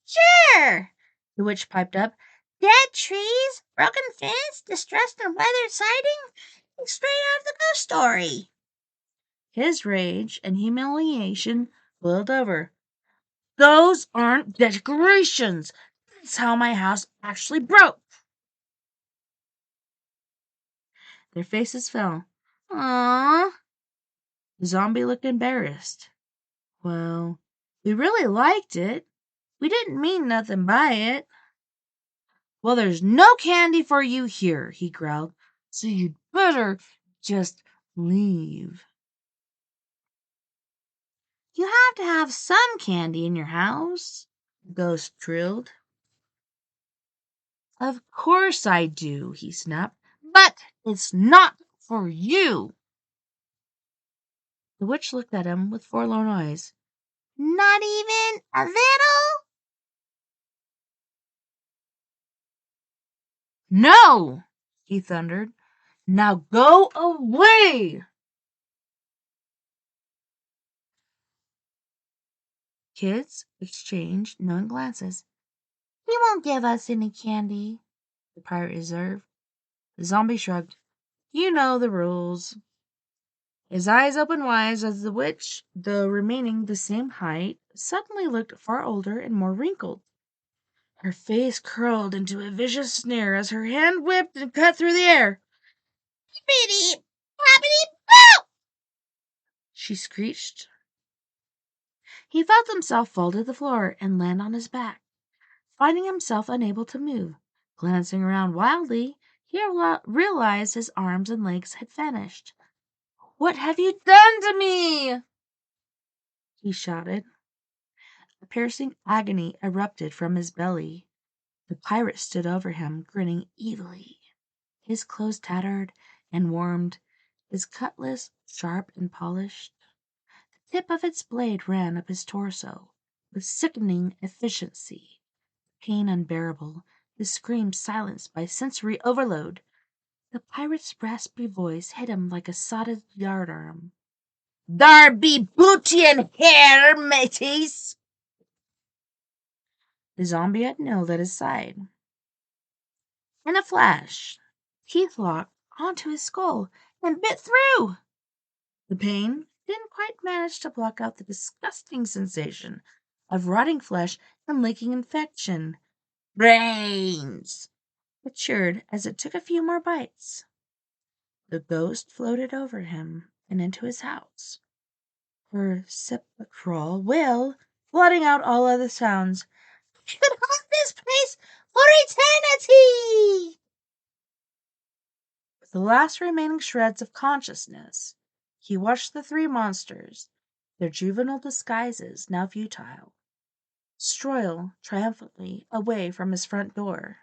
"Sure," the witch piped up. "Dead trees, broken fence, distressed and weathered siding. Straight out of the ghost story." His rage and humiliation boiled over. "Those aren't decorations. That's how my house actually broke." Their faces fell. "Aww." The zombie looked embarrassed. "Well, we really liked it. We didn't mean nothing by it." "Well, there's no candy for you here," he growled, "so you'd better just leave." "You have to have some candy in your house," the ghost trilled. "Of course I do," he snapped, "but it's not for you." The witch looked at him with forlorn eyes. "Not even a little?" "No!" he thundered. "Now go away!" Kids exchanged knowing glances. "He won't give us any candy," the pirate observed. The zombie shrugged. "You know the rules." His eyes opened wide as the witch, though remaining the same height, suddenly looked far older and more wrinkled. Her face curled into a vicious sneer as her hand whipped and cut through the air. "Bippity boppity boo!" she screeched. He felt himself fall to the floor and land on his back, finding himself unable to move. Glancing around wildly, he realized his arms and legs had vanished. "What have you done to me?" he shouted. A piercing agony erupted from his belly. The pirate stood over him, grinning evilly, his clothes tattered and warmed, his cutlass sharp and polished. The tip of its blade ran up his torso with sickening efficiency. Pain unbearable, his screams silenced by sensory overload. The pirate's raspy voice hit him like a sodded yardarm. "Dar be booty in here, mateys." The zombie had knelt at his side. In a flash, teeth locked onto his skull and bit through. The pain didn't quite manage to block out the disgusting sensation of rotting flesh and leaking infection. "Brains!" It cheered as it took a few more bites. The ghost floated over him and into his house, her sepulchral wail blotting out all other sounds. "I could haunt this place for eternity!" With the last remaining shreds of consciousness, he watched the three monsters, their juvenile disguises now futile, stroll triumphantly away from his front door.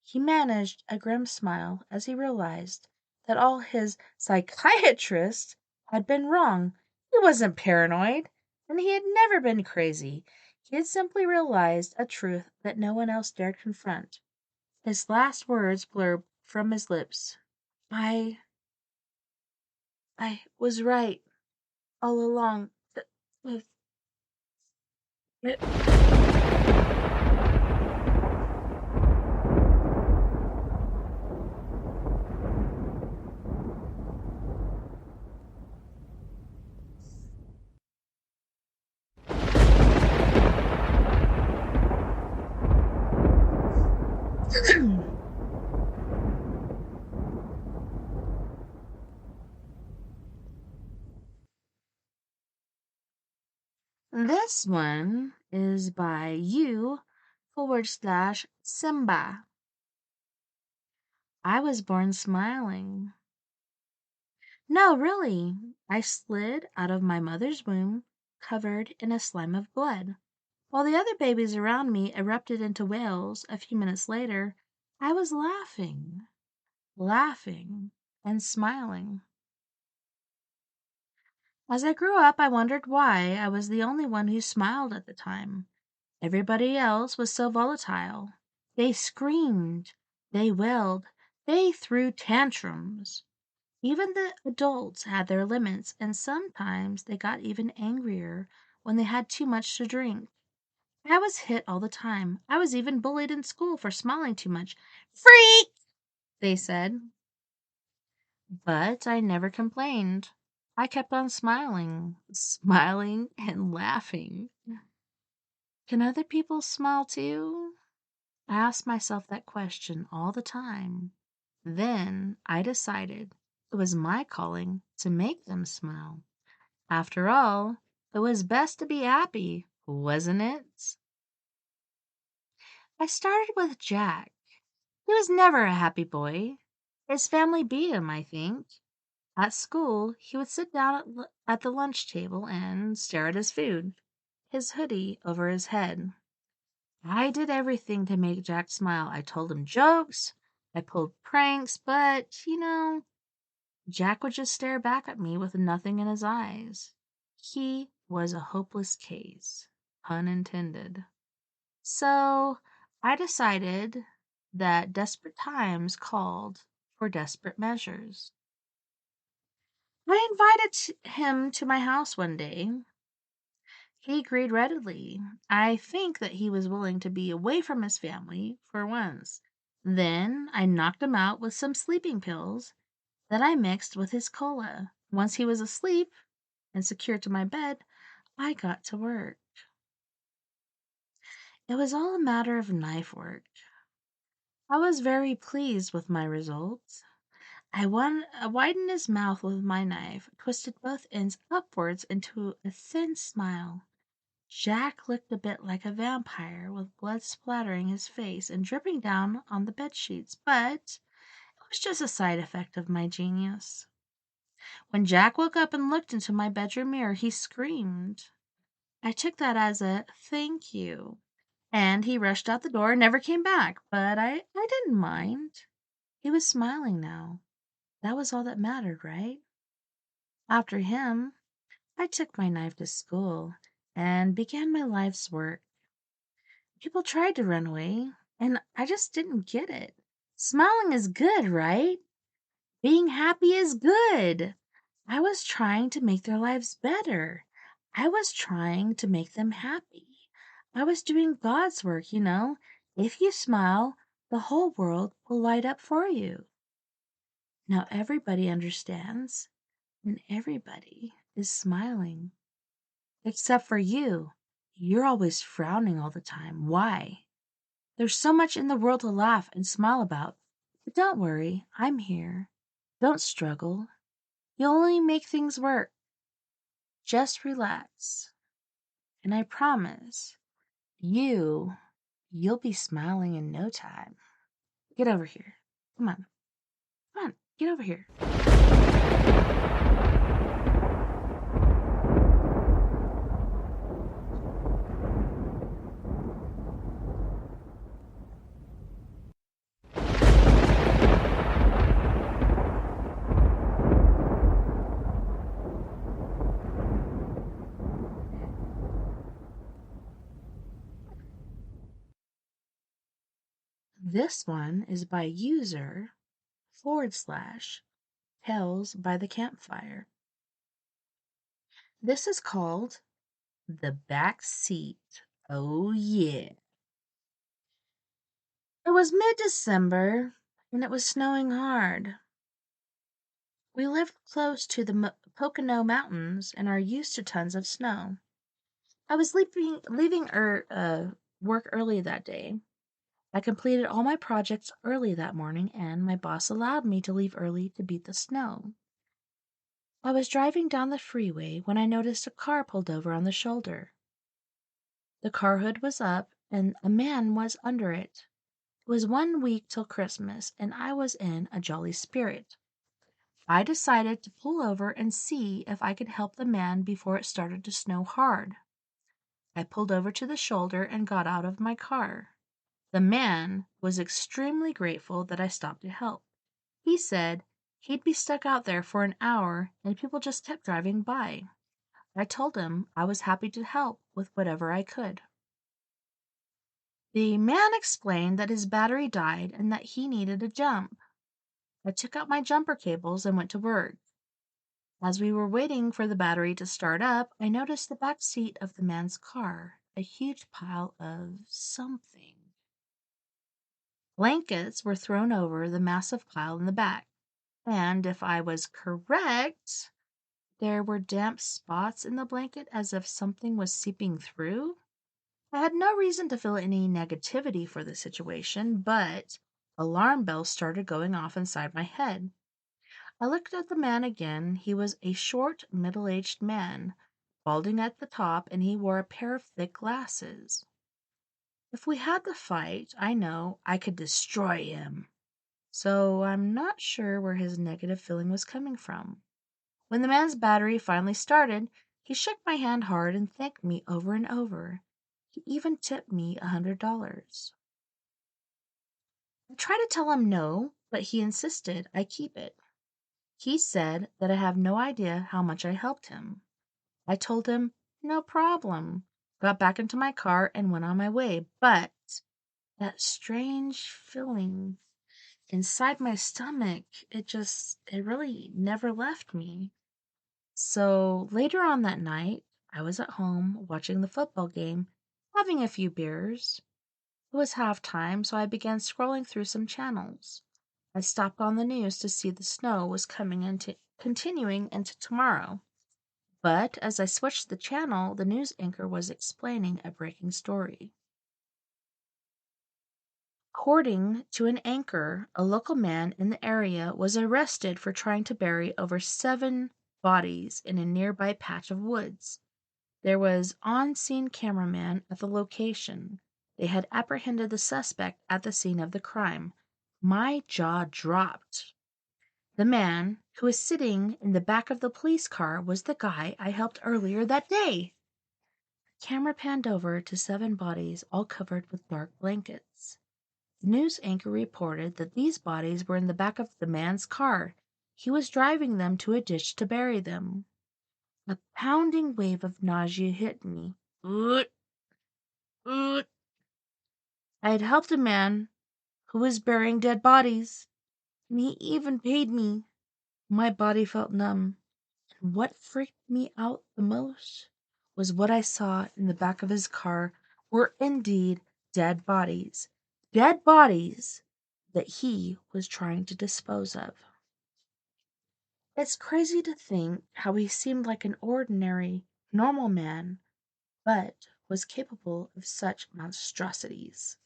He managed a grim smile as he realized that all his psychiatrist had been wrong. He wasn't paranoid, and he had never been crazy. He had simply realized a truth that no one else dared confront. His last words blurred from his lips. I was right all along. Th- th- This one is by u/Simba. I was born smiling. No, really. I slid out of my mother's womb, covered in a slime of blood. While the other babies around me erupted into wails a few minutes later, I was laughing, and smiling. As I grew up, I wondered why I was the only one who smiled at the time. Everybody else was so volatile. They screamed, they wailed, they threw tantrums. Even the adults had their limits, and sometimes they got even angrier when they had too much to drink. I was hit all the time. I was even bullied in school for smiling too much. "Freak!" they said. But I never complained. I kept on smiling and laughing. Can other people smile too? I asked myself that question all the time. Then I decided it was my calling to make them smile. After all, it was best to be happy, wasn't it? I started with Jack. He was never a happy boy. His family beat him, I think. At school, he would sit down at the lunch table and stare at his food, his hoodie over his head. I did everything to make Jack smile. I told him jokes, I pulled pranks, but, Jack would just stare back at me with nothing in his eyes. He was a hopeless case, pun intended. So I decided that desperate times called for desperate measures. I invited him to my house one day. He agreed readily. I think that he was willing to be away from his family for once. Then I knocked him out with some sleeping pills that I mixed with his cola. Once he was asleep and secured to my bed, I got to work. It was all a matter of knife work. I was very pleased with my results. I widened his mouth with my knife, twisted both ends upwards into a thin smile. Jack looked a bit like a vampire, with blood splattering his face and dripping down on the bed sheets, but it was just a side effect of my genius. When Jack woke up and looked into my bedroom mirror, he screamed. I took that as a thank you, and he rushed out the door and never came back, but I didn't mind. He was smiling now. That was all that mattered, right? After him, I took my knife to school and began my life's work. People tried to run away, and I just didn't get it. Smiling is good, right? Being happy is good. I was trying to make their lives better. I was trying to make them happy. I was doing God's work. If you smile, the whole world will light up for you. Now everybody understands, and everybody is smiling. Except for you. You're always frowning all the time. Why? There's so much in the world to laugh and smile about. But don't worry, I'm here. Don't struggle. You'll only make things work. Just relax. And I promise, you'll be smiling in no time. Get over here. Come on. Come on, get over here. This one is by user / Tales by the Campfire. This is called The Back Seat. Oh, yeah. It was mid-December, and it was snowing hard. We lived close to the Pocono Mountains and are used to tons of snow. I was leaving work early that day. I completed all my projects early that morning, and my boss allowed me to leave early to beat the snow. I was driving down the freeway when I noticed a car pulled over on the shoulder. The car hood was up, and a man was under it. It was 1 week till Christmas, and I was in a jolly spirit. I decided to pull over and see if I could help the man before it started to snow hard. I pulled over to the shoulder and got out of my car. The man was extremely grateful that I stopped to help. He said he'd be stuck out there for an hour and people just kept driving by. I told him I was happy to help with whatever I could. The man explained that his battery died and that he needed a jump. I took out my jumper cables and went to work. As we were waiting for the battery to start up, I noticed the back seat of the man's car, a huge pile of something. Blankets were thrown over the massive pile in the back, and if I was correct, there were damp spots in the blanket as if something was seeping through. I had no reason to feel any negativity for the situation, but alarm bells started going off inside my head. I looked at the man again. He was a short, middle-aged man, balding at the top, and he wore a pair of thick glasses. If we had to fight, I know I could destroy him. So I'm not sure where his negative feeling was coming from. When the man's battery finally started, he shook my hand hard and thanked me over and over. He even tipped me $100. I tried to tell him no, but he insisted I keep it. He said that I have no idea how much I helped him. I told him, no problem, got back into my car and went on my way, but that strange feeling inside my stomach, it really never left me. So later on that night, I was at home watching the football game, having a few beers. It was halftime, so I began scrolling through some channels. I stopped on the news to see the snow was continuing into tomorrow. But as I switched the channel, the news anchor was explaining a breaking story. According to an anchor, a local man in the area was arrested for trying to bury over 7 bodies in a nearby patch of woods. There was on-scene cameraman at the location. They had apprehended the suspect at the scene of the crime. My jaw dropped. The man who was sitting in the back of the police car was the guy I helped earlier that day. The camera panned over to 7 bodies, all covered with dark blankets. The news anchor reported that these bodies were in the back of the man's car. He was driving them to a ditch to bury them. A pounding wave of nausea hit me. I had helped a man who was burying dead bodies, and he even paid me. My body felt numb, and what freaked me out the most was what I saw in the back of his car were indeed dead bodies. Dead bodies that he was trying to dispose of. It's crazy to think how he seemed like an ordinary, normal man, but was capable of such monstrosities.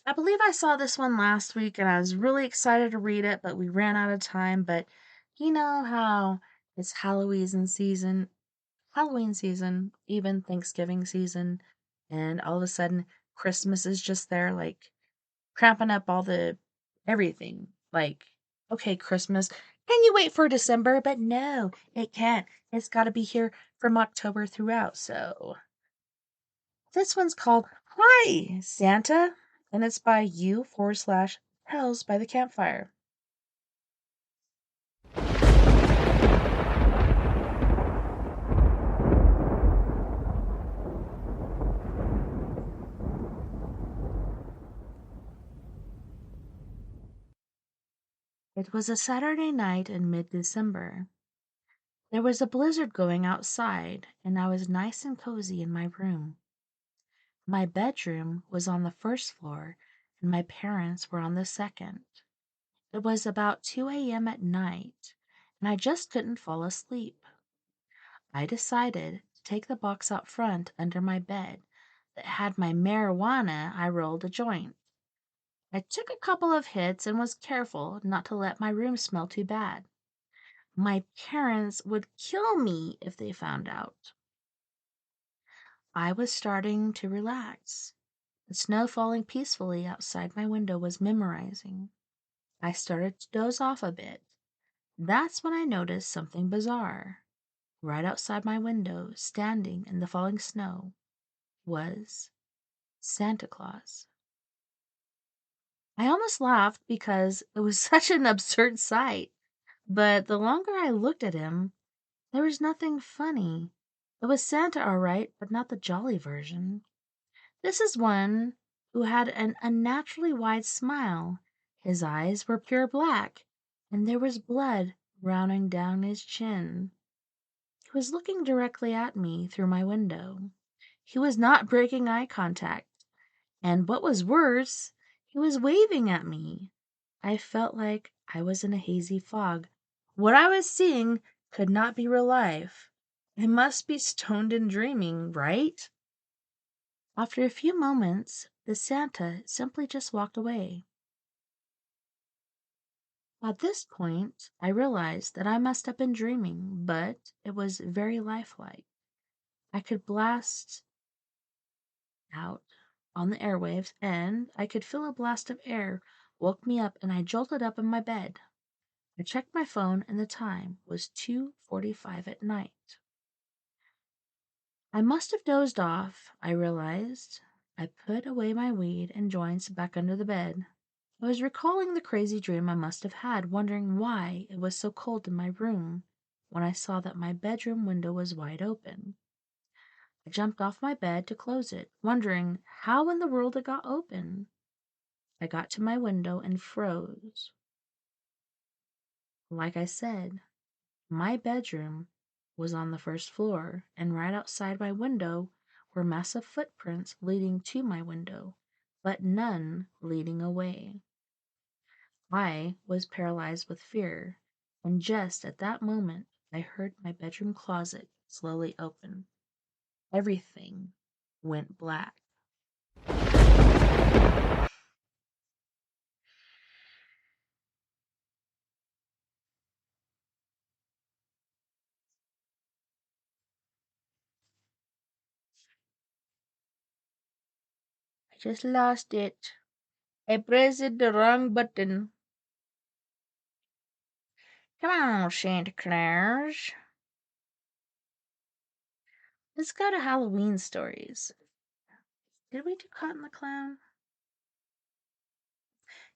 I believe I saw this one last week and I was really excited to read it, but we ran out of time. But you know how it's Halloween season, even Thanksgiving season, and all of a sudden Christmas is just there, like cramping up all the everything. Like, okay, Christmas, can you wait for December? But no, it can't. It's got to be here from October throughout. So this one's called Hi, Santa, and it's by you/Tells by the Campfire. It was a Saturday night in mid-December. There was a blizzard going outside, and I was nice and cozy in my room. My bedroom was on the first floor, and my parents were on the second. It was about 2 a.m. at night, and I just couldn't fall asleep. I decided to take the box out front under my bed that had my marijuana. I rolled a joint. I took a couple of hits and was careful not to let my room smell too bad. My parents would kill me if they found out. I was starting to relax. The snow falling peacefully outside my window was memorizing. I started to doze off a bit. That's when I noticed something bizarre. Right outside my window, standing in the falling snow, was Santa Claus. I almost laughed because it was such an absurd sight, but the longer I looked at him, there was nothing funny. It was Santa, all right, but not the jolly version. This is one who had an unnaturally wide smile. His eyes were pure black, and there was blood running down his chin. He was looking directly at me through my window. He was not breaking eye contact, and what was worse, he was waving at me. I felt like I was in a hazy fog. What I was seeing could not be real life. I must be stoned and dreaming, right? After a few moments, the Santa simply just walked away. At this point, I realized that I must have been dreaming, but it was very lifelike. I could blast out on the airwaves, and I could feel a blast of air woke me up, and I jolted up in my bed. I checked my phone, and the time was 2:45 at night. I must have dozed off, I realized. I put away my weed and joints back under the bed. I was recalling the crazy dream I must have had, wondering why it was so cold in my room, when I saw that my bedroom window was wide open. I jumped off my bed to close it, wondering how in the world it got open. I got to my window and froze. Like I said, my bedroom was on the first floor, and right outside my window were massive footprints leading to my window, but none leading away. I was paralyzed with fear, and just at that moment I heard my bedroom closet slowly open. Everything went black. I just lost it. I pressed the wrong button. Come on, Santa Claus. Let's go to Halloween stories. Did we do Cotton the Clown?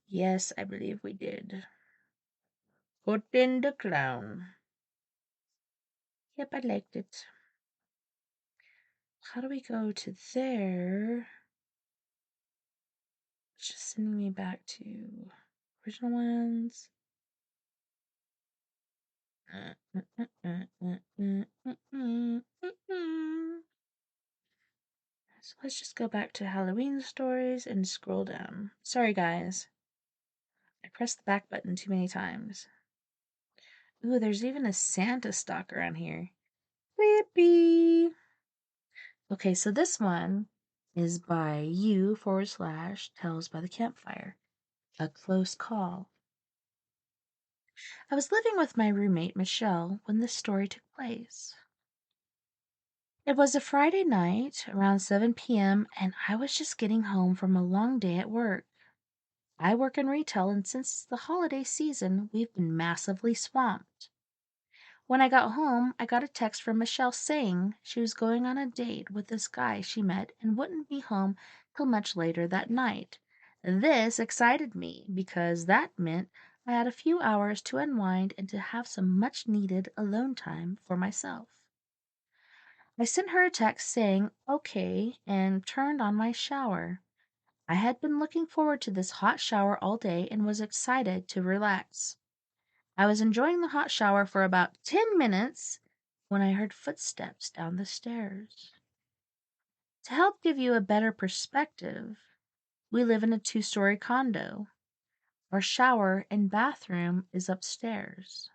Yes, I believe we did. Cotton the Clown. Yep, I liked it. How do we go to there? It's just sending me back to original ones. So let's just go back to Halloween stories and scroll down. Sorry, guys. I pressed the back button too many times. Ooh, there's even a Santa stalker on here. Creepy. Okay, so this one is by you/Tales by the Campfire. A Close Call. I was living with my roommate Michelle when this story took place. It was a Friday night around 7 p.m., and I was just getting home from a long day at work. I work in retail, and since it's the holiday season, we've been massively swamped. When I got home, I got a text from Michelle saying she was going on a date with this guy she met and wouldn't be home till much later that night. This excited me because that meant I had a few hours to unwind and to have some much needed alone time for myself. I sent her a text saying okay and turned on my shower. I had been looking forward to this hot shower all day and was excited to relax. I was enjoying the hot shower for about 10 minutes when I heard footsteps down the stairs. To help give you a better perspective, we live in a 2-story condo. Our shower and bathroom is upstairs.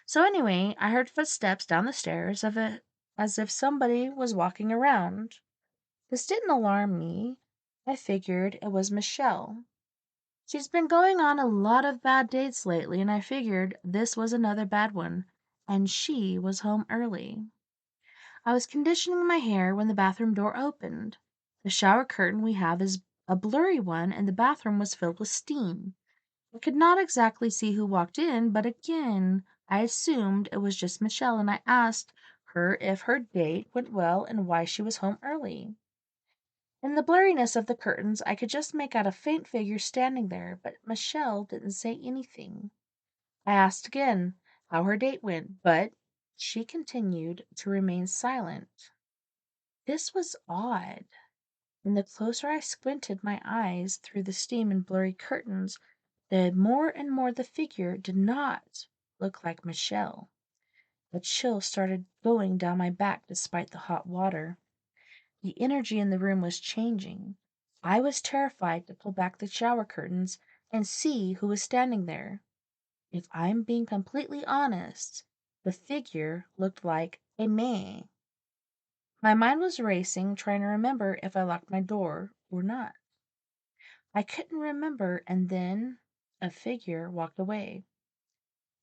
So anyway, I heard footsteps down the stairs as if somebody was walking around. This didn't alarm me. I figured it was Michelle. She's been going on a lot of bad dates lately, and I figured this was another bad one, and she was home early. I was conditioning my hair when the bathroom door opened. The shower curtain we have is a blurry one, and the bathroom was filled with steam. I could not exactly see who walked in, but again, I assumed it was just Michelle, and I asked her if her date went well and why she was home early. In the blurriness of the curtains, I could just make out a faint figure standing there, but Michelle didn't say anything. I asked again how her date went, but she continued to remain silent. This was odd, and the closer I squinted my eyes through the steam and blurry curtains, the more and more the figure did not look like Michelle. A chill started going down my back despite the hot water. The energy in the room was changing. I was terrified to pull back the shower curtains and see who was standing there. If I'm being completely honest, the figure looked like a man. My mind was racing, trying to remember if I locked my door or not. I couldn't remember, and then a figure walked away.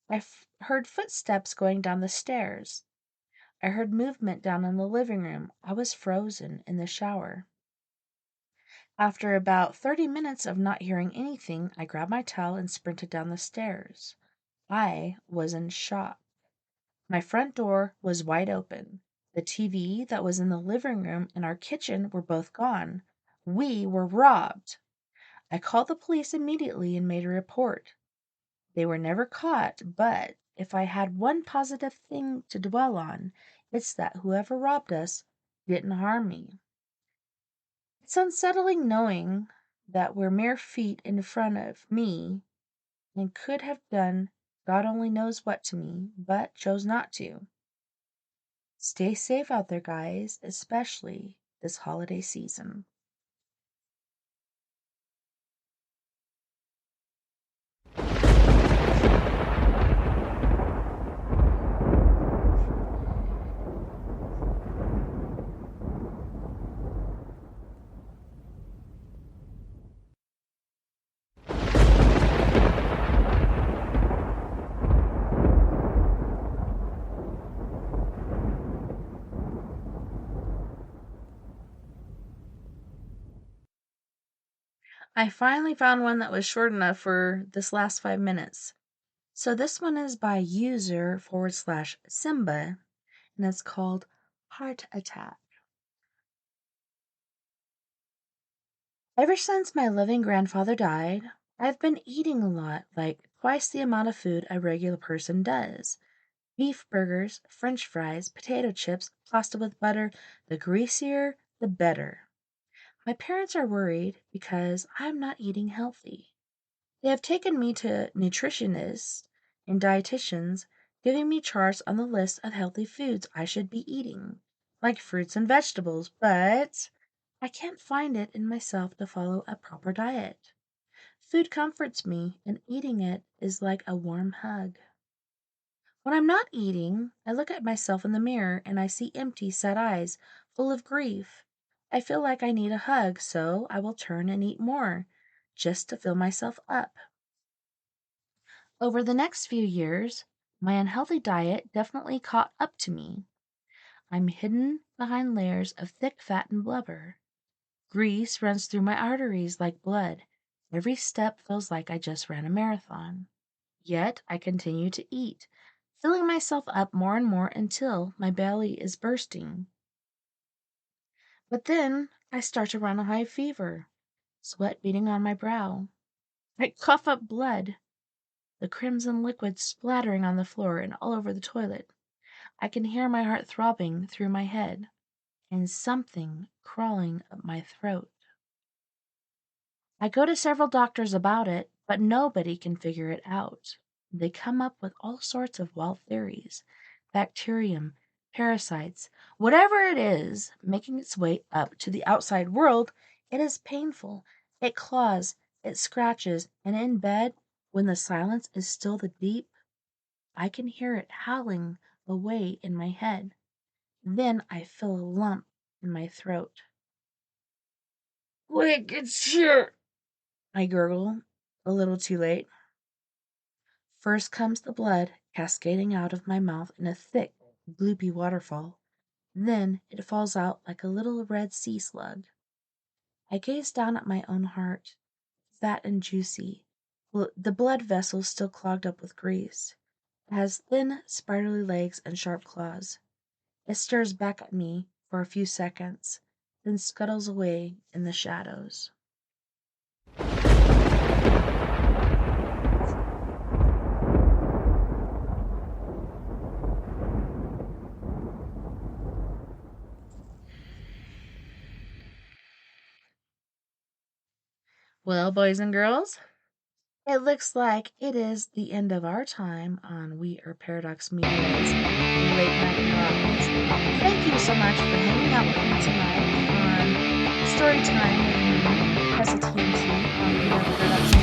I heard footsteps going down the stairs. I heard movement down in the living room. I was frozen in the shower. After about 30 minutes of not hearing anything, I grabbed my towel and sprinted down the stairs. I was in shock. My front door was wide open. The TV that was in the living room and our kitchen were both gone. We were robbed. I called the police immediately and made a report. They were never caught, but if I had one positive thing to dwell on, it's that whoever robbed us didn't harm me. It's unsettling knowing that we're mere feet in front of me and could have done God only knows what to me, but chose not to. Stay safe out there, guys, especially this holiday season. I finally found one that was short enough for this last 5 minutes. So this one is by user/Simba, and it's called Heart Attack. Ever since my loving grandfather died, I've been eating a lot, like twice the amount of food a regular person does. Beef burgers, french fries, potato chips, pasta with butter. The greasier, the better. My parents are worried because I'm not eating healthy. They have taken me to nutritionists and dietitians, giving me charts on the list of healthy foods I should be eating, like fruits and vegetables, but I can't find it in myself to follow a proper diet. Food comforts me, and eating it is like a warm hug. When I'm not eating, I look at myself in the mirror and I see empty, sad eyes full of grief. I feel like I need a hug, so I will turn and eat more, just to fill myself up. Over the next few years, my unhealthy diet definitely caught up to me. I'm hidden behind layers of thick fat and blubber. Grease runs through my arteries like blood. Every step feels like I just ran a marathon. Yet I continue to eat, filling myself up more and more until my belly is bursting. But then I start to run a high fever, sweat beating on my brow. I cough up blood, the crimson liquid splattering on the floor and all over the toilet. I can hear my heart throbbing through my head, and something crawling up my throat. I go to several doctors about it, but nobody can figure it out. They come up with all sorts of wild theories. Bacterium, parasites, whatever it is, making its way up to the outside world, it is painful. It claws, it scratches, and in bed, when the silence is still the deep, I can hear it howling away in my head. Then I feel a lump in my throat. Quick, it's here, I gurgle, a little too late. First comes the blood cascading out of my mouth in a thick, gloopy waterfall. Then it falls out like a little red sea slug. I gaze down at my own heart, fat and juicy, the blood vessels still clogged up with grease. It has thin, spirally legs and sharp claws. It stares back at me for a few seconds, then scuttles away in the shadows. Well, boys and girls, it looks like it is the end of our time on We Are Paraddox Medias Late Night in Rockies. Thank you so much for hanging out with me tonight on Story Time with me, TessaTNT, on We Are Paraddox